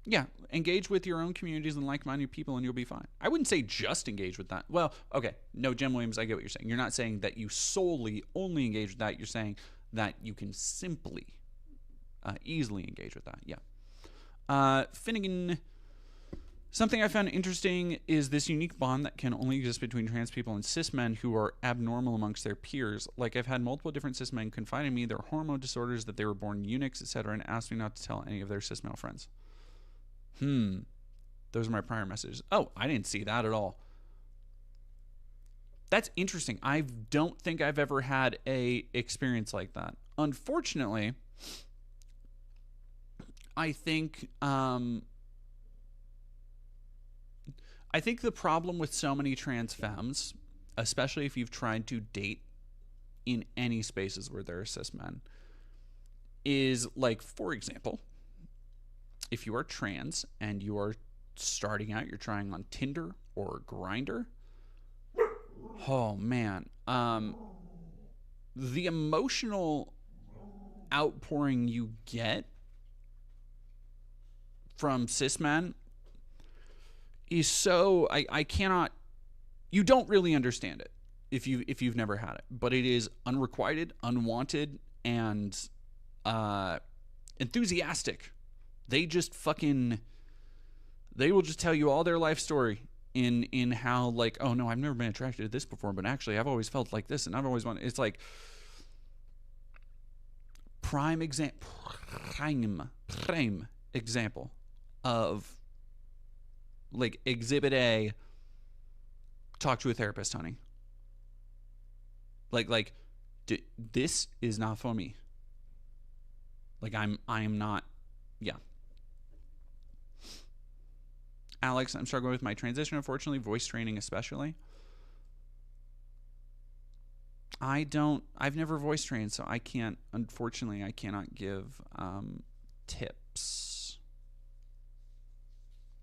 Yeah, engage with your own communities and like-minded people, and you'll be fine. I wouldn't say just engage with that. Well, okay, no, Jem Williams, I get what you're saying. You're not saying that you solely only engage with that. You're saying that you can simply, easily engage with that. Yeah. Finnegan, something I found interesting is this unique bond that can only exist between trans people and cis men who are abnormal amongst their peers. Like, I've had multiple different cis men confide in me their hormone disorders, that they were born eunuchs, etc., and asked me not to tell any of their cis male friends. Those are my prior messages. Oh, I didn't see that at all. That's interesting. I don't think I've ever had a experience like that. Unfortunately, I think I think the problem with so many trans femmes, especially if you've tried to date in any spaces where there are cis men, is like, for example, if you are trans and you are starting out, you're trying on Tinder or Grindr. Oh man, the emotional outpouring you get from cis men is so I cannot. You don't really understand it if you've never had it, but it is unrequited, unwanted, and enthusiastic. They just fucking they will just tell you all their life story in how, like, oh no, I've never been attracted to this before, but actually I've always felt like this, and I've always wanted. It's like prime example of like exhibit A. Talk to a therapist, honey. Like, this is not for me. Like I am not. Yeah. Alex, I'm struggling with my transition, unfortunately, voice training especially. I've never voice trained, so I can't, unfortunately, I cannot give tips.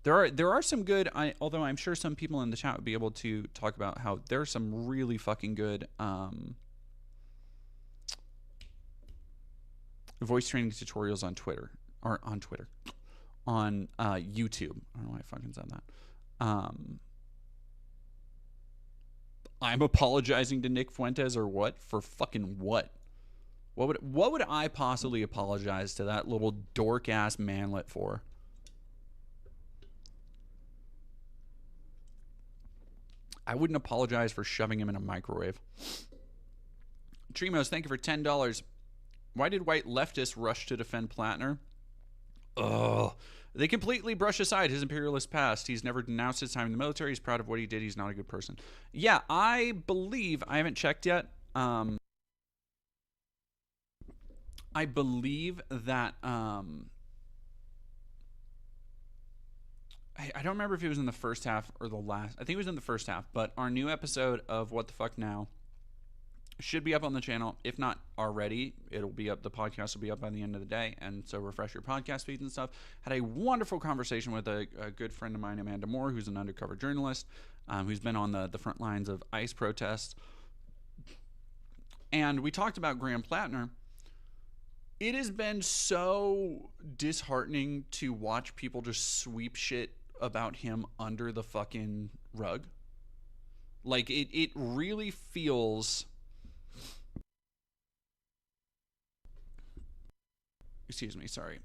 There are some good, although I'm sure some people in the chat would be able to talk about how there are some really fucking good voice training tutorials on Twitter, on YouTube. I don't know why I fucking said that. I'm apologizing to Nick Fuentes or what? For fucking what? What would I possibly apologize to that little dork ass manlet for? I wouldn't apologize for shoving him in a microwave. Trimos, thank you for $10. Why did white leftists rush to defend Plattner? Ugh. They completely brush aside his imperialist past. He's never denounced his time in the military. He's proud of what he did. He's not a good person. Yeah, I believe, I haven't checked yet. I believe that, I don't remember if it was in the first half or the last. I think it was in the first half, but our new episode of What the Fuck Now should be up on the channel. If not already, it'll be up. The podcast will be up by the end of the day, and so refresh your podcast feeds and stuff. Had a wonderful conversation with a good friend of mine, Amanda Moore, who's an undercover journalist, who's been on the front lines of ICE protests. And we talked about Graham Plattner. It has been so disheartening to watch people just sweep shit about him under the fucking rug. Like, it really feels... Excuse me, sorry.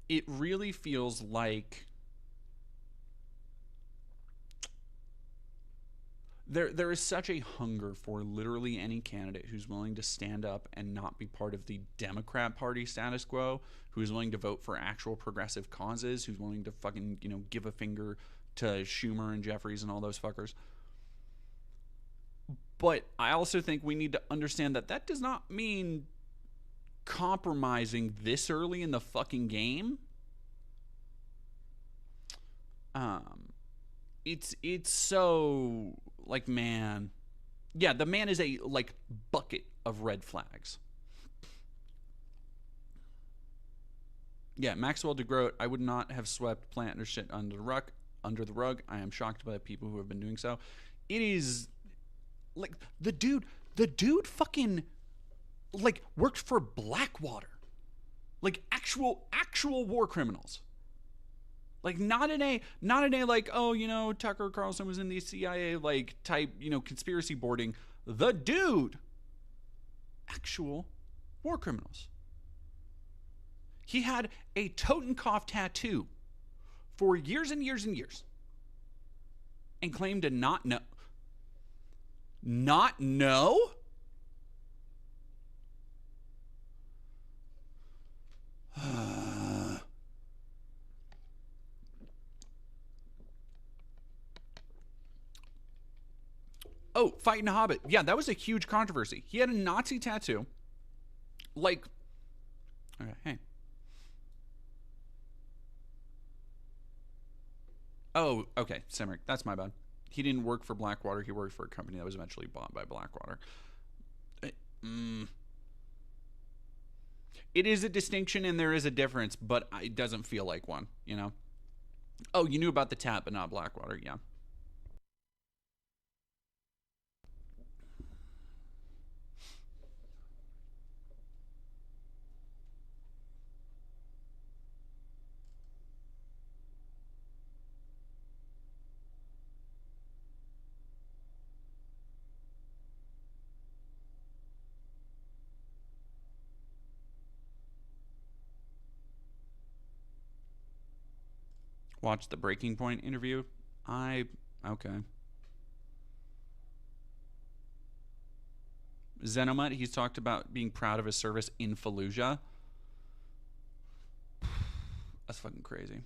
It really feels like there is such a hunger for literally any candidate who's willing to stand up and not be part of the Democrat Party status quo, who is willing to vote for actual progressive causes, who's willing to fucking, give a finger to Schumer and Jeffries and all those fuckers. But I also think we need to understand that that does not mean compromising this early in the fucking game. It's so, like, man. Yeah, the man is a, like, bucket of red flags. Yeah, Maxwell DeGroat, I would not have swept Plattner shit under the rug. I am shocked by the people who have been doing so. It is... Like, the dude fucking, like, worked for Blackwater. Like, actual war criminals. Like, not in a, like, oh, Tucker Carlson was in the CIA, like, type, conspiracy boarding. The dude, actual war criminals. He had a Totenkopf tattoo for years and years and years. And claimed to not know. Not know? Oh, fighting a Hobbit. Yeah, that was a huge controversy. He had a Nazi tattoo. Like, okay, hey. Oh, okay, Simric. That's my bad. He didn't work for Blackwater. He worked for a company that was eventually bought by Blackwater. It is a distinction and there is a difference, but it doesn't feel like one, you know? Oh, you knew about the tap, but not Blackwater. Yeah. Watch the Breaking Point interview. Okay. Xenomut, he's talked about being proud of his service in Fallujah. That's fucking crazy.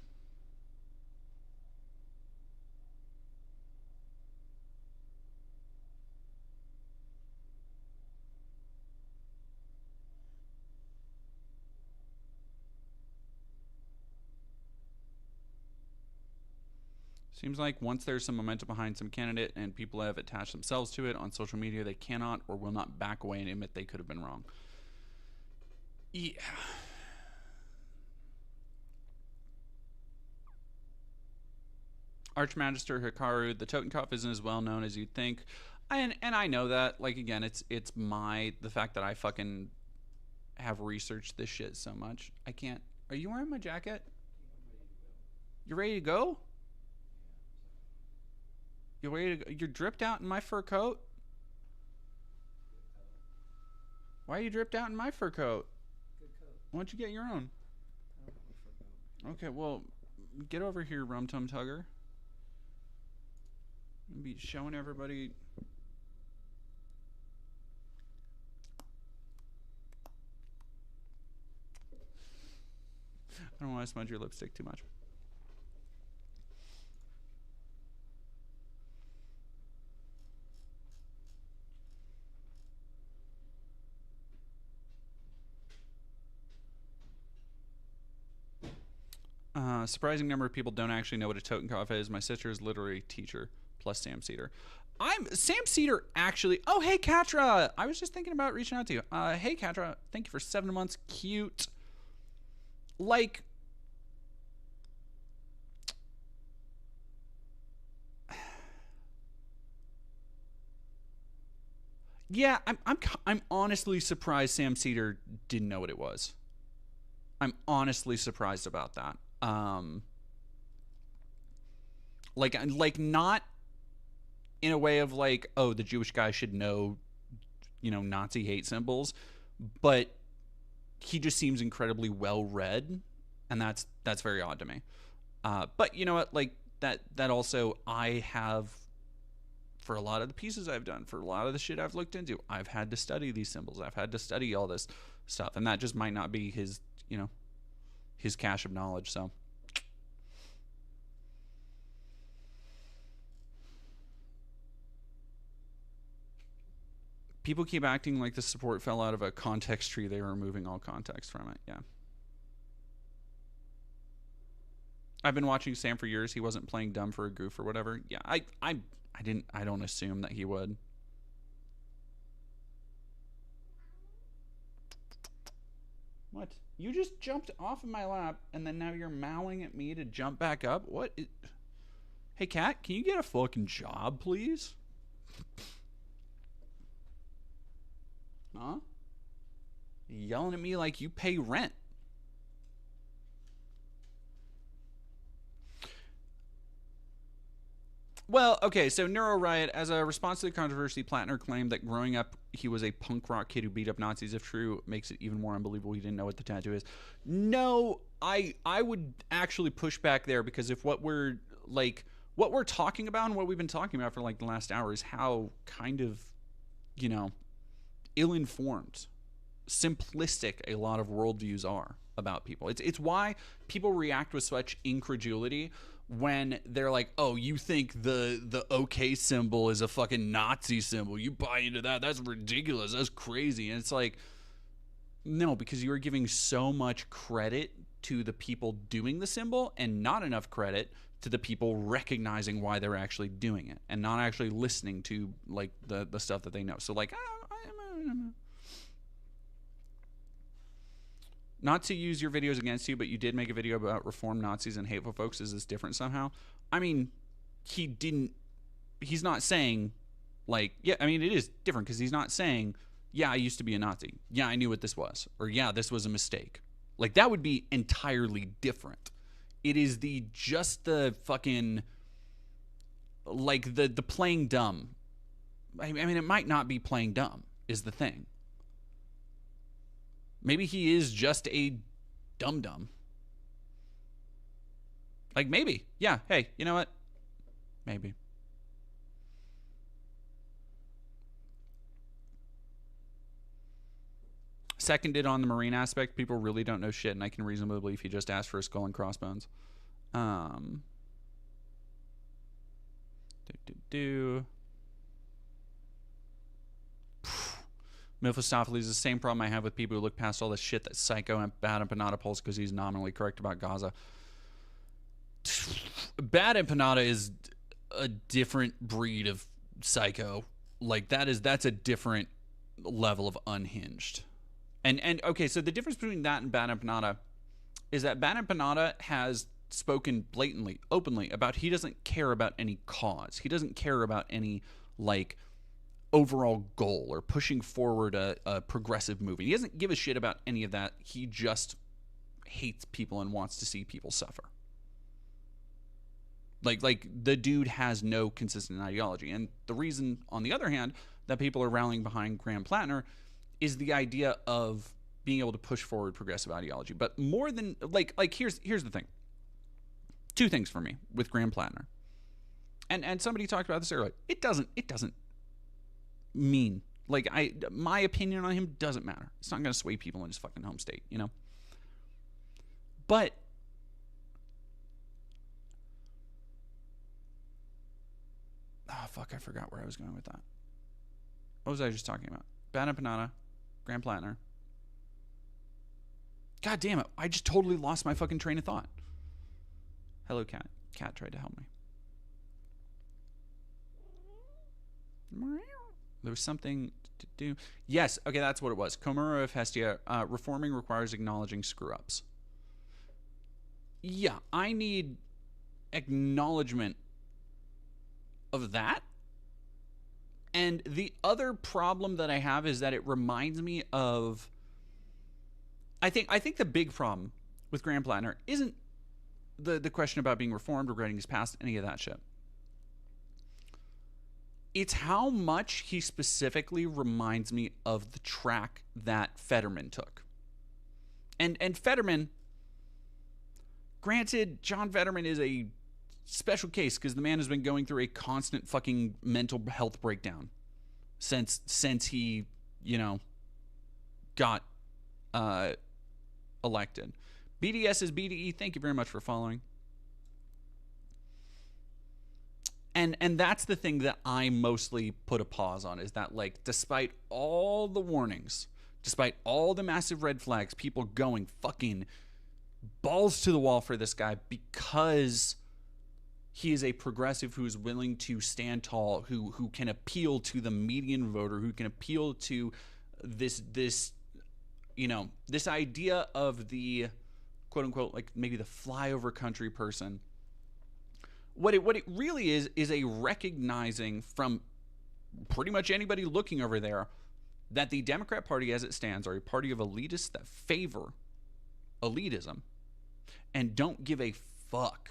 Seems like once there's some momentum behind some candidate and people have attached themselves to it on social media, they cannot or will not back away and admit they could have been wrong. Yeah. Archmagister Hikaru, the Totenkopf isn't as well known as you'd think. And I know that. Like, again, it's the fact that I fucking have researched this shit so much. I can't. Are you wearing my jacket? You're ready to go? You're ready to go? You're dripped out in my fur coat? Why are you dripped out in my fur coat? Good coat. Why don't you get your own? I don't want a fur coat. Okay, well, get over here, Rum Tum Tugger. I'll be showing everybody. I don't want to smudge your lipstick too much. Surprising number of people don't actually know what a Totenkopf is. My sister is literally a teacher, plus Sam Cedar. Sam Cedar actually. Oh, hey, Katra. I was just thinking about reaching out to you. Hey, Katra. Thank you for 7 months. Cute. Like, yeah, I'm honestly surprised Sam Cedar didn't know what it was. I'm honestly surprised about that. Like not in a way of like, oh, the Jewish guy should know, Nazi hate symbols, but he just seems incredibly well read, and that's very odd to me. But you know what? Like that also I have, for a lot of the pieces I've done, for a lot of the shit I've looked into, I've had to study these symbols. I've had to study all this stuff, and that just might not be his cache of knowledge. So people keep acting like the support fell out of a context tree. They were removing all context from it. Yeah. I've been watching Sam for years. He wasn't playing dumb for a goof or whatever. Yeah, I don't assume that he would. What? You just jumped off of my lap, and then now you're mowing at me to jump back up? What? Hey, cat, can you get a fucking job, please? Huh? Yelling at me like you pay rent. Well, okay, so Neuro Riot, as a response to the controversy, Plattner claimed that growing up he was a punk rock kid who beat up Nazis. If true, makes it even more unbelievable he didn't know what the tattoo is. No, I would actually push back there, because if what we're talking about and what we've been talking about for like the last hour is how kind of, ill-informed, simplistic a lot of worldviews are about people. It's why people react with such incredulity when they're like, oh, you think the OK symbol is a fucking Nazi symbol. You buy into that. That's ridiculous. That's crazy. And it's like, no, because you are giving so much credit to the people doing the symbol and not enough credit to the people recognizing why they're actually doing it and not actually listening to like the stuff that they know. So like, not to use your videos against you, but you did make a video about reformed Nazis and hateful folks. Is this different somehow? I mean, he's not saying like, yeah, I mean, it is different because he's not saying, yeah, I used to be a Nazi. Yeah, I knew what this was. Or yeah, this was a mistake. Like that would be entirely different. It is just the fucking, like the playing dumb. I mean, it might not be playing dumb is the thing. Maybe he is just a dum-dum. Like, maybe. Yeah, hey, you know what? Maybe. Seconded on the Marine aspect, people really don't know shit, and I can reasonably believe he just asked for a skull and crossbones. Mephistopheles is the same problem I have with people who look past all the shit that Psycho and Bad Empanada pulls because he's nominally correct about Gaza. Bad Empanada is a different breed of Psycho. Like that's a different level of unhinged. And okay, so the difference between that and Bad Empanada is that Bad Empanada has spoken blatantly, openly about he doesn't care about any cause. He doesn't care about any like overall goal or pushing forward a progressive movement. He doesn't give a shit about any of that. He just hates people and wants to see people suffer. Like the dude has no consistent ideology. And the reason, on the other hand, that people are rallying behind Graham Plattner is the idea of being able to push forward progressive ideology. But more than like here's the thing. Two things for me with Graham Plattner. And somebody talked about this earlier. It doesn't mean like my opinion on him doesn't matter. It's not going to sway people in his fucking home state, you know. But fuck, I forgot where I was going with that. What was I just talking about? Bad Empanada, Graham Plattner. God damn it! I just totally lost my fucking train of thought. Hello, cat. Cat tried to help me. There was something to do. Yes, okay, that's what it was. Komura of Hestia, reforming requires acknowledging screw-ups. Yeah, I need acknowledgement of that. And the other problem that I have is that it reminds me of... I think the big problem with Graham Plattner isn't the question about being reformed, regretting his past, any of that shit. It's how much he specifically reminds me of the track that Fetterman took. And Fetterman, granted, John Fetterman is a special case because the man has been going through a constant fucking mental health breakdown since he, you know, got elected. BDS is BDE. Thank you very much for following. And that's the thing that I mostly put a pause on, is that, like, despite all the warnings, despite all the massive red flags, people going fucking balls to the wall for this guy because he is a progressive who is willing to stand tall, who can appeal to the median voter, who can appeal to this you know, this idea of the quote unquote, like maybe the flyover country person. What it really is a recognizing from pretty much anybody looking over there that the Democrat Party as it stands are a party of elitists that favor elitism and don't give a fuck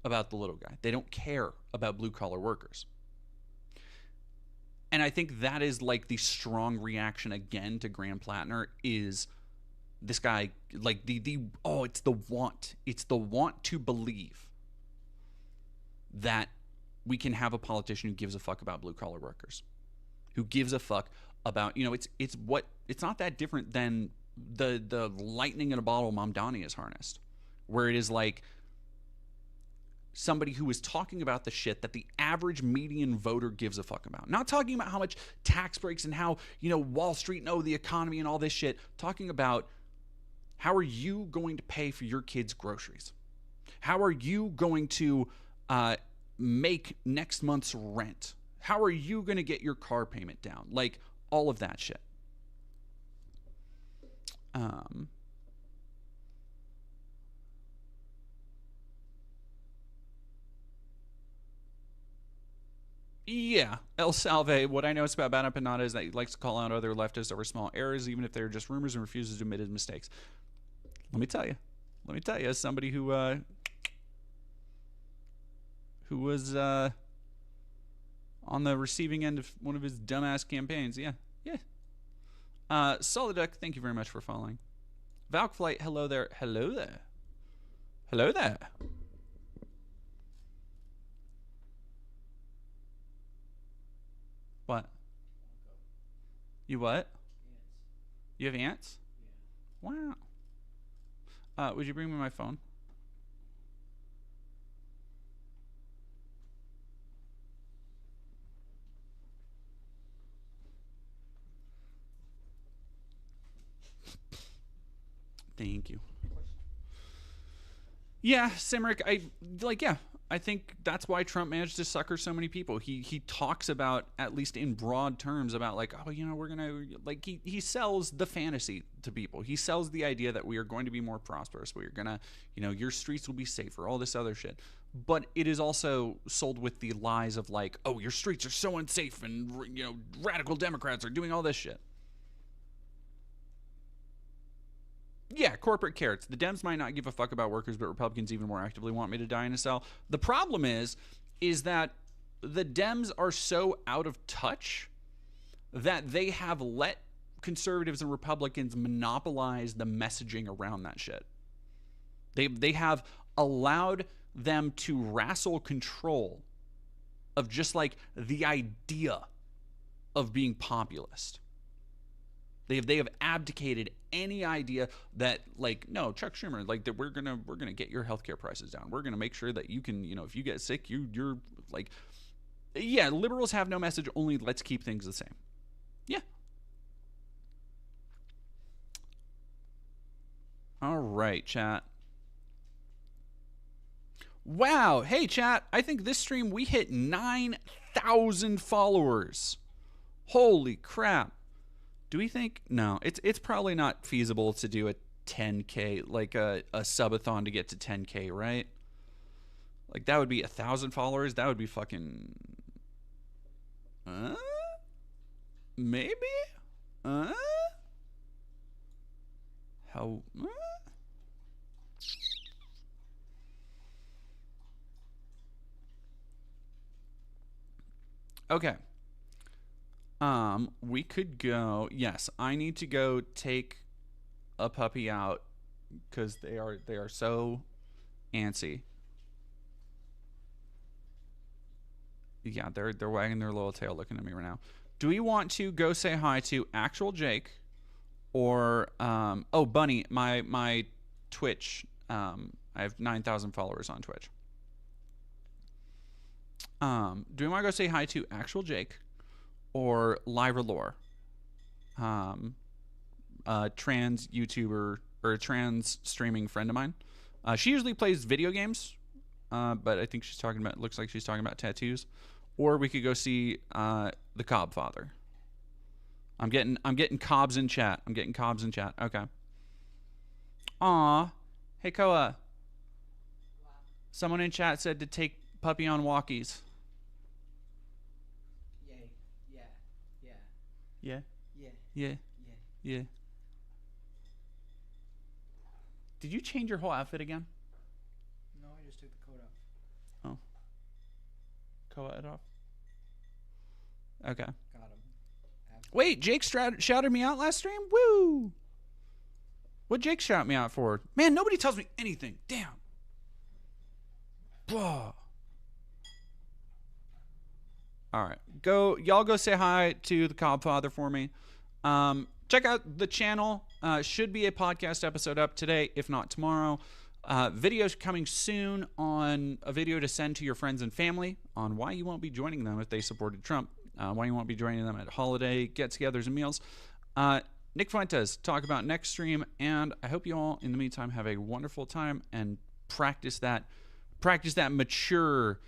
about the little guy. They don't care about blue collar workers. And I think that is like the strong reaction again to Graham Plattner is this guy, like it's the want to believe that we can have a politician who gives a fuck about blue collar workers, who gives a fuck about, you know, it's not that different than the lightning in a bottle Mamdani has harnessed, where it is like somebody who is talking about the shit that the average median voter gives a fuck about. Not talking about how much tax breaks and how, Wall Street and the economy and all this shit. Talking about how are you going to pay for your kids' groceries? How are you going to make next month's rent? How are you going to get your car payment down? Like, all of that shit. Yeah, El Salve, what I know about Bad Empanada is that he likes to call out other leftists over small errors, even if they're just rumors, and refuses to admit his mistakes. Let me tell you, as somebody who was on the receiving end of one of his dumbass campaigns. Yeah. Soliduck, thank you very much for following. Valk Flight, hello there. What? You what? Ants. You have ants? Yeah. Wow. Would you bring me my phone? Thank you. Yeah, Simric, I think that's why Trump managed to sucker so many people. He talks about, at least in broad terms, about like, we're gonna, like, he sells the fantasy to people. He sells the idea that we are going to be more prosperous. We are gonna, your streets will be safer, all this other shit. But it is also sold with the lies of like, oh, your streets are so unsafe, and radical Democrats are doing all this shit. Yeah, corporate carrots. The Dems might not give a fuck about workers, but Republicans even more actively want me to die in a cell. The problem is that the Dems are so out of touch that they have let conservatives and Republicans monopolize the messaging around that shit. They have allowed them to wrestle control of just like the idea of being populist. They have abdicated any idea that, like, no, Chuck Schumer, like, that we're gonna get your healthcare prices down. We're gonna make sure that you can, if you get sick, you're like, yeah, liberals have no message. Only let's keep things the same. Yeah. All right, chat. Wow. Hey, chat. I think this stream we hit 9,000 followers. Holy crap. Do we think? No, it's probably not feasible to do a 10K, like a subathon to get to 10K, right? Like, that would be 1,000 followers. That would be fucking... Maybe? How... Okay. We could go. Yes, I need to go take a puppy out because they are so antsy. Yeah, they're wagging their little tail, looking at me right now. Do we want to go say hi to actual Jake, or Bunny, my Twitch? I have 9,000 followers on Twitch. Do we want to go say hi to actual Jake? Or Lyra Lore, a trans YouTuber or a trans streaming friend of mine. She usually plays video games, but I think looks like she's talking about tattoos. Or we could go see the Cobb Father. I'm getting Cobbs in chat. Okay. Aw, hey Koa. Someone in chat said to take puppy on walkies. Yeah. Did you change your whole outfit again? No, I just took the coat off. Oh. Coat it off? Okay. Got him. Absolutely. Wait, Jake shouted me out last stream? Woo! What'd Jake shout me out for? Man, nobody tells me anything. Damn. Whoa. All right. Y'all go say hi to the Cobb Father for me. Check out the channel. Should be a podcast episode up today, if not tomorrow. Videos coming soon on a video to send to your friends and family on why you won't be joining them if they supported Trump, why you won't be joining them at holiday get-togethers and meals. Nick Fuentes, talk about next stream, and I hope you all, in the meantime, have a wonderful time and practice that mature